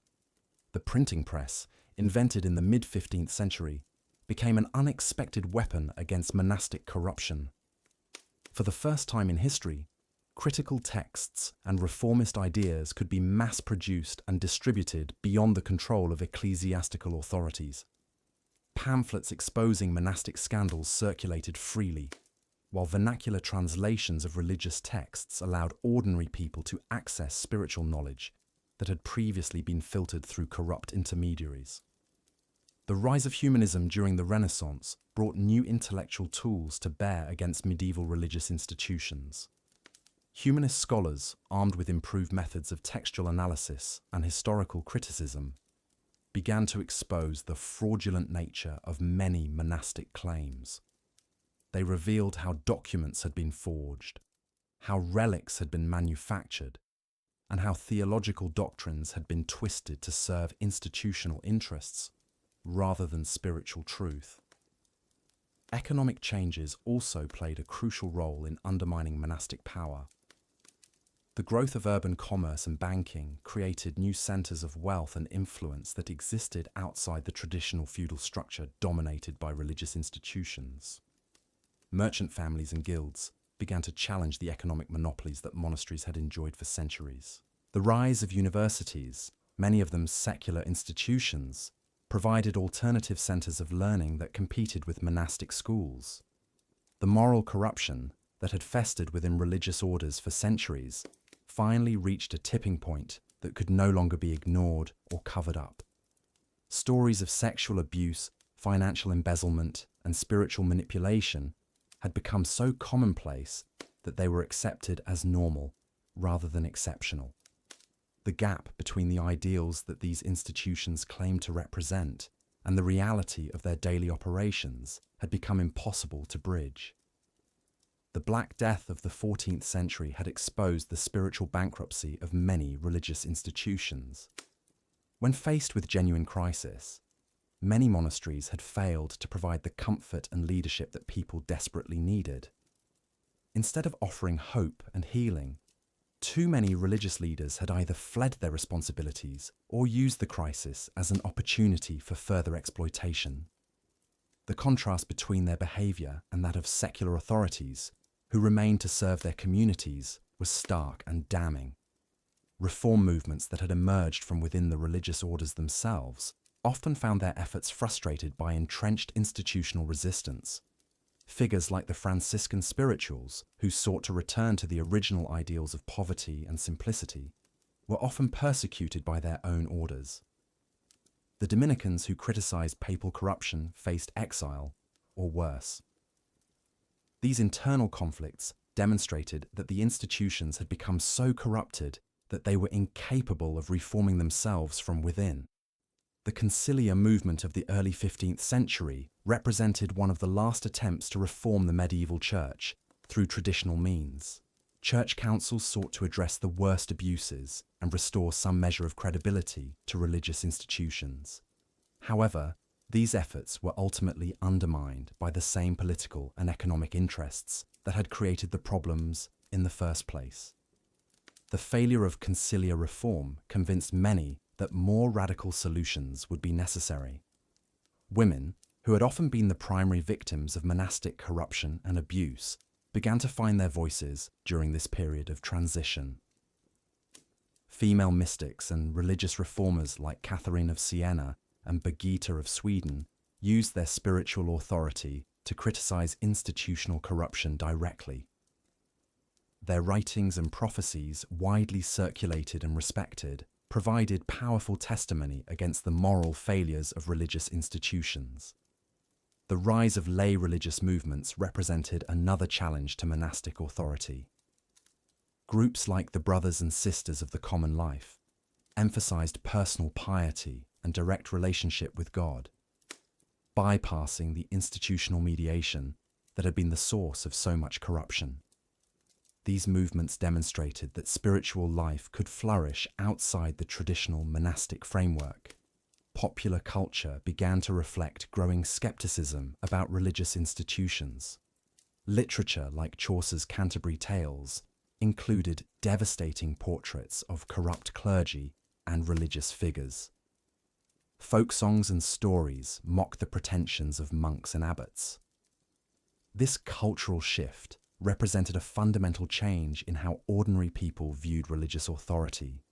The printing press invented in the mid-15th century, became an unexpected weapon against monastic corruption. For the first time in history, critical texts and reformist ideas could be mass-produced and distributed beyond the control of ecclesiastical authorities. Pamphlets exposing monastic scandals circulated freely, while vernacular translations of religious texts allowed ordinary people to access spiritual knowledge that had previously been filtered through corrupt intermediaries. The rise of humanism during the Renaissance brought new intellectual tools to bear against medieval religious institutions. Humanist scholars, armed with improved methods of textual analysis and historical criticism, began to expose the fraudulent nature of many monastic claims. They revealed how documents had been forged, how relics had been manufactured, and how theological doctrines had been twisted to serve institutional interests rather than spiritual truth. Economic changes also played a crucial role in undermining monastic power. The growth of urban commerce and banking created new centers of wealth and influence that existed outside the traditional feudal structure dominated by religious institutions. Merchant families and guilds began to challenge the economic monopolies that monasteries had enjoyed for centuries. The rise of universities, many of them secular institutions, provided alternative centers of learning that competed with monastic schools. The moral corruption that had festered within religious orders for centuries finally reached a tipping point that could no longer be ignored or covered up. Stories of sexual abuse, financial embezzlement, and spiritual manipulation had become so commonplace that they were accepted as normal rather than exceptional. The gap between the ideals that these institutions claimed to represent and the reality of their daily operations had become impossible to bridge. The Black Death of the 14th century had exposed the spiritual bankruptcy of many religious institutions. When faced with genuine crisis, many monasteries had failed to provide the comfort and leadership that people desperately needed. Instead of offering hope and healing, too many religious leaders had either fled their responsibilities or used the crisis as an opportunity for further exploitation. The contrast between their behavior and that of secular authorities, who remained to serve their communities, was stark and damning. Reform movements that had emerged from within the religious orders themselves often found their efforts frustrated by entrenched institutional resistance. Figures like the Franciscan spirituals, who sought to return to the original ideals of poverty and simplicity, were often persecuted by their own orders. The Dominicans who criticized papal corruption faced exile, or worse. These internal conflicts demonstrated that the institutions had become so corrupted that they were incapable of reforming themselves from within. The conciliar movement of the early 15th century represented one of the last attempts to reform the medieval church through traditional means. Church councils sought to address the worst abuses and restore some measure of credibility to religious institutions. However, these efforts were ultimately undermined by the same political and economic interests that had created the problems in the first place. The failure of conciliar reform convinced many that more radical solutions would be necessary. Women, who had often been the primary victims of monastic corruption and abuse, began to find their voices during this period of transition. Female mystics and religious reformers like Catherine of Siena and Birgitta of Sweden used their spiritual authority to criticize institutional corruption directly. Their writings and prophecies, widely circulated and respected, provided powerful testimony against the moral failures of religious institutions. The rise of lay religious movements represented another challenge to monastic authority. Groups like the Brothers and Sisters of the Common Life emphasized personal piety and direct relationship with God, bypassing the institutional mediation that had been the source of so much corruption. These movements demonstrated that spiritual life could flourish outside the traditional monastic framework. Popular culture began to reflect growing skepticism about religious institutions. Literature like Chaucer's Canterbury Tales included devastating portraits of corrupt clergy and religious figures. Folk songs and stories mock the pretensions of monks and abbots. This cultural shift represented a fundamental change in how ordinary people viewed religious authority.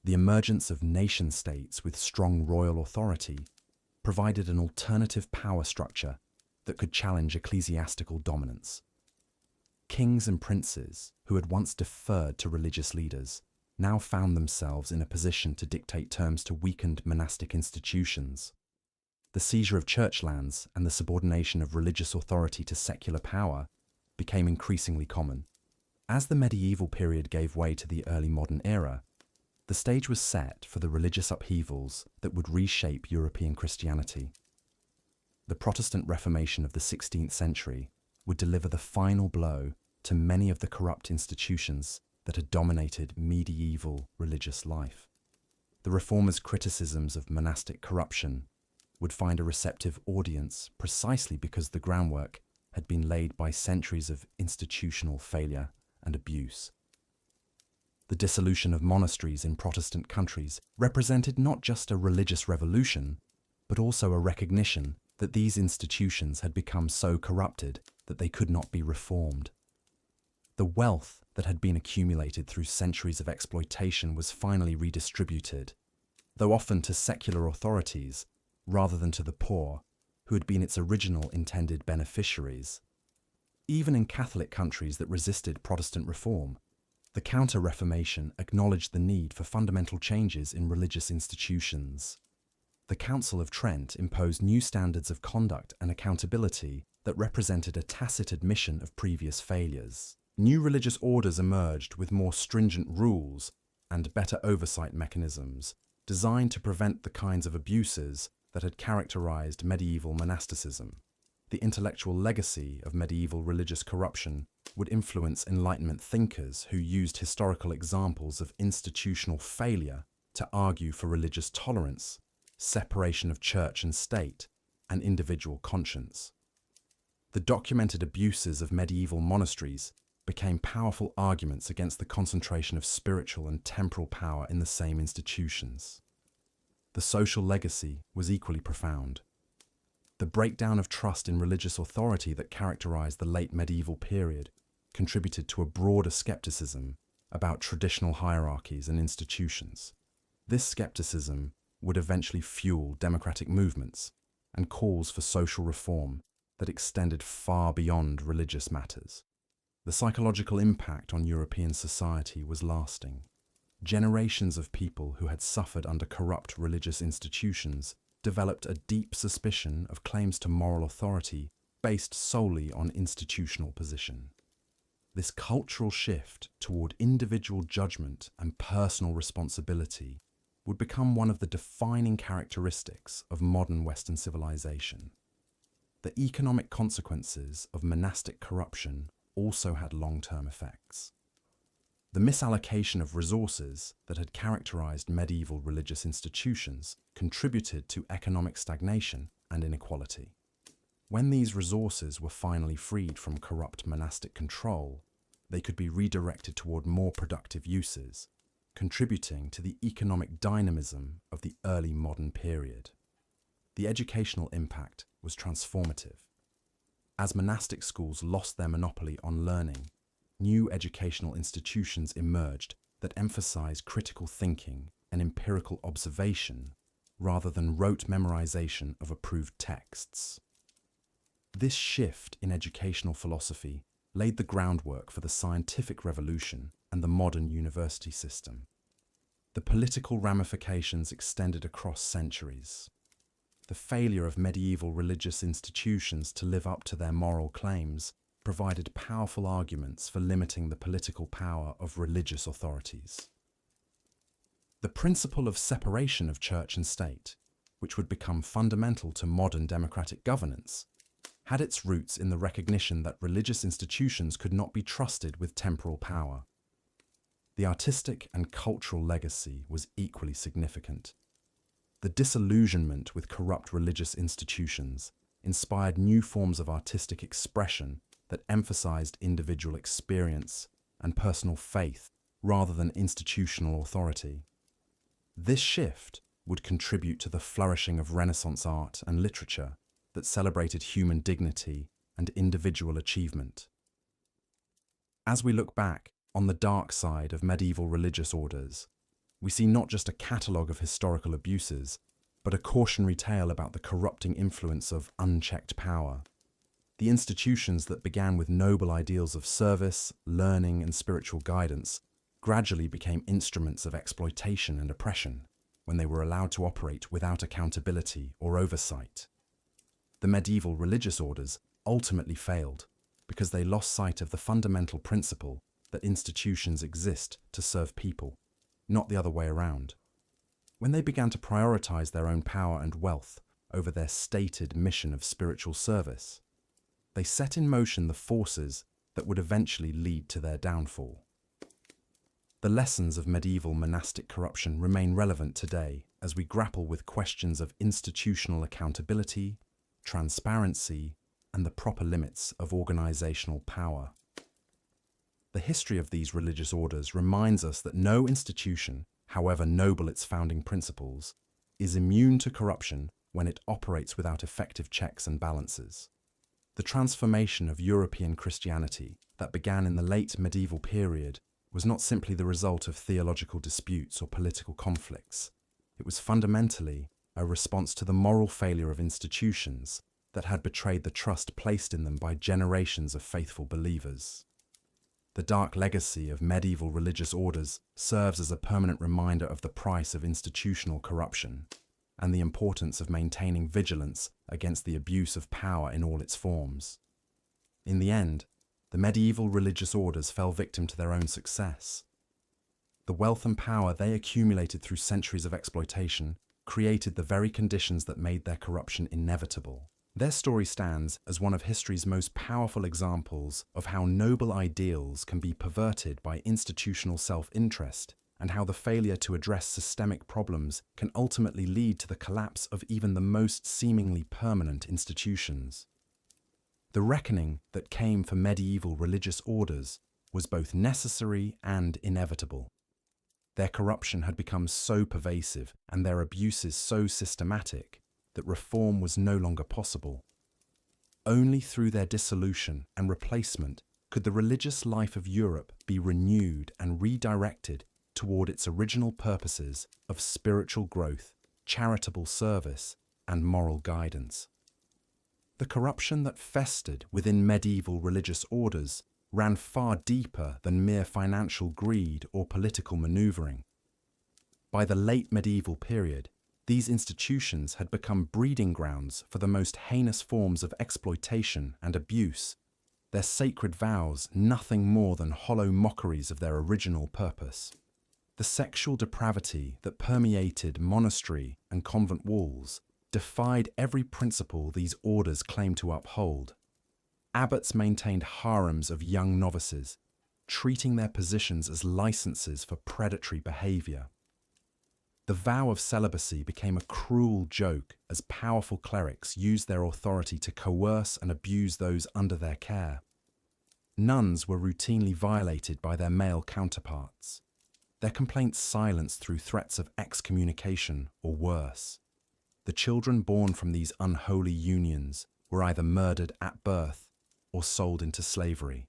The emergence of nation-states with strong royal authority provided an alternative power structure that could challenge ecclesiastical dominance. Kings and princes, who had once deferred to religious leaders, now found themselves in a position to dictate terms to weakened monastic institutions. The seizure of church lands and the subordination of religious authority to secular power became increasingly common. As the medieval period gave way to the early modern era, the stage was set for the religious upheavals that would reshape European Christianity. The Protestant Reformation of the 16th century would deliver the final blow to many of the corrupt institutions that had dominated medieval religious life. The Reformers' criticisms of monastic corruption would find a receptive audience precisely because the groundwork had been laid by centuries of institutional failure and abuse. The dissolution of monasteries in Protestant countries represented not just a religious revolution, but also a recognition that these institutions had become so corrupted that they could not be reformed. The wealth that had been accumulated through centuries of exploitation was finally redistributed, though often to secular authorities rather than to the poor, who had been its original intended beneficiaries. Even in Catholic countries that resisted Protestant reform, the Counter-Reformation acknowledged the need for fundamental changes in religious institutions. The Council of Trent imposed new standards of conduct and accountability that represented a tacit admission of previous failures. New religious orders emerged with more stringent rules and better oversight mechanisms designed to prevent the kinds of abuses that had characterized medieval monasticism. The intellectual legacy of medieval religious corruption would influence Enlightenment thinkers who used historical examples of institutional failure to argue for religious tolerance, separation of church and state, and individual conscience. The documented abuses of medieval monasteries became powerful arguments against the concentration of spiritual and temporal power in the same institutions. The social legacy was equally profound. The breakdown of trust in religious authority that characterized the late medieval period contributed to a broader skepticism about traditional hierarchies and institutions. This skepticism would eventually fuel democratic movements and calls for social reform that extended far beyond religious matters. The psychological impact on European society was lasting. Generations of people who had suffered under corrupt religious institutions developed a deep suspicion of claims to moral authority based solely on institutional position. This cultural shift toward individual judgment and personal responsibility would become one of the defining characteristics of modern Western civilization. The economic consequences of monastic corruption also had long-term effects. The misallocation of resources that had characterized medieval religious institutions contributed to economic stagnation and inequality. When these resources were finally freed from corrupt monastic control, they could be redirected toward more productive uses, contributing to the economic dynamism of the early modern period. The educational impact was transformative. As monastic schools lost their monopoly on learning, new educational institutions emerged that emphasized critical thinking and empirical observation rather than rote memorization of approved texts. This shift in educational philosophy laid the groundwork for the scientific revolution and the modern university system. The political ramifications extended across centuries. The failure of medieval religious institutions to live up to their moral claims provided powerful arguments for limiting the political power of religious authorities. The principle of separation of church and state, which would become fundamental to modern democratic governance, had its roots in the recognition that religious institutions could not be trusted with temporal power. The artistic and cultural legacy was equally significant. The disillusionment with corrupt religious institutions inspired new forms of artistic expression that emphasized individual experience and personal faith rather than institutional authority. This shift would contribute to the flourishing of Renaissance art and literature that celebrated human dignity and individual achievement. As we look back on the dark side of medieval religious orders, we see not just a catalogue of historical abuses, but a cautionary tale about the corrupting influence of unchecked power. The institutions that began with noble ideals of service, learning, and spiritual guidance gradually became instruments of exploitation and oppression when they were allowed to operate without accountability or oversight. The medieval religious orders ultimately failed because they lost sight of the fundamental principle that institutions exist to serve people, not the other way around. When they began to prioritize their own power and wealth over their stated mission of spiritual service, they set in motion the forces that would eventually lead to their downfall. The lessons of medieval monastic corruption remain relevant today as we grapple with questions of institutional accountability, transparency, and the proper limits of organizational power. The history of these religious orders reminds us that no institution, however noble its founding principles, is immune to corruption when it operates without effective checks and balances. The transformation of European Christianity that began in the late medieval period was not simply the result of theological disputes or political conflicts. It was fundamentally a response to the moral failure of institutions that had betrayed the trust placed in them by generations of faithful believers. The dark legacy of medieval religious orders serves as a permanent reminder of the price of institutional corruption and the importance of maintaining vigilance against the abuse of power in all its forms. In the end, the medieval religious orders fell victim to their own success. The wealth and power they accumulated through centuries of exploitation created the very conditions that made their corruption inevitable. Their story stands as one of history's most powerful examples of how noble ideals can be perverted by institutional self-interest and how the failure to address systemic problems can ultimately lead to the collapse of even the most seemingly permanent institutions. The reckoning that came for medieval religious orders was both necessary and inevitable. Their corruption had become so pervasive and their abuses so systematic that reform was no longer possible. Only through their dissolution and replacement could the religious life of Europe be renewed and redirected toward its original purposes of spiritual growth, charitable service, and moral guidance. The corruption that festered within medieval religious orders ran far deeper than mere financial greed or political maneuvering. By the late medieval period, these institutions had become breeding grounds for the most heinous forms of exploitation and abuse, their sacred vows nothing more than hollow mockeries of their original purpose. The sexual depravity that permeated monastery and convent walls defied every principle these orders claimed to uphold. Abbots maintained harems of young novices, treating their positions as licenses for predatory behavior. The vow of celibacy became a cruel joke as powerful clerics used their authority to coerce and abuse those under their care. Nuns were routinely violated by their male counterparts, their complaints silenced through threats of excommunication or worse. The children born from these unholy unions were either murdered at birth or sold into slavery.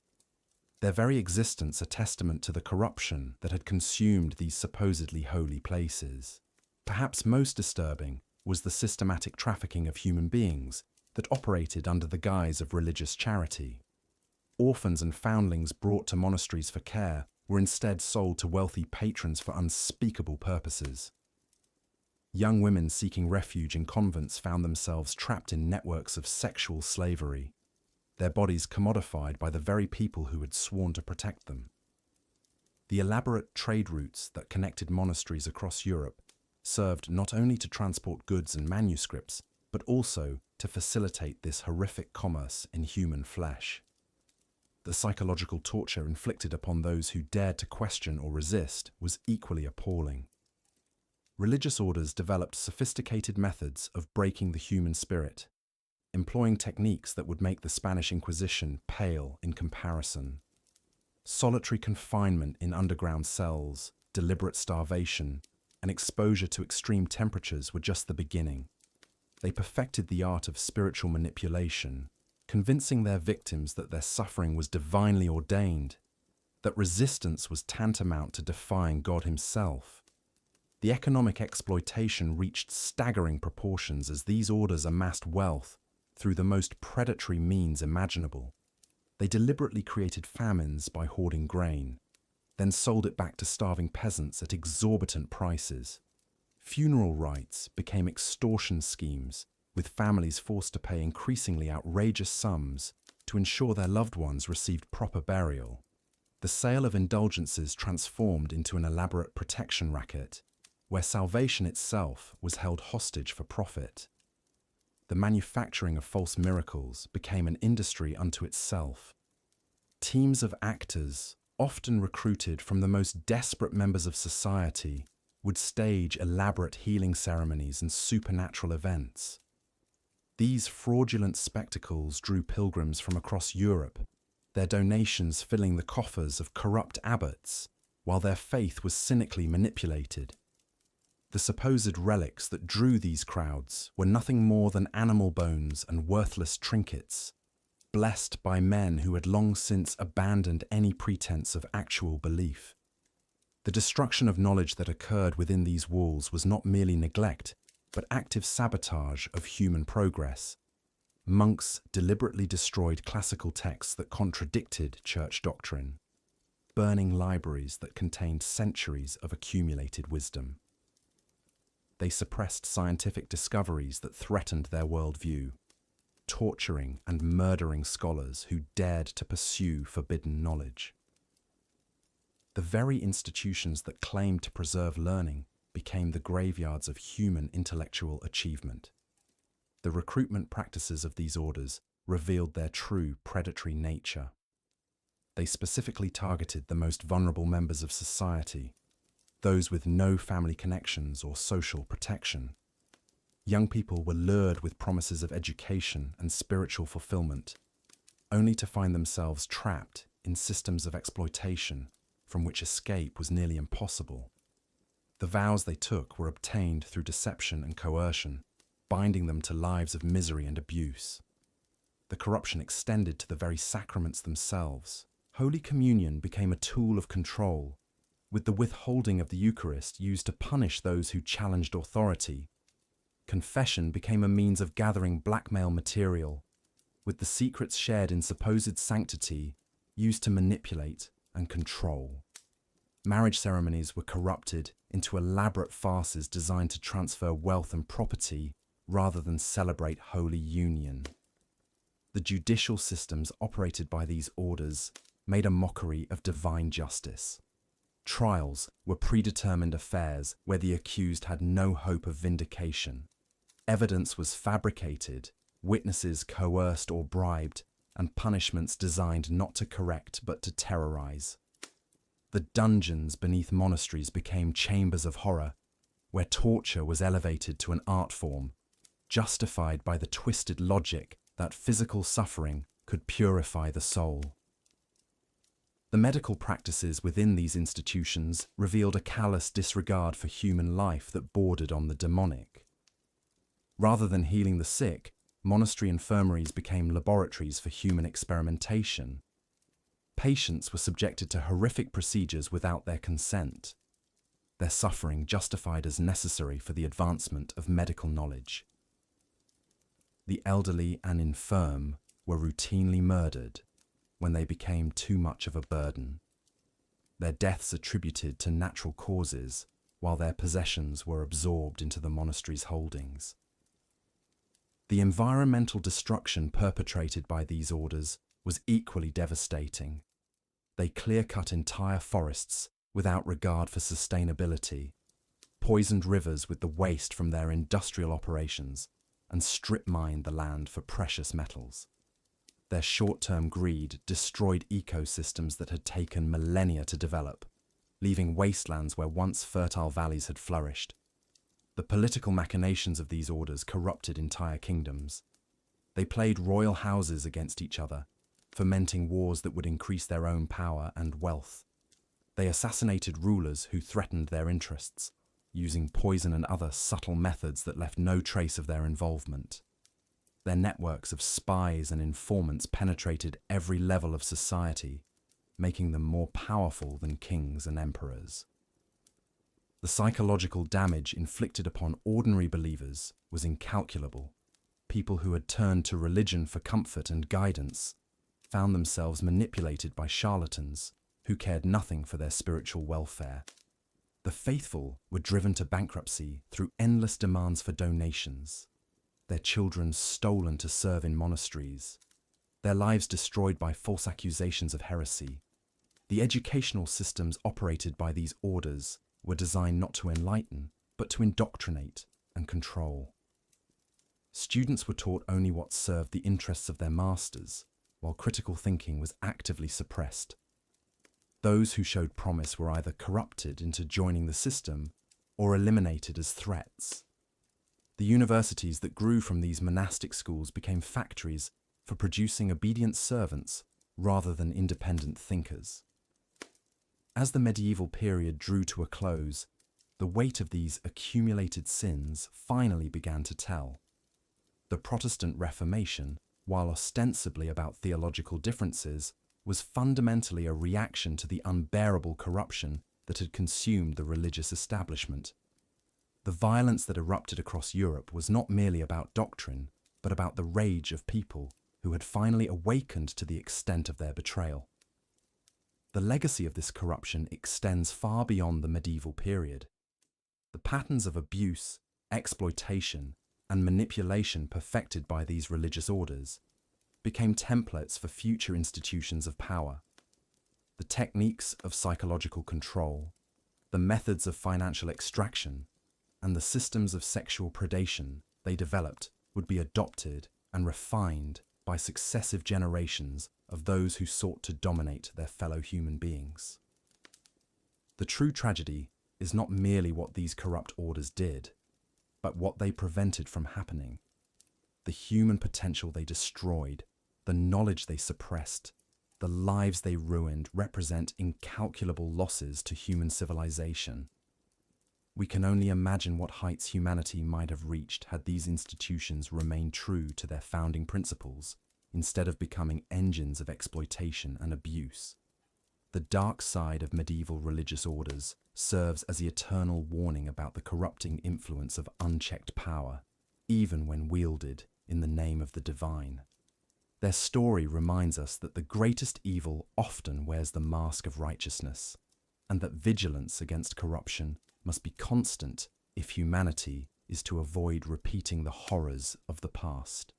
Their very existence a testament to the corruption that had consumed these supposedly holy places. Perhaps most disturbing was the systematic trafficking of human beings that operated under the guise of religious charity. Orphans and foundlings brought to monasteries for care were instead sold to wealthy patrons for unspeakable purposes. Young women seeking refuge in convents found themselves trapped in networks of sexual slavery, their bodies commodified by the very people who had sworn to protect them. The elaborate trade routes that connected monasteries across Europe served not only to transport goods and manuscripts, but also to facilitate this horrific commerce in human flesh. The psychological torture inflicted upon those who dared to question or resist was equally appalling. Religious orders developed sophisticated methods of breaking the human spirit, employing techniques that would make the Spanish Inquisition pale in comparison. Solitary confinement in underground cells, deliberate starvation, and exposure to extreme temperatures were just the beginning. They perfected the art of spiritual manipulation, convincing their victims that their suffering was divinely ordained, that resistance was tantamount to defying God himself. The economic exploitation reached staggering proportions as these orders amassed wealth through the most predatory means imaginable. They deliberately created famines by hoarding grain, then sold it back to starving peasants at exorbitant prices. Funeral rites became extortion schemes, with families forced to pay increasingly outrageous sums to ensure their loved ones received proper burial. The sale of indulgences transformed into an elaborate protection racket, where salvation itself was held hostage for profit. The manufacturing of false miracles became an industry unto itself. Teams of actors, often recruited from the most desperate members of society, would stage elaborate healing ceremonies and supernatural events. These fraudulent spectacles drew pilgrims from across Europe, their donations filling the coffers of corrupt abbots, while their faith was cynically manipulated. The supposed relics that drew these crowds were nothing more than animal bones and worthless trinkets, blessed by men who had long since abandoned any pretense of actual belief. The destruction of knowledge that occurred within these walls was not merely neglect, but active sabotage of human progress. Monks deliberately destroyed classical texts that contradicted church doctrine, burning libraries that contained centuries of accumulated wisdom. They suppressed scientific discoveries that threatened their worldview, torturing and murdering scholars who dared to pursue forbidden knowledge. The very institutions that claimed to preserve learning became the graveyards of human intellectual achievement. The recruitment practices of these orders revealed their true predatory nature. They specifically targeted the most vulnerable members of society, those with no family connections or social protection. Young people were lured with promises of education and spiritual fulfillment, only to find themselves trapped in systems of exploitation from which escape was nearly impossible. The vows they took were obtained through deception and coercion, binding them to lives of misery and abuse. The corruption extended to the very sacraments themselves. Holy Communion became a tool of control, with the withholding of the Eucharist used to punish those who challenged authority. Confession became a means of gathering blackmail material, with the secrets shared in supposed sanctity used to manipulate and control. Marriage ceremonies were corrupted into elaborate farces designed to transfer wealth and property rather than celebrate holy union. The judicial systems operated by these orders made a mockery of divine justice. Trials were predetermined affairs where the accused had no hope of vindication. Evidence was fabricated, witnesses coerced or bribed, and punishments designed not to correct but to terrorize. The dungeons beneath monasteries became chambers of horror, where torture was elevated to an art form, justified by the twisted logic that physical suffering could purify the soul. The medical practices within these institutions revealed a callous disregard for human life that bordered on the demonic. Rather than healing the sick, monastery infirmaries became laboratories for human experimentation. Patients were subjected to horrific procedures without their consent, their suffering justified as necessary for the advancement of medical knowledge. The elderly and infirm were routinely murdered when they became too much of a burden, their deaths attributed to natural causes while their possessions were absorbed into the monastery's holdings. The environmental destruction perpetrated by these orders was equally devastating. They clear-cut entire forests without regard for sustainability, poisoned rivers with the waste from their industrial operations, and strip-mined the land for precious metals. Their short-term greed destroyed ecosystems that had taken millennia to develop, leaving wastelands where once fertile valleys had flourished. The political machinations of these orders corrupted entire kingdoms. They played royal houses against each other, fomenting wars that would increase their own power and wealth. They assassinated rulers who threatened their interests, using poison and other subtle methods that left no trace of their involvement. Their networks of spies and informants penetrated every level of society, making them more powerful than kings and emperors. The psychological damage inflicted upon ordinary believers was incalculable. People who had turned to religion for comfort and guidance found themselves manipulated by charlatans who cared nothing for their spiritual welfare. The faithful were driven to bankruptcy through endless demands for donations, their children stolen to serve in monasteries, their lives destroyed by false accusations of heresy. The educational systems operated by these orders were designed not to enlighten, but to indoctrinate and control. Students were taught only what served the interests of their masters, while critical thinking was actively suppressed. Those who showed promise were either corrupted into joining the system or eliminated as threats. The universities that grew from these monastic schools became factories for producing obedient servants rather than independent thinkers. As the medieval period drew to a close, the weight of these accumulated sins finally began to tell. The Protestant Reformation, while ostensibly about theological differences, was fundamentally a reaction to the unbearable corruption that had consumed the religious establishment. The violence that erupted across Europe was not merely about doctrine, but about the rage of people who had finally awakened to the extent of their betrayal. The legacy of this corruption extends far beyond the medieval period. The patterns of abuse, exploitation, and manipulation perfected by these religious orders became templates for future institutions of power. The techniques of psychological control, the methods of financial extraction, and the systems of sexual predation they developed would be adopted and refined by successive generations of those who sought to dominate their fellow human beings. The true tragedy is not merely what these corrupt orders did, but what they prevented from happening. The human potential they destroyed, the knowledge they suppressed, the lives they ruined represent incalculable losses to human civilization. We can only imagine what heights humanity might have reached had these institutions remained true to their founding principles, instead of becoming engines of exploitation and abuse. The dark side of medieval religious orders serves as the eternal warning about the corrupting influence of unchecked power, even when wielded in the name of the divine. Their story reminds us that the greatest evil often wears the mask of righteousness, and that vigilance against corruption must be constant if humanity is to avoid repeating the horrors of the past.